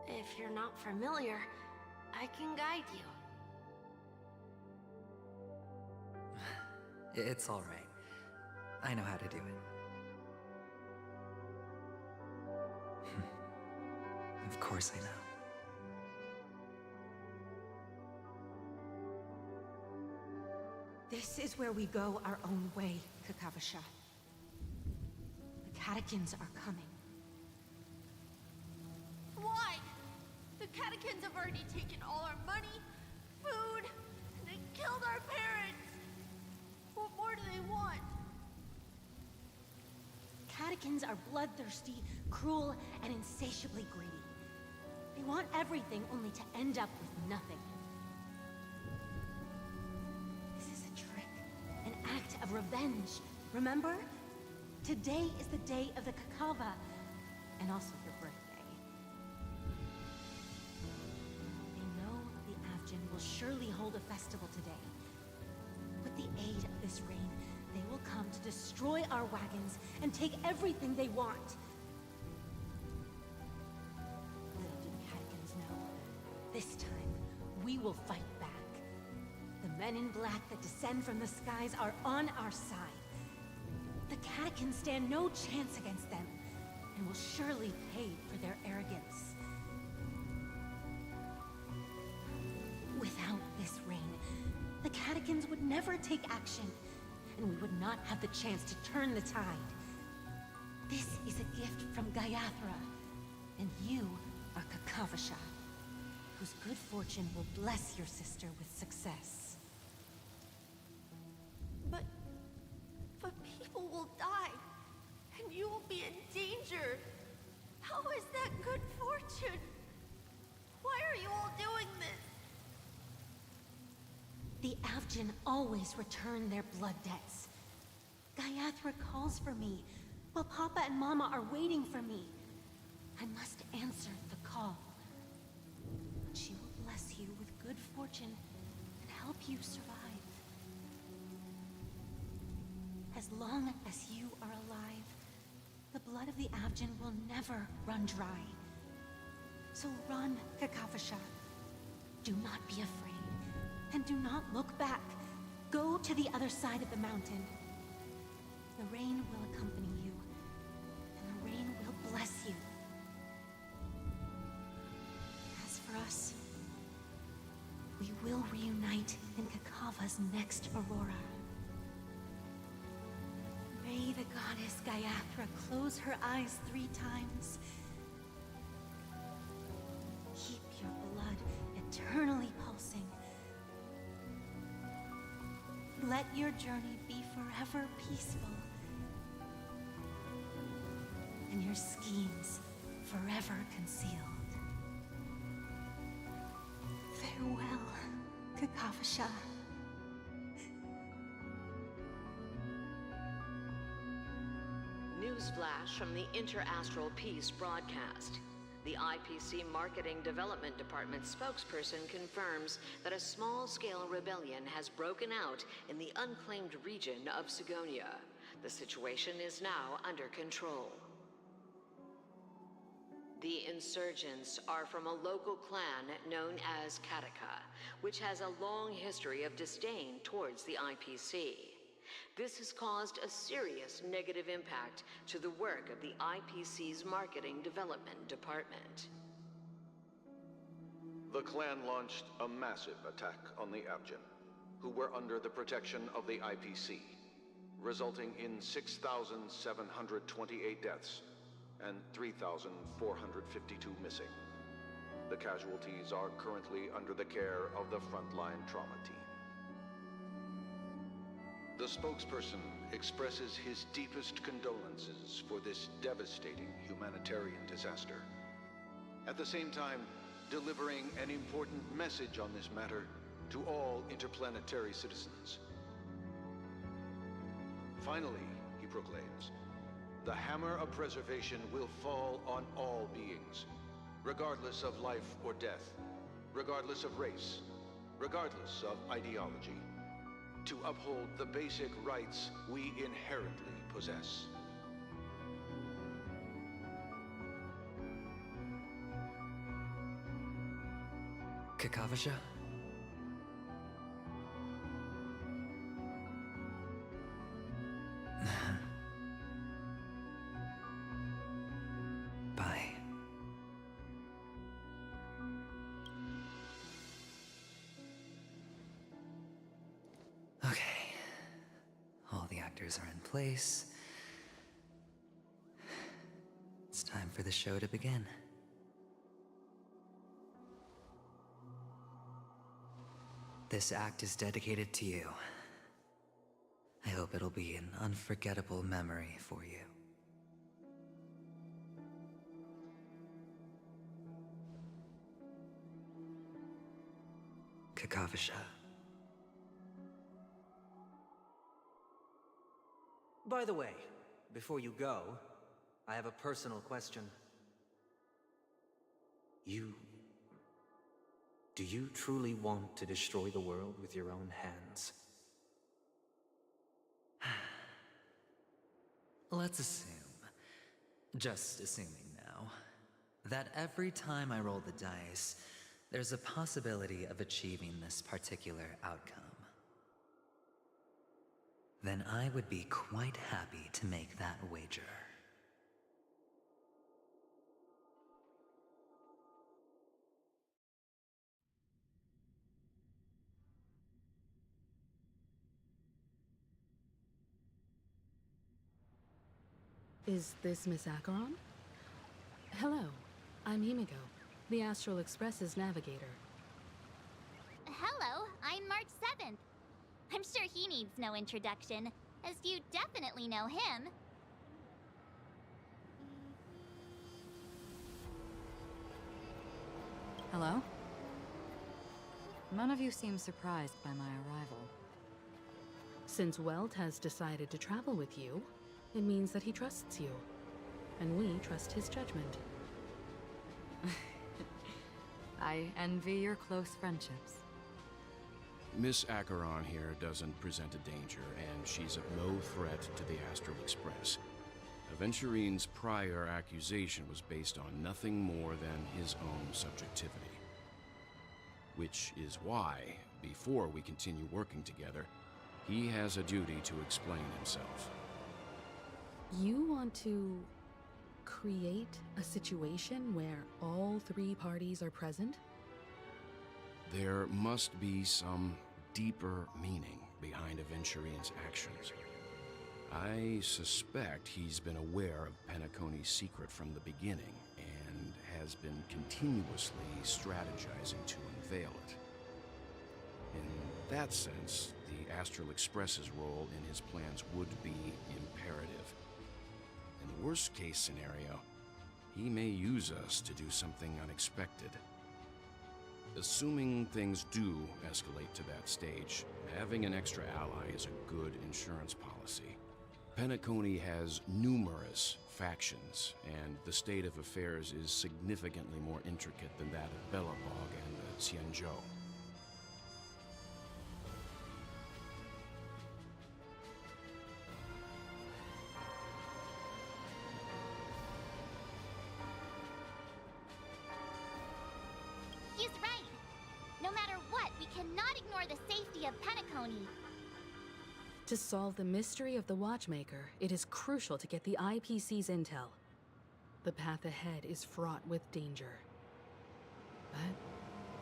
If you're not familiar, I can guide you. It's all right. I know how to do it. Of course I know. This is where we go our own way, Kakavasha. The catechins are coming. Why? The catechins have already taken all our money, food, and they killed our parents. What more do they want? Catechins are bloodthirsty, cruel, and insatiably greedy. They want everything only to end up with nothing. This is a trick, an act of revenge. Remember? Today is the day of the Kakava, and also your birthday. They know the Avgin will surely hold a festival today. With the aid of this rain, they will come to destroy our wagons and take everything they want. Little do Catechins know, this time we will fight back. The men in black that descend from the skies are on our side. The Catechins stand no chance against them, and will surely pay for their arrogance. Without this rain, the Catechins would never take action, and we would not have the chance to turn the tide. This is a gift from Gaiathra, and you are Kakavasha, whose good fortune will bless your sister with success. But people will die, and you will be in danger. How is that good fortune? Why are you all doing this? The Avgin always return their blood debts. Gaiathra calls for me, while Papa and Mama are waiting for me. I must answer the call. She will bless you with good fortune and help you survive. As long as you are alive, the blood of the Avgin will never run dry. So run, Kakavasha. Do not be afraid, and do not look back. Go to the other side of the mountain. The rain will accompany you, and the rain will bless you. As for us, we will reunite in Kakava's next aurora. May the goddess Gaiathra close her eyes 3 times. Keep your blood eternally pulsing. Let your journey be forever peaceful, and your schemes forever concealed. Farewell, Kakavasha. Newsflash from the Inter-Astral Peace broadcast. The IPC Marketing Development Department spokesperson confirms that a small-scale rebellion has broken out in the unclaimed region of Sigonia. The situation is now under control. The insurgents are from a local clan known as Kataka, which has a long history of disdain towards the IPC. This has caused a serious negative impact to the work of the IPC's Marketing Development Department. The clan launched a massive attack on the Avgin, who were under the protection of the IPC, resulting in 6,728 deaths and 3,452 missing. The casualties are currently under the care of the frontline trauma team. The spokesperson expresses his deepest condolences for this devastating humanitarian disaster. At the same time, delivering an important message on this matter to all interplanetary citizens. Finally, he proclaims, the hammer of preservation will fall on all beings, regardless of life or death, regardless of race, regardless of ideology, to uphold the basic rights we inherently possess. Kakavasha? Bye. Okay. actors are in place, it's time for the show to begin. This act is dedicated to you. I hope it'll be an unforgettable memory for you. Kakavasha. By the way, before you go, I have a personal question. Do you truly want to destroy the world with your own hands? Let's assume, just assuming now, that every time I roll the dice, there's a possibility of achieving this particular outcome. Then I would be quite happy to make that wager. Is this Miss Acheron? Hello, I'm Himiko, the Astral Express's navigator. Hello, I'm March 7th. I'm sure he needs no introduction, as you definitely know him. Hello? None of you seem surprised by my arrival. Since Welt has decided to travel with you, it means that he trusts you, and we trust his judgment. I envy your close friendships. Miss Acheron here doesn't present a danger, and she's of no threat to the Astral Express. Aventurine's prior accusation was based on nothing more than his own subjectivity. Which is why, before we continue working together, he has a duty to explain himself. You want to create a situation where all three parties are present? There must be some deeper meaning behind Aventurine's actions. I suspect he's been aware of Penacony's secret from the beginning and has been continuously strategizing to unveil it. In that sense, the Astral Express's role in his plans would be imperative. In the worst-case scenario, he may use us to do something unexpected. Assuming things do escalate to that stage, having an extra ally is a good insurance policy. Penacony has numerous factions, and the state of affairs is significantly more intricate than that of Belobog and the Xianzhou. He's right. No matter what, we cannot ignore the safety of Penacony. To solve the mystery of the Watchmaker, it is crucial to get the IPC's intel. The path ahead is fraught with danger. But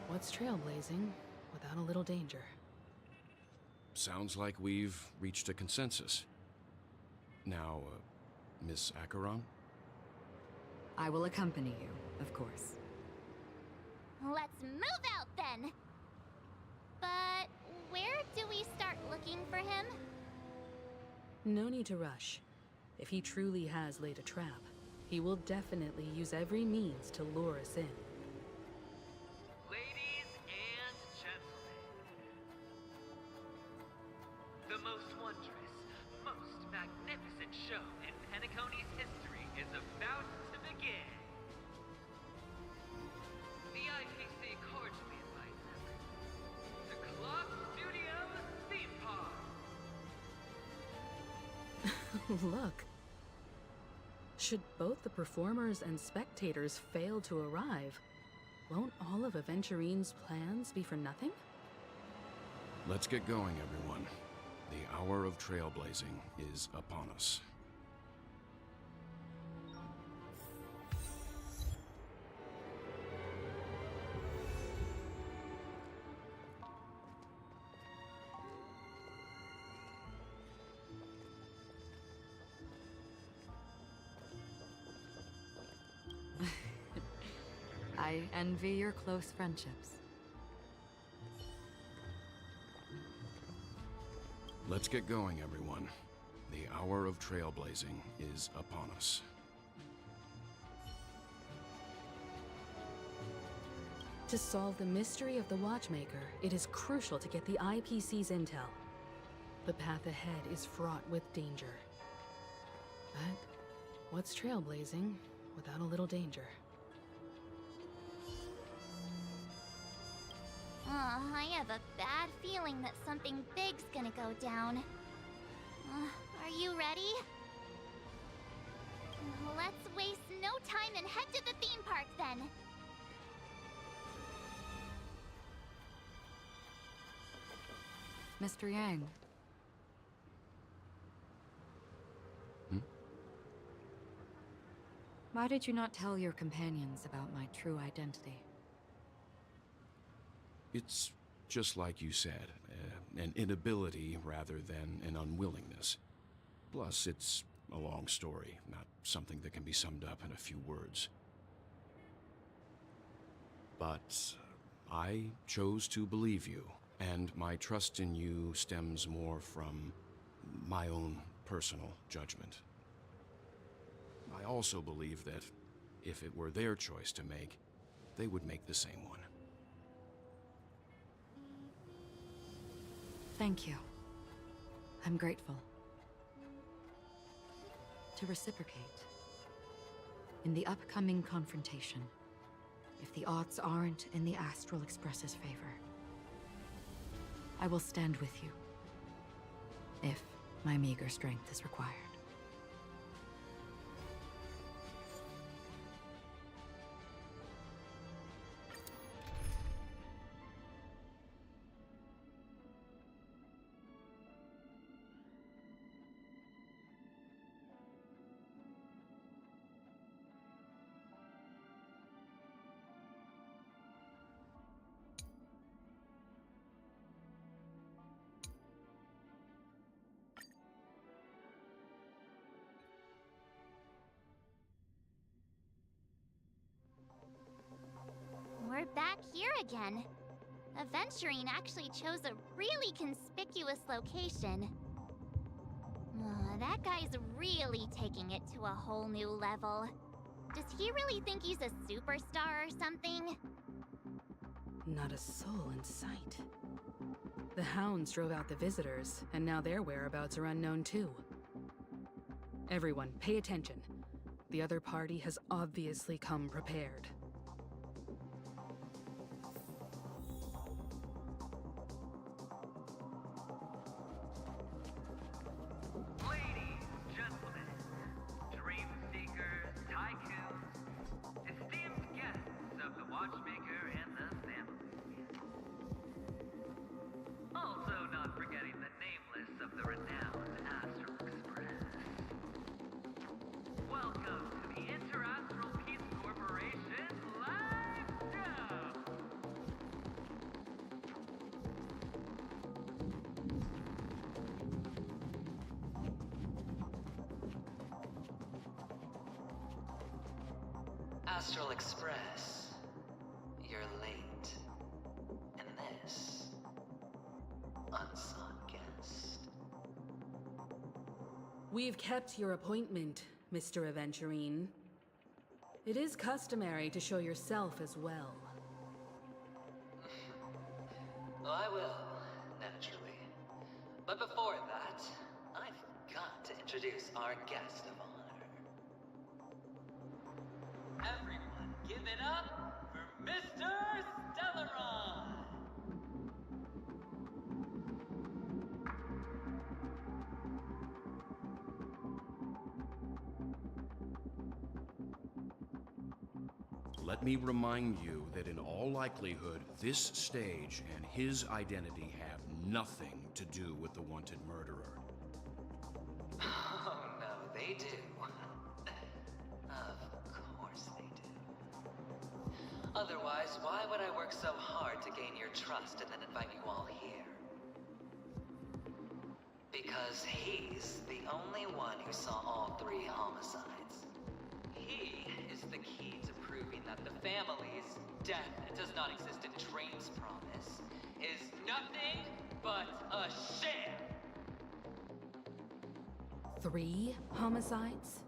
what's trailblazing without a little danger? Sounds like we've reached a consensus. Now, Miss Acheron? I will accompany you, of course. Let's move out then! But where do we start looking for him? No need to rush. If he truly has laid a trap, he will definitely use every means to lure us in. Ladies and gentlemen, the most wondrous, most magnificent show in Penacony's history is about to begin. The IPC cordially invites everyone to Clock Studios Theme Park. Look. Should both the performers and spectators fail to arrive, won't all of Aventurine's plans be for nothing? Let's get going, everyone. The hour of trailblazing is upon us. I envy your close friendships. Let's get going, everyone. The hour of trailblazing is upon us. To solve the mystery of the Watchmaker, it is crucial to get the IPC's intel. The path ahead is fraught with danger. But what's trailblazing without a little danger? I have a bad feeling that something big's gonna go down. Are you ready? Let's waste no time and head to the theme park then. Mr. Yang. Why did you not tell your companions about my true identity? It's just like you said, an inability rather than an unwillingness. Plus, it's a long story, not something that can be summed up in a few words. But I chose to believe you, and my trust in you stems more from my own personal judgment. I also believe that if it were their choice to make, they would make the same one. Thank you. I'm grateful. To reciprocate, in the upcoming confrontation, if the odds aren't in the Astral Express's favor, I will stand with you, if my meager strength is required. We're back here again. Aventurine actually chose a really conspicuous location. That guy's really taking it to a whole new level. Does he really think he's a superstar or something? Not a soul in sight. The hounds drove out the visitors, and now their whereabouts are unknown too. Everyone, pay attention. The other party has obviously come prepared. Astral Express, you're late. And this, unsought guest. We've kept your appointment, Mr. Aventurine. It is customary to show yourself as well. I will, naturally. But before that, I've got to introduce our guest of honor. Everyone, give it up for Mr. Stellaron! Let me remind you that in all likelihood, this stage and his identity have nothing to do with the wanted murderer. Oh no, they do. Of course they do. Otherwise, why would I work so hard to gain your trust and then invite you all here? Because he's the only one who saw all 3 homicides. He is the key to proving that the families death does not exist in Train's promise is nothing but a sham! 3 homicides?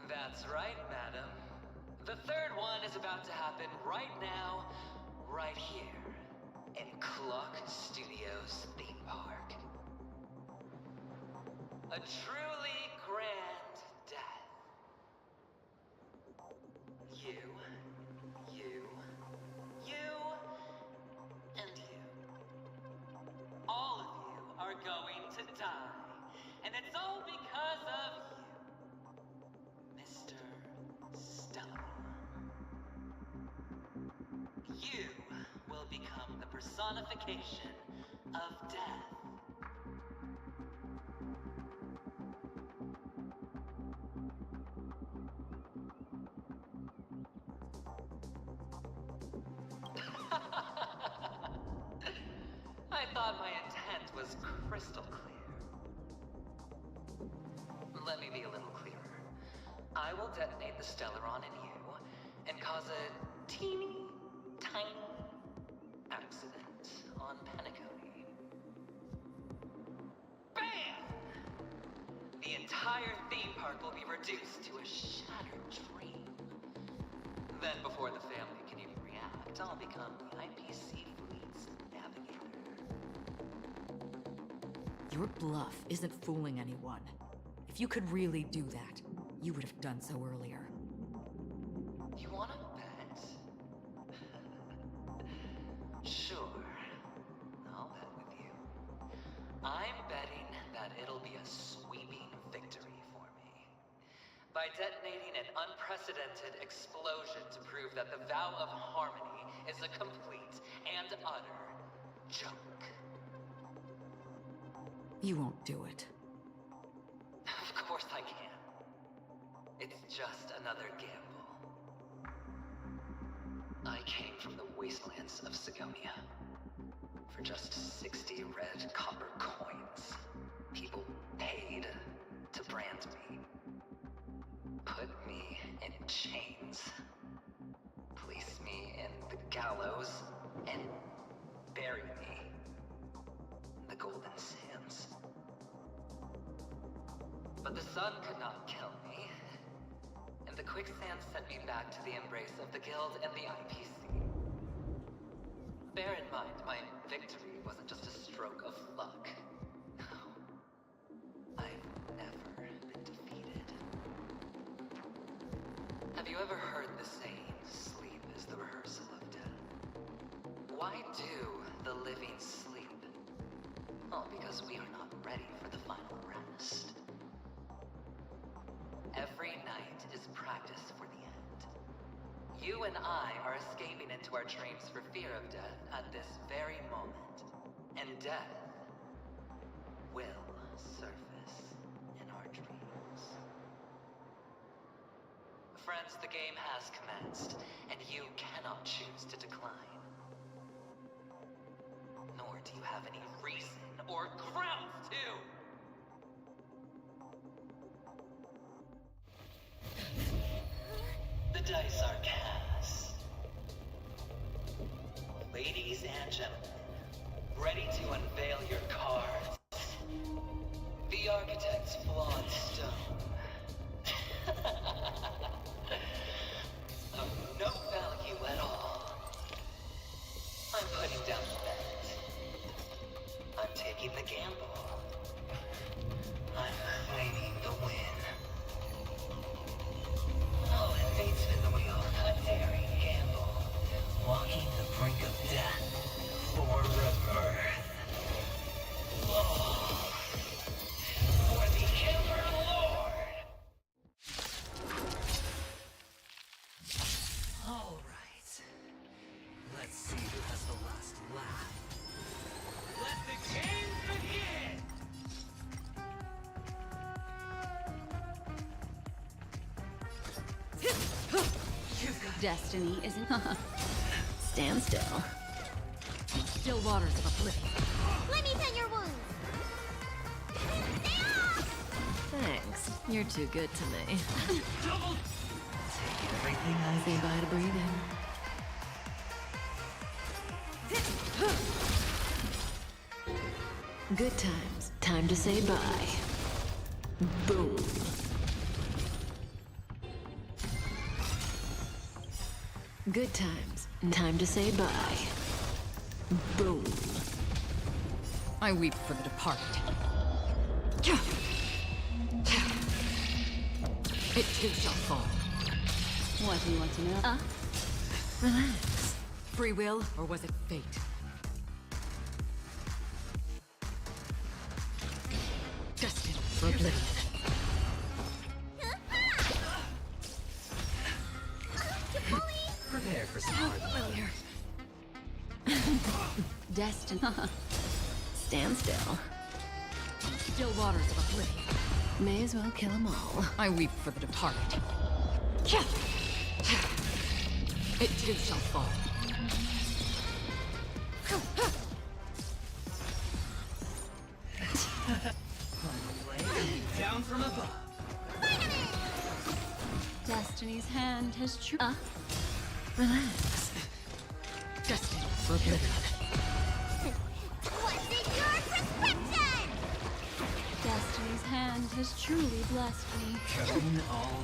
That's right, madam. The third one is about to happen right now, right here, in Clock Studios theme park. A truly grand death. You, and you. All of you are going to die. And it's all because of you, Mr. Stellar. You will become the personification of death. I thought my intent was crystal clear. Let me be a little clearer. I will detonate the Stellaron in you and cause a teeny, tiny accident on Penacony. Bam! The entire theme park will be reduced to a shattered dream. Then before the family can even react, I'll become the IPC fleet's navigator. Your bluff isn't fooling anyone. If you could really do that, you would have done so earlier. You wanna bet? Sure. I'll bet with you. I'm betting that it'll be a sweeping victory for me. By detonating an unprecedented explosion to prove that the vow of harmony is a complete and utter joke. You won't do it. Of course I can. It's just another gamble. I came from the wastelands of Sigonia. For just 60 red copper coins, people paid to brand me. Put me in chains. Place me in the gallows and bury me in the Golden Sands. But the sun could not kill me, and the quicksand sent me back to the embrace of the Guild and the IPC. Bear in mind, my victory wasn't just a stroke of luck. No. I've never been defeated. Have you ever heard the saying, sleep is the rehearsal of death? Why do the living sleep? Well, because we are not ready for the final rest. Every night is practice for the end. You and I are escaping into our dreams for fear of death at this very moment. And death will surface in our dreams. Friends, the game has commenced, and you cannot choose to decline. Nor do you have any reason or grounds to! The dice are cast. Ladies and gentlemen, ready to unveil your cards? The architect's flawed stone. Of no value at all. I'm putting down the bet. I'm taking the gamble. I'm claiming the win. All inmates spin the wheel, a daring gamble, walking the brink of death for rebirth. Oh, for the Killer Lord! All right. Let's see who has the last laugh. Let the game begin! Destiny isn't. Stand still. Still waters of oblivion. Let me tend your wounds! Thanks. You're too good to me. Double! Take everything I say by to breathe in. Good times. Time to say bye. Boom. Good times. Time to say bye. Boom. I weep for the departed. It too shall fall. What do you want to know? Relax. Free will, or was it fate? Destined for oblivion. Prepare for some hard Familiar. Destiny. Stand still. Still waters of oblivion. May as well kill them all. I weep for the departed. It too shall fall. Down from above. Destiny's hand has Relax. Destined for oblivion. What's in your prescription? Destiny's hand has truly blessed me. Come all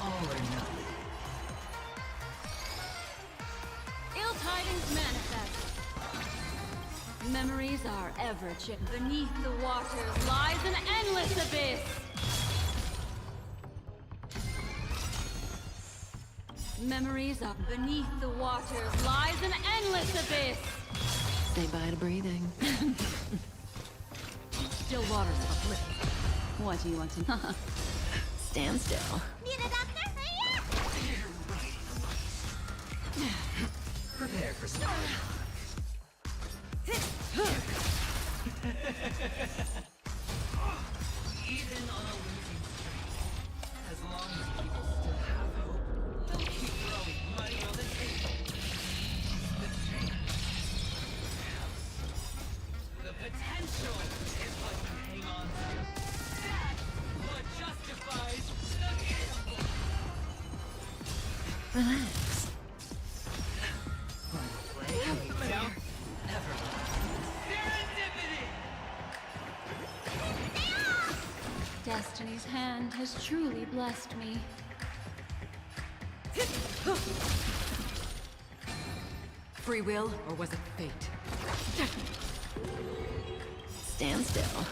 or nothing. Ill tidings manifest. Memories are ever beneath the waters lies an endless abyss. Memories are beneath the waters lies an endless abyss. Say bye to breathing. Still waters of oblivion. What do you want to know? Stand still. Need a doctor? Prepare for some hard Even on a losing streak, as long as people still have hope, they'll keep throwing money on the table. The chance, the potential is what you hang on to. That's what justifies the gamble. Relax. Final play coming down. Never serendipity. Destiny's hand has truly blessed me. Free will, or was it fate? Stand still.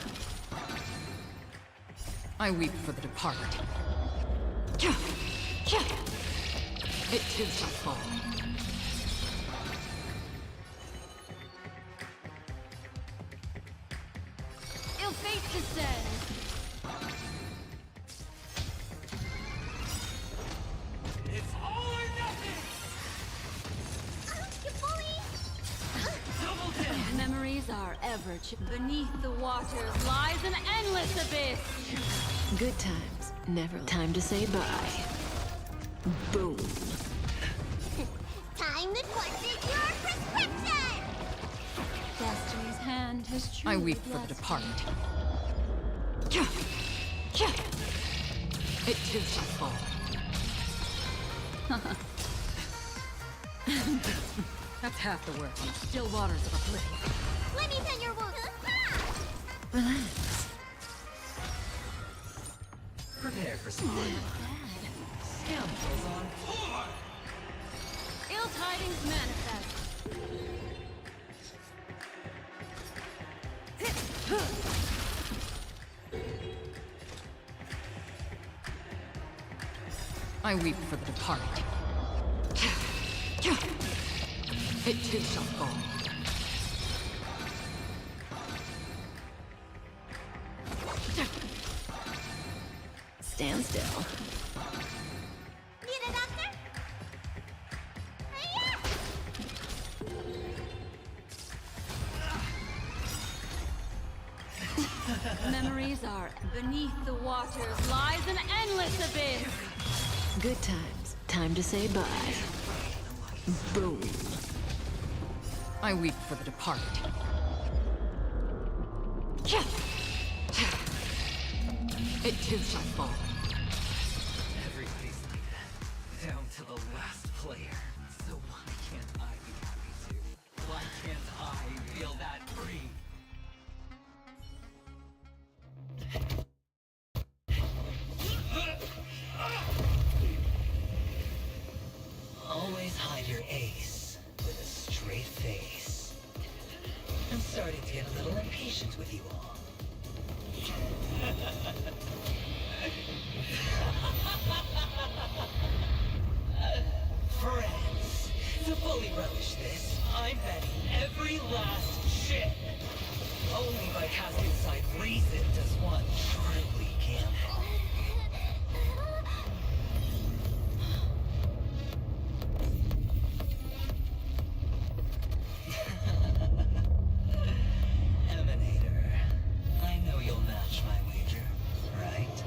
I weep for the departed. It too shall fall. Ill fate descends. It's all or nothing. Double down. Memories are ever beneath the waters lies an endless abyss. Good times. Never time to say bye. Boom. Time to question your prescription! Destiny's hand has truly I weep for the blessed departed. It too shall fall. That's half the work. Still waters of oblivion. Let me tend your wound. Relax. Prepare for some hard Scoundrels on board. Ill tidings manifest. I weep for the departed. It too shall fall. Stand still. Need a doctor? Memories are beneath the waters lies an endless abyss. Good times. Time to say bye. Boom. I weep for the departed. It too shall fall. Everybody's like that, down to the last player. So why can't I be happy too? Why can't I feel that free? to get a little impatient with you all. Friends, to fully relish this, I'm betting every last chip. Only by casting aside reason does one truly gamble. Emanator, I know you'll match my wager, right?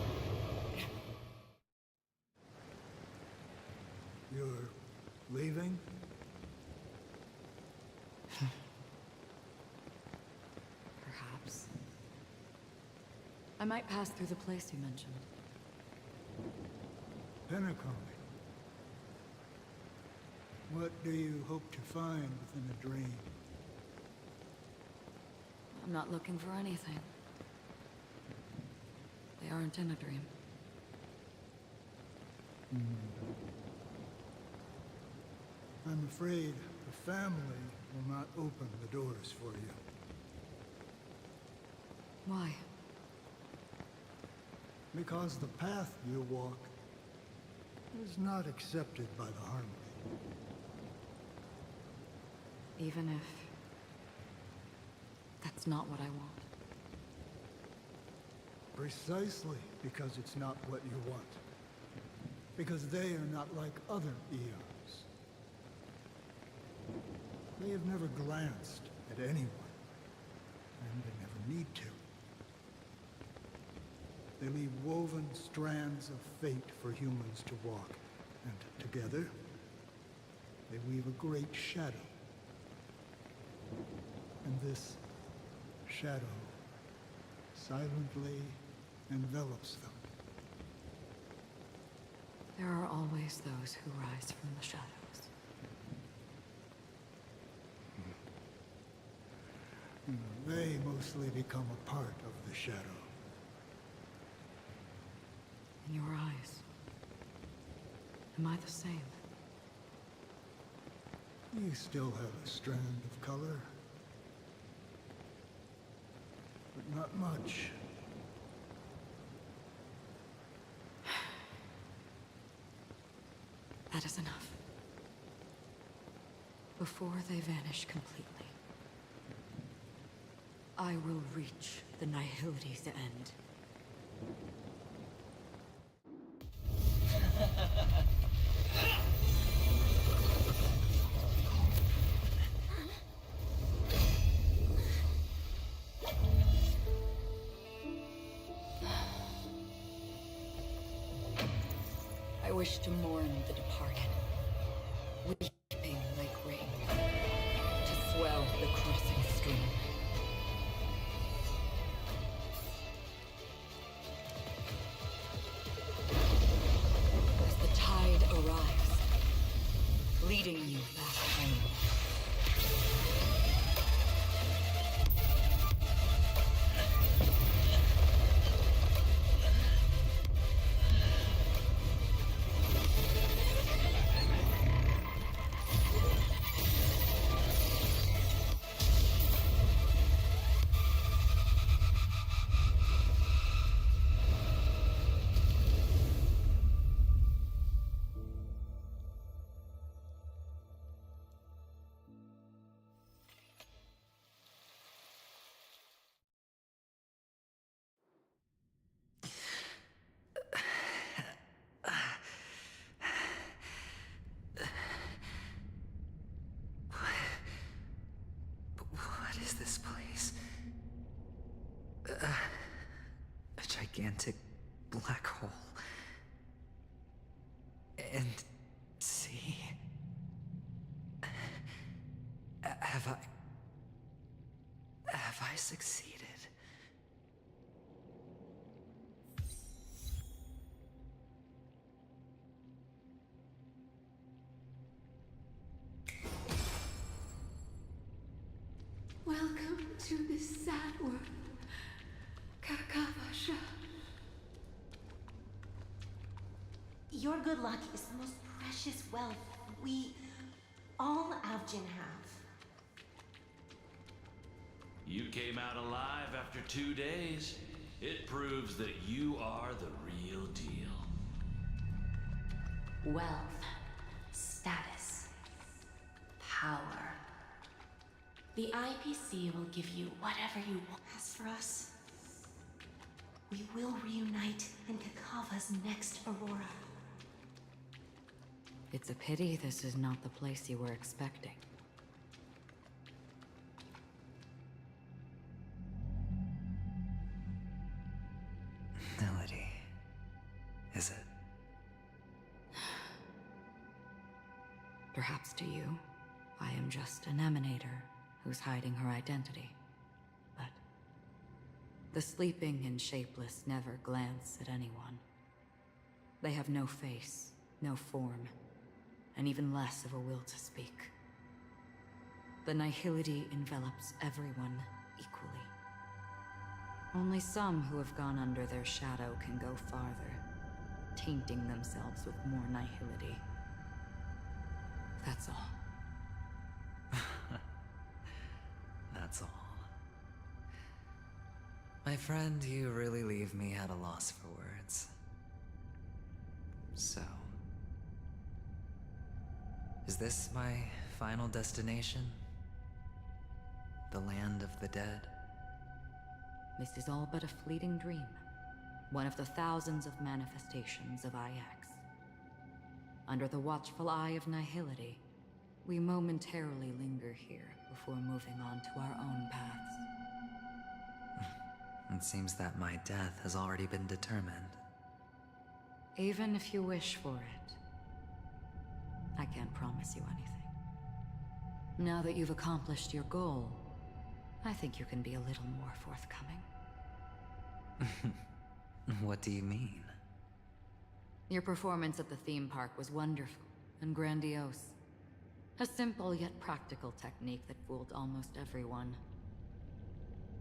You're leaving? Perhaps. I might pass through the place you mentioned. Penacony. What do you hope to find within a dream? I'm not looking for anything. They aren't in a dream. I'm afraid the family will not open the doors for you. Why? Because the path you walk is not accepted by the Harmony. Even if that's not what I want. Precisely because it's not what you want. Because they are not like other eons. They have never glanced at anyone, and they never need to. They leave woven strands of fate for humans to walk, and together, they weave a great shadow. And this shadow silently envelops them. There are always those who rise from the shadows. They mostly become a part of the shadow. In your eyes, am I the same? You still have a strand of color, but not much. That is enough. Before they vanish completely, I will reach the nihility's end. I wish to mourn the departed, weeping like rain, to swell the crossing stream. As the tide arrives, leading you back home. What is this place? A gigantic black hole. And see? Have I succeeded? Welcome to this sad world, Kakavasha. Your good luck is the most precious wealth we all Avgin have. You came out alive after 2 days. It proves that you are the real deal. Wealth, status, power. The IPC will give you whatever you want. As for us, we will reunite in Kakava's next Aurora. It's a pity this is not the place you were expecting. Melody. Is it? Perhaps to you, I am just an emanator who's hiding her identity. But the sleeping and shapeless never glance at anyone. They have no face, no form, and even less of a will to speak. The nihility envelops everyone equally. Only some who have gone under their shadow can go farther, tainting themselves with more nihility. That's all. That's all. My friend, you really leave me at a loss for words. So, is this my final destination? The land of the dead? This is all but a fleeting dream. One of the thousands of manifestations of IX. Under the watchful eye of nihility, we momentarily linger here before moving on to our own paths. It seems that my death has already been determined. Even if you wish for it, I can't promise you anything. Now that you've accomplished your goal, I think you can be a little more forthcoming. What do you mean? Your performance at the theme park was wonderful and grandiose. A simple yet practical technique that fooled almost everyone.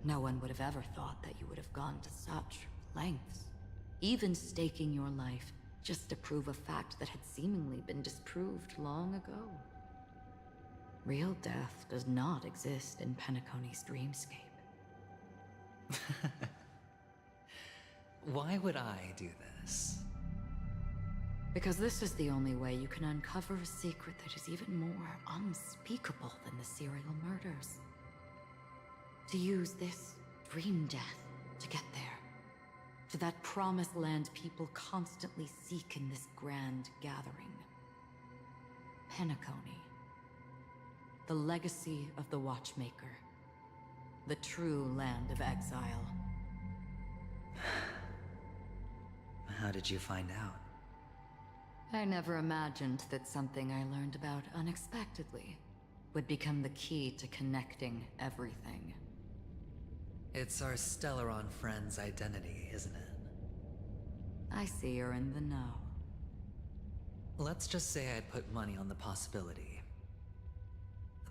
No one would have ever thought that you would have gone to such lengths, even staking your life just to prove a fact that had seemingly been disproved long ago. Real death does not exist in Penacony's dreamscape. Why would I do this? Because this is the only way you can uncover a secret that is even more unspeakable than the serial murders. To use this dream death to get there. To that promised land people constantly seek in this grand gathering. Penacony. The legacy of the Watchmaker. The true land of exile. How did you find out? I never imagined that something I learned about unexpectedly would become the key to connecting everything. It's our Stellaron friend's identity, isn't it? I see you're in the know. Let's just say I'd put money on the possibility.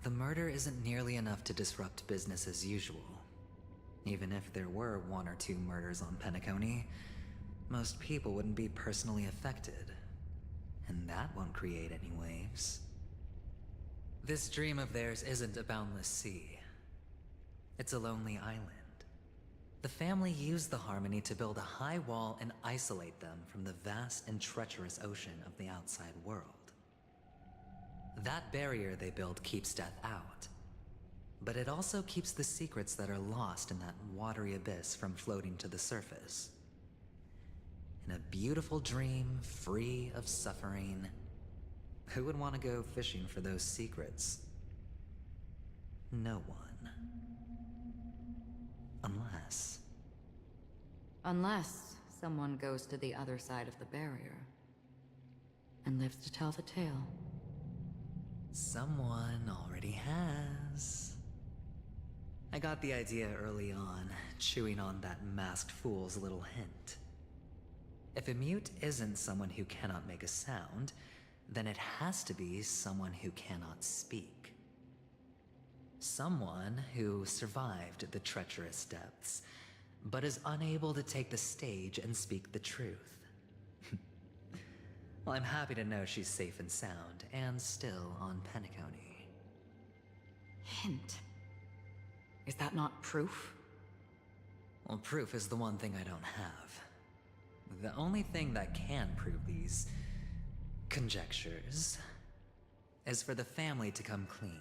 The murder isn't nearly enough to disrupt business as usual. Even if there were 1 or 2 murders on Penacony, most people wouldn't be personally affected. And that won't create any waves. This dream of theirs isn't a boundless sea. It's a lonely island. The family used the Harmony to build a high wall and isolate them from the vast and treacherous ocean of the outside world. That barrier they built keeps death out. But it also keeps the secrets that are lost in that watery abyss from floating to the surface. In a beautiful dream, free of suffering, who would want to go fishing for those secrets? No one. Unless someone goes to the other side of the barrier and lives to tell the tale. Someone already has. I got the idea early on, chewing on that masked fool's little hint. If a mute isn't someone who cannot make a sound, then it has to be someone who cannot speak. Someone who survived the treacherous depths, but is unable to take the stage and speak the truth. Well, I'm happy to know she's safe and sound, and still on Penacony. Hint. Is that not proof? Well, proof is the one thing I don't have. The only thing that can prove these conjectures is for the family to come clean.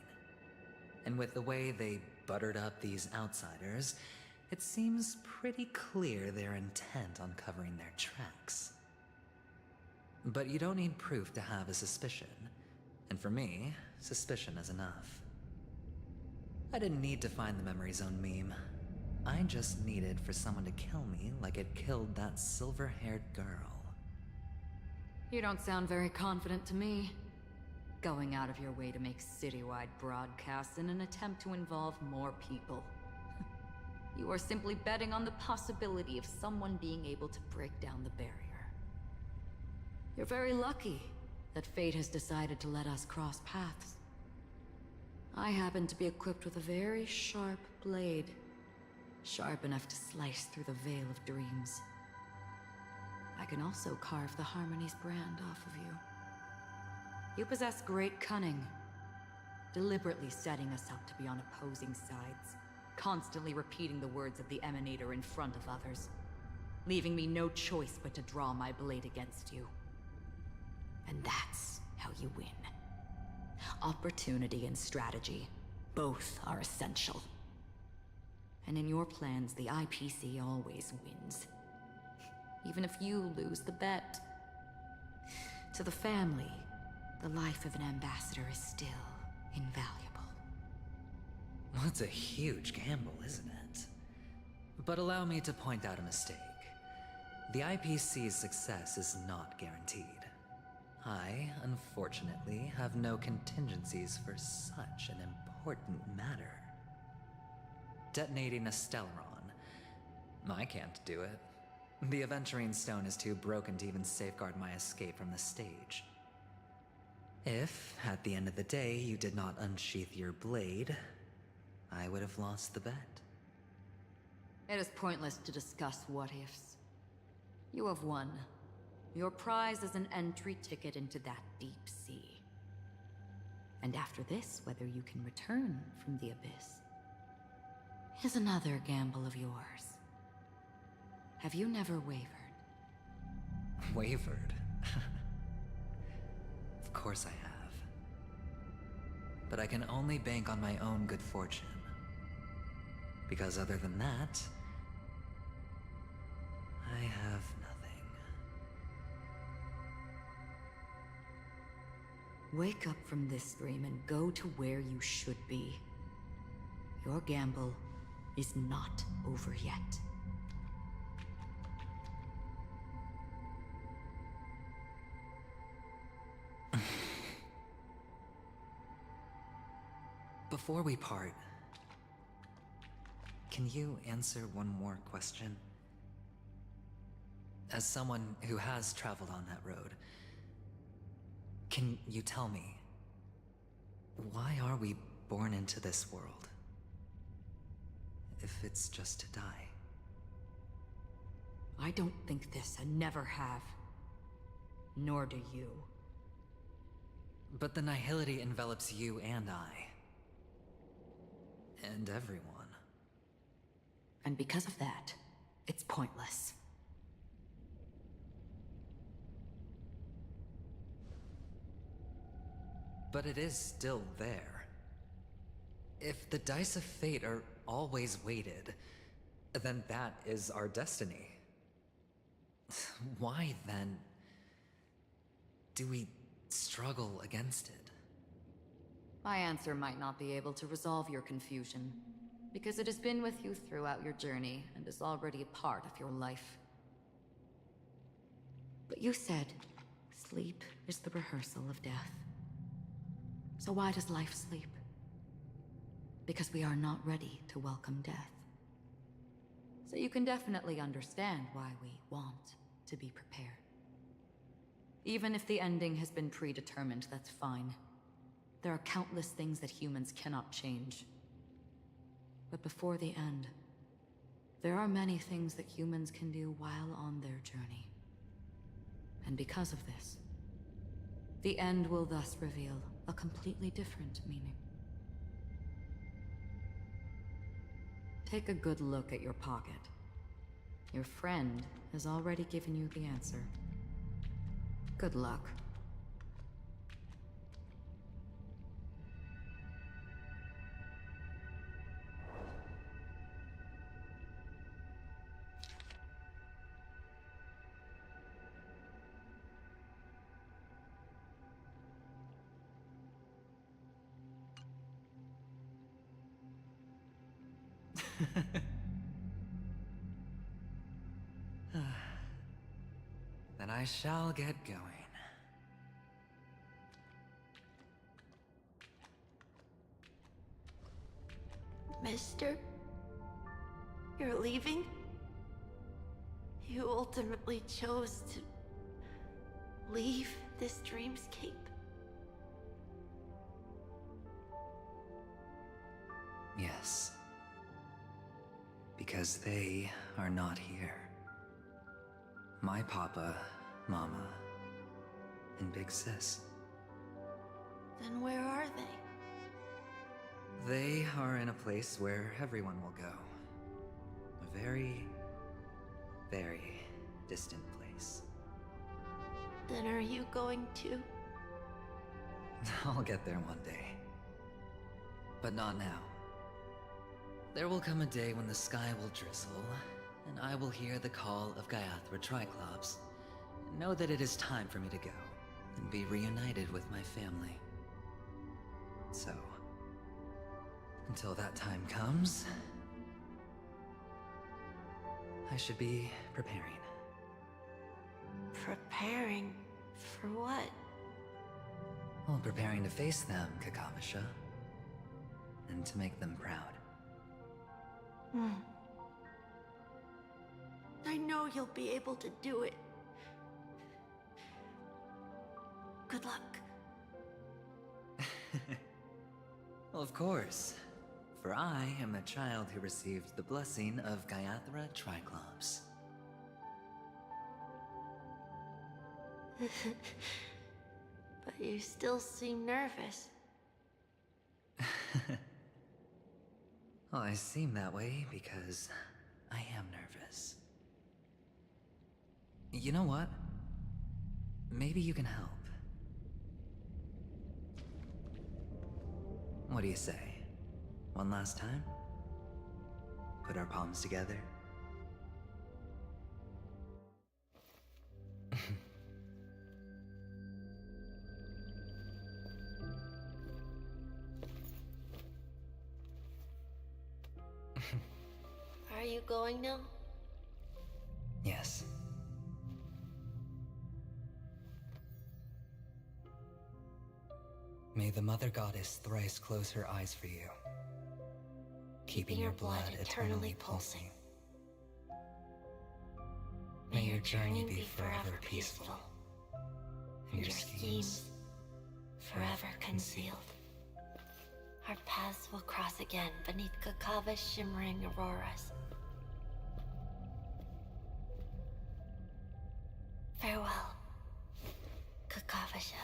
And with the way they buttered up these outsiders, it seems pretty clear they're intent on covering their tracks. But you don't need proof to have a suspicion. And for me, suspicion is enough. I didn't need to find the memory zone meme. I just needed for someone to kill me like it killed that silver-haired girl. You don't sound very confident to me. Going out of your way to make citywide broadcasts in an attempt to involve more people. You are simply betting on the possibility of someone being able to break down the barrier. You're very lucky that fate has decided to let us cross paths. I happen to be equipped with a very sharp blade. Sharp enough to slice through the veil of dreams. I can also carve the Harmony's brand off of you. You possess great cunning, deliberately setting us up to be on opposing sides, constantly repeating the words of the Emanator in front of others, leaving me no choice but to draw my blade against you. And that's how you win. Opportunity and strategy, both are essential. And in your plans, the IPC always wins. Even if you lose the bet. To the family, the life of an ambassador is still invaluable. Well, it's a huge gamble, isn't it? But allow me to point out a mistake. The IPC's success is not guaranteed. I, unfortunately, have no contingencies for such an important matter. Detonating a Stellaron. I can't do it. The Aventurine Stone is too broken to even safeguard my escape from the stage. If, at the end of the day, you did not unsheath your blade, I would have lost the bet. It is pointless to discuss what-ifs. You have won. Your prize is an entry ticket into that deep sea. And after this, whether you can return from the abyss is another gamble of yours. Have you never wavered? Wavered? Of course I have. But I can only bank on my own good fortune. Because other than that, I have nothing. Wake up from this dream and go to where you should be. Your gamble is not over yet. Before we part, can you answer one more question? As someone who has traveled on that road, can you tell me, why are we born into this world? If it's just to die. I don't think this and never have. Nor do you. But the nihility envelops you and I. And everyone. And because of that, it's pointless. But it is still there. If the dice of fate are always weighted, then that is our destiny. Why, then, do we struggle against it? My answer might not be able to resolve your confusion, because it has been with you throughout your journey and is already a part of your life. But you said, sleep is the rehearsal of death. So why does life sleep? Because we are not ready to welcome death. So you can definitely understand why we want to be prepared. Even if the ending has been predetermined, that's fine. There are countless things that humans cannot change. But before the end, there are many things that humans can do while on their journey. And because of this, the end will thus reveal a completely different meaning. Take a good look at your pocket. Your friend has already given you the answer. Good luck. Then I shall get going. Mister? You're leaving? You ultimately chose to leave this dreamscape? Yes. Because they are not here. My papa, mama, and big sis. Then where are they? They are in a place where everyone will go. A very, very distant place. Then are you going to? I'll get there one day. But not now. There will come a day when the sky will drizzle, and I will hear the call of Gaiathra Triclops, and know that it is time for me to go, and be reunited with my family. So, until that time comes, I should be preparing. Preparing for what? Well, preparing to face them, Kakavasha, and to make them proud. I know you'll be able to do it. Good luck. Well, of course. For I am the child who received the blessing of Gaiathra Triclops. But you still seem nervous. Well, I seem that way because I am nervous. You know what? Maybe you can help. What do you say? One last time? Put our palms together? Are you going now? Yes. May the Mother Goddess thrice close her eyes for you, keeping your blood eternally pulsing. May your journey be forever peaceful, and your schemes forever concealed. Our paths will cross again beneath Kakava's shimmering auroras. Farewell, Kakavasha.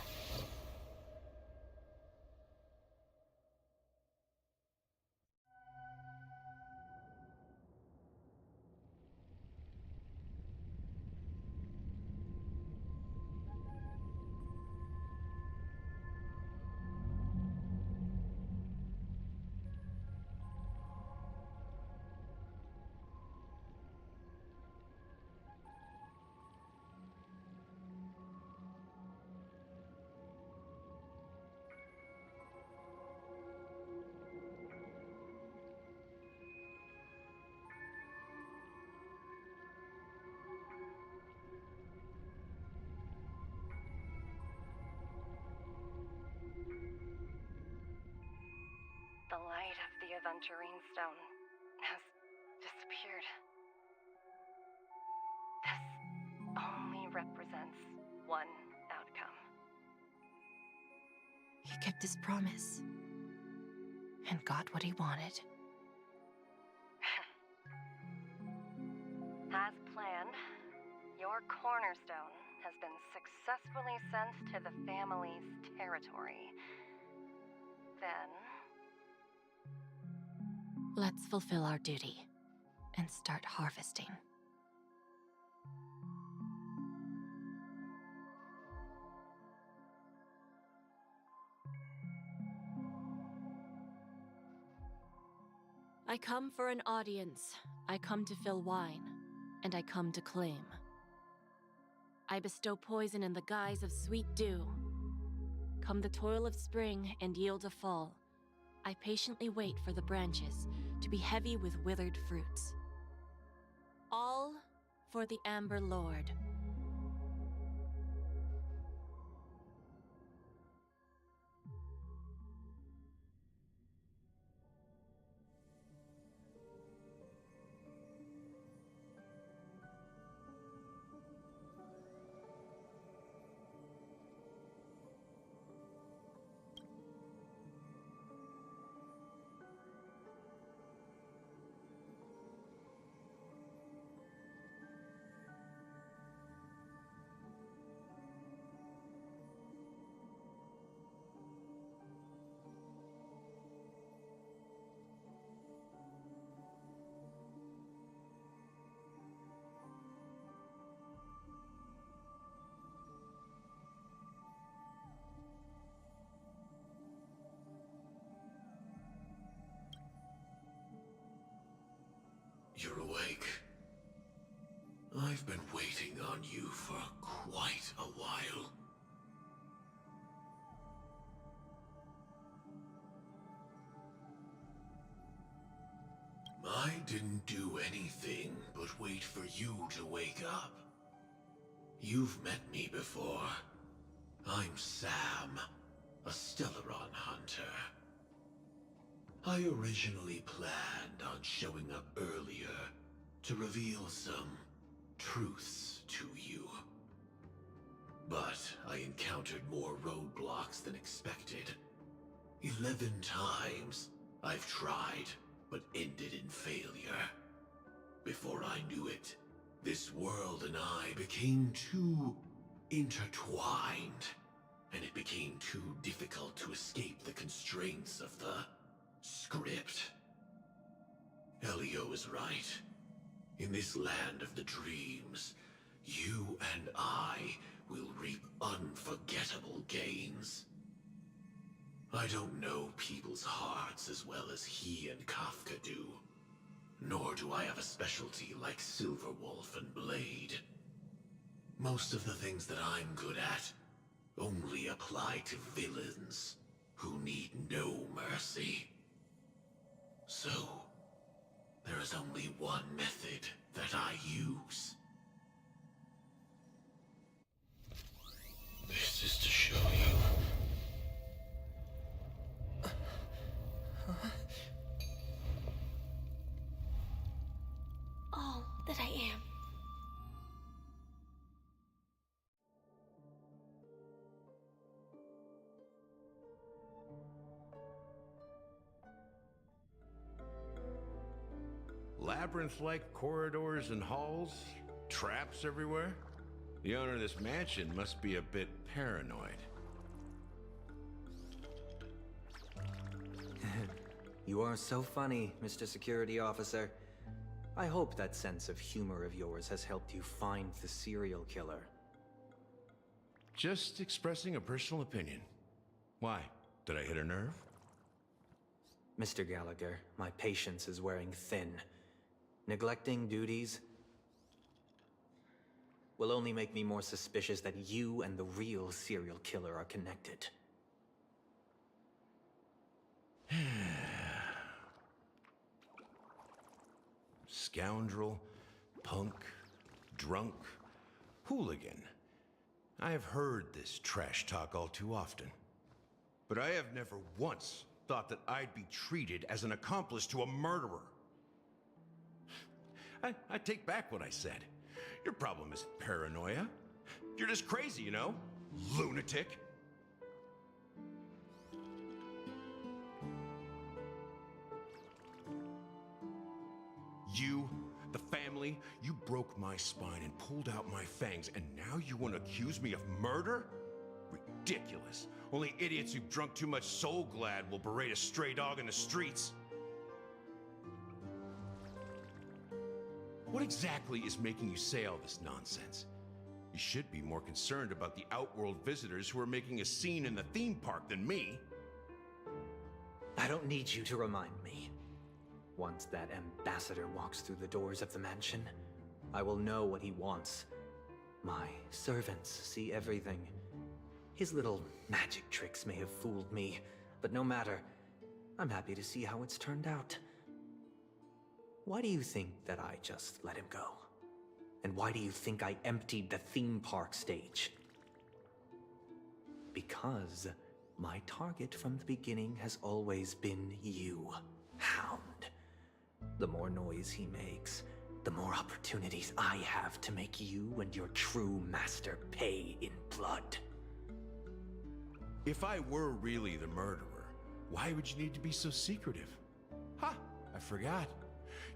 The light of the Aventurine Stone has disappeared. This only represents one outcome. He kept his promise and got what he wanted. As planned, your cornerstone has been successfully sent to the family's territory. Then, Let's fulfill our duty and start harvesting. I come for an audience. I come to fill wine, and I come to claim. I bestow poison in the guise of sweet dew. Come the toil of spring and yield a fall. I patiently wait for the branches to be heavy with withered fruits. All for the Amber Lord. You're awake. I've been waiting on you for quite a while. I didn't do anything but wait for you to wake up. You've met me before. I'm Sam, a Stellaron hunter. I originally planned on showing up earlier to reveal some truths to you. But I encountered more roadblocks than expected. 11 times I've tried, but ended in failure. Before I knew it, this world and I became too intertwined, and it became too difficult to escape the constraints of the script. Elio is right. In this land of the dreams, you and I will reap unforgettable gains. I don't know people's hearts as well as he and Kafka do. Nor do I have a specialty like Silverwolf and Blade. Most of the things that I'm good at only apply to villains who need no mercy. So, there is only one method that I use. This is to show you. All that I am. Labyrinth-like corridors and halls? Traps everywhere? The owner of this mansion must be a bit paranoid. You are so funny, Mr. Security Officer. I hope that sense of humor of yours has helped you find the serial killer. Just expressing a personal opinion. Why? Did I hit a nerve? Mr. Gallagher, my patience is wearing thin. Neglecting duties will only make me more suspicious that you and the real serial killer are connected. Scoundrel, punk, drunk, hooligan. I have heard this trash talk all too often. But I have never once thought that I'd be treated as an accomplice to a murderer. I take back what I said. Your problem isn't paranoia. You're just crazy, you know? Lunatic. You, the family, you broke my spine and pulled out my fangs, and now you want to accuse me of murder? Ridiculous. Only idiots who've drunk too much Soul Glad will berate a stray dog in the streets. What exactly is making you say all this nonsense? You should be more concerned about the Outworld visitors who are making a scene in the theme park than me. I don't need you to remind me. Once that ambassador walks through the doors of the mansion, I will know what he wants. My servants see everything. His little magic tricks may have fooled me, but no matter. I'm happy to see how it's turned out. Why do you think that I just let him go? And why do you think I emptied the theme park stage? Because my target from the beginning has always been you, Hound. The more noise he makes, the more opportunities I have to make you and your true master pay in blood. If I were really the murderer, why would you need to be so secretive? Ha! I forgot.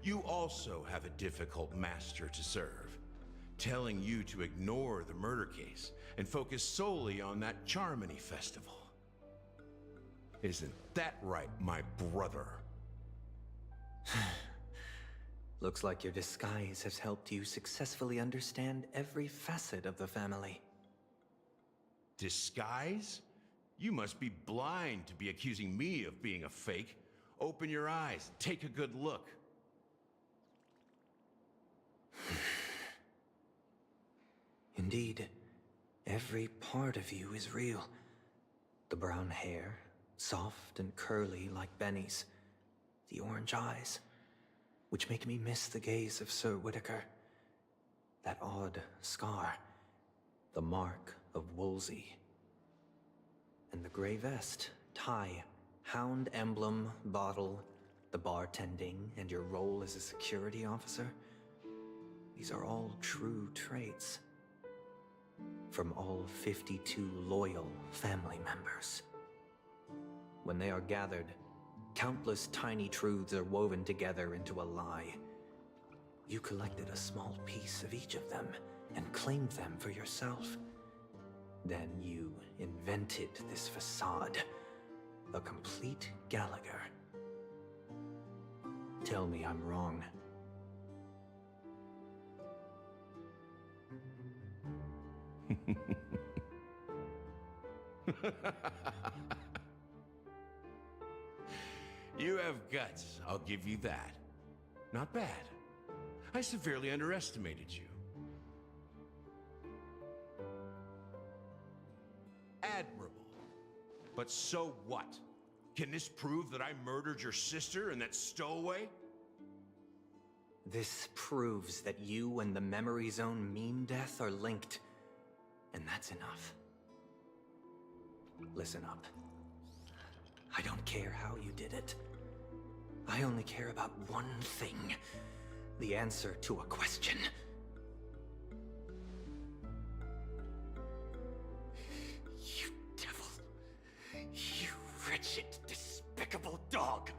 You also have a difficult master to serve, telling you to ignore the murder case and focus solely on that Charmony festival. Isn't that right, my brother? Looks like your disguise has helped you successfully understand every facet of the family. Disguise? You must be blind to be accusing me of being a fake. Open your eyes and take a good look. Indeed, every part of you is real. The brown hair, soft and curly like Benny's. The orange eyes, which make me miss the gaze of Sir Whitaker. That odd scar, the mark of Wolsey. And the gray vest, tie, hound emblem, bottle, the bartending, and your role as a security officer. These are all true traits. From all 52 loyal family members. When they are gathered, countless tiny truths are woven together into a lie. You collected a small piece of each of them and claimed them for yourself. Then you invented this facade, a complete Gallagher. Tell me I'm wrong. You have guts, I'll give you that. Not bad. I severely underestimated you. Admirable. But so what? Can this prove that I murdered your sister and that stowaway? This proves that you and the Memory Zone meme death are linked. And that's enough. Listen up. I don't care how you did it. I only care about one thing. The answer to a question. You devil. You wretched, despicable dog.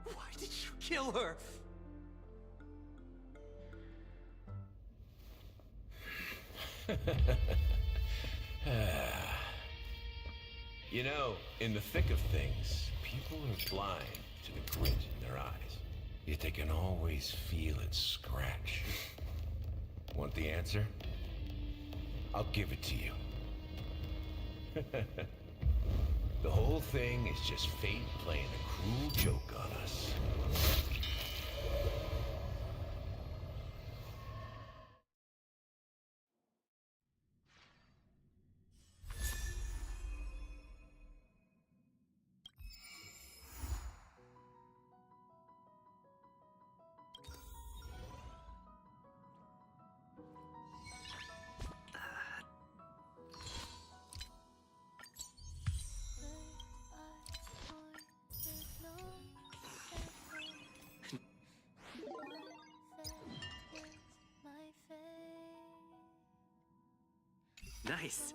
Why did you kill her? You know, in the thick of things, people are blind to the grit in their eyes. Yet they can always feel it scratch. Want the answer? I'll give it to you. The whole thing is just fate playing a cruel joke on us. Nice.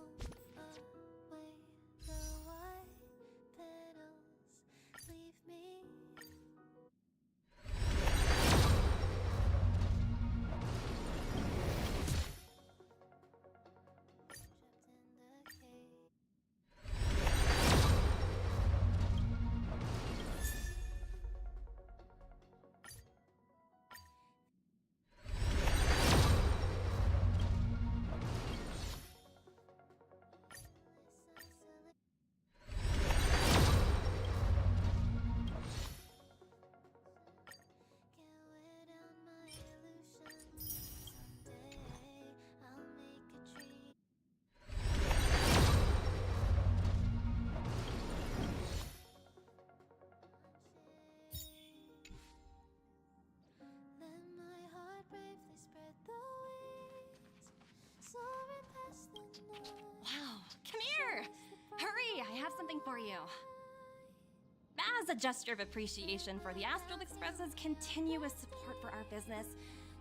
As a gesture of appreciation for the Astral Express's continuous support for our business,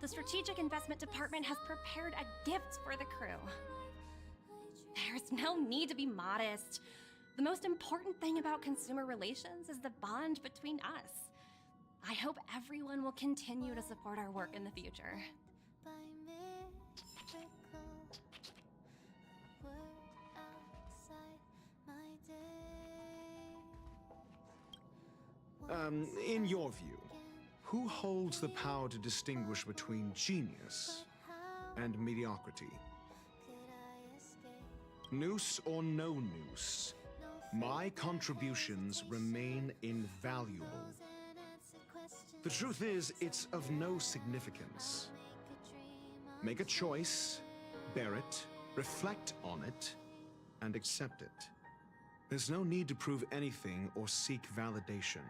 the Strategic Investment Department has prepared a gift for the crew. There's no need to be modest. The most important thing about consumer relations is the bond between us. I hope everyone will continue to support our work in the future. In your view, who holds the power to distinguish between genius and mediocrity? Noose or no noose, my contributions remain invaluable. The truth is, it's of no significance. Make a choice, bear it, reflect on it, and accept it. There's no need to prove anything or seek validation.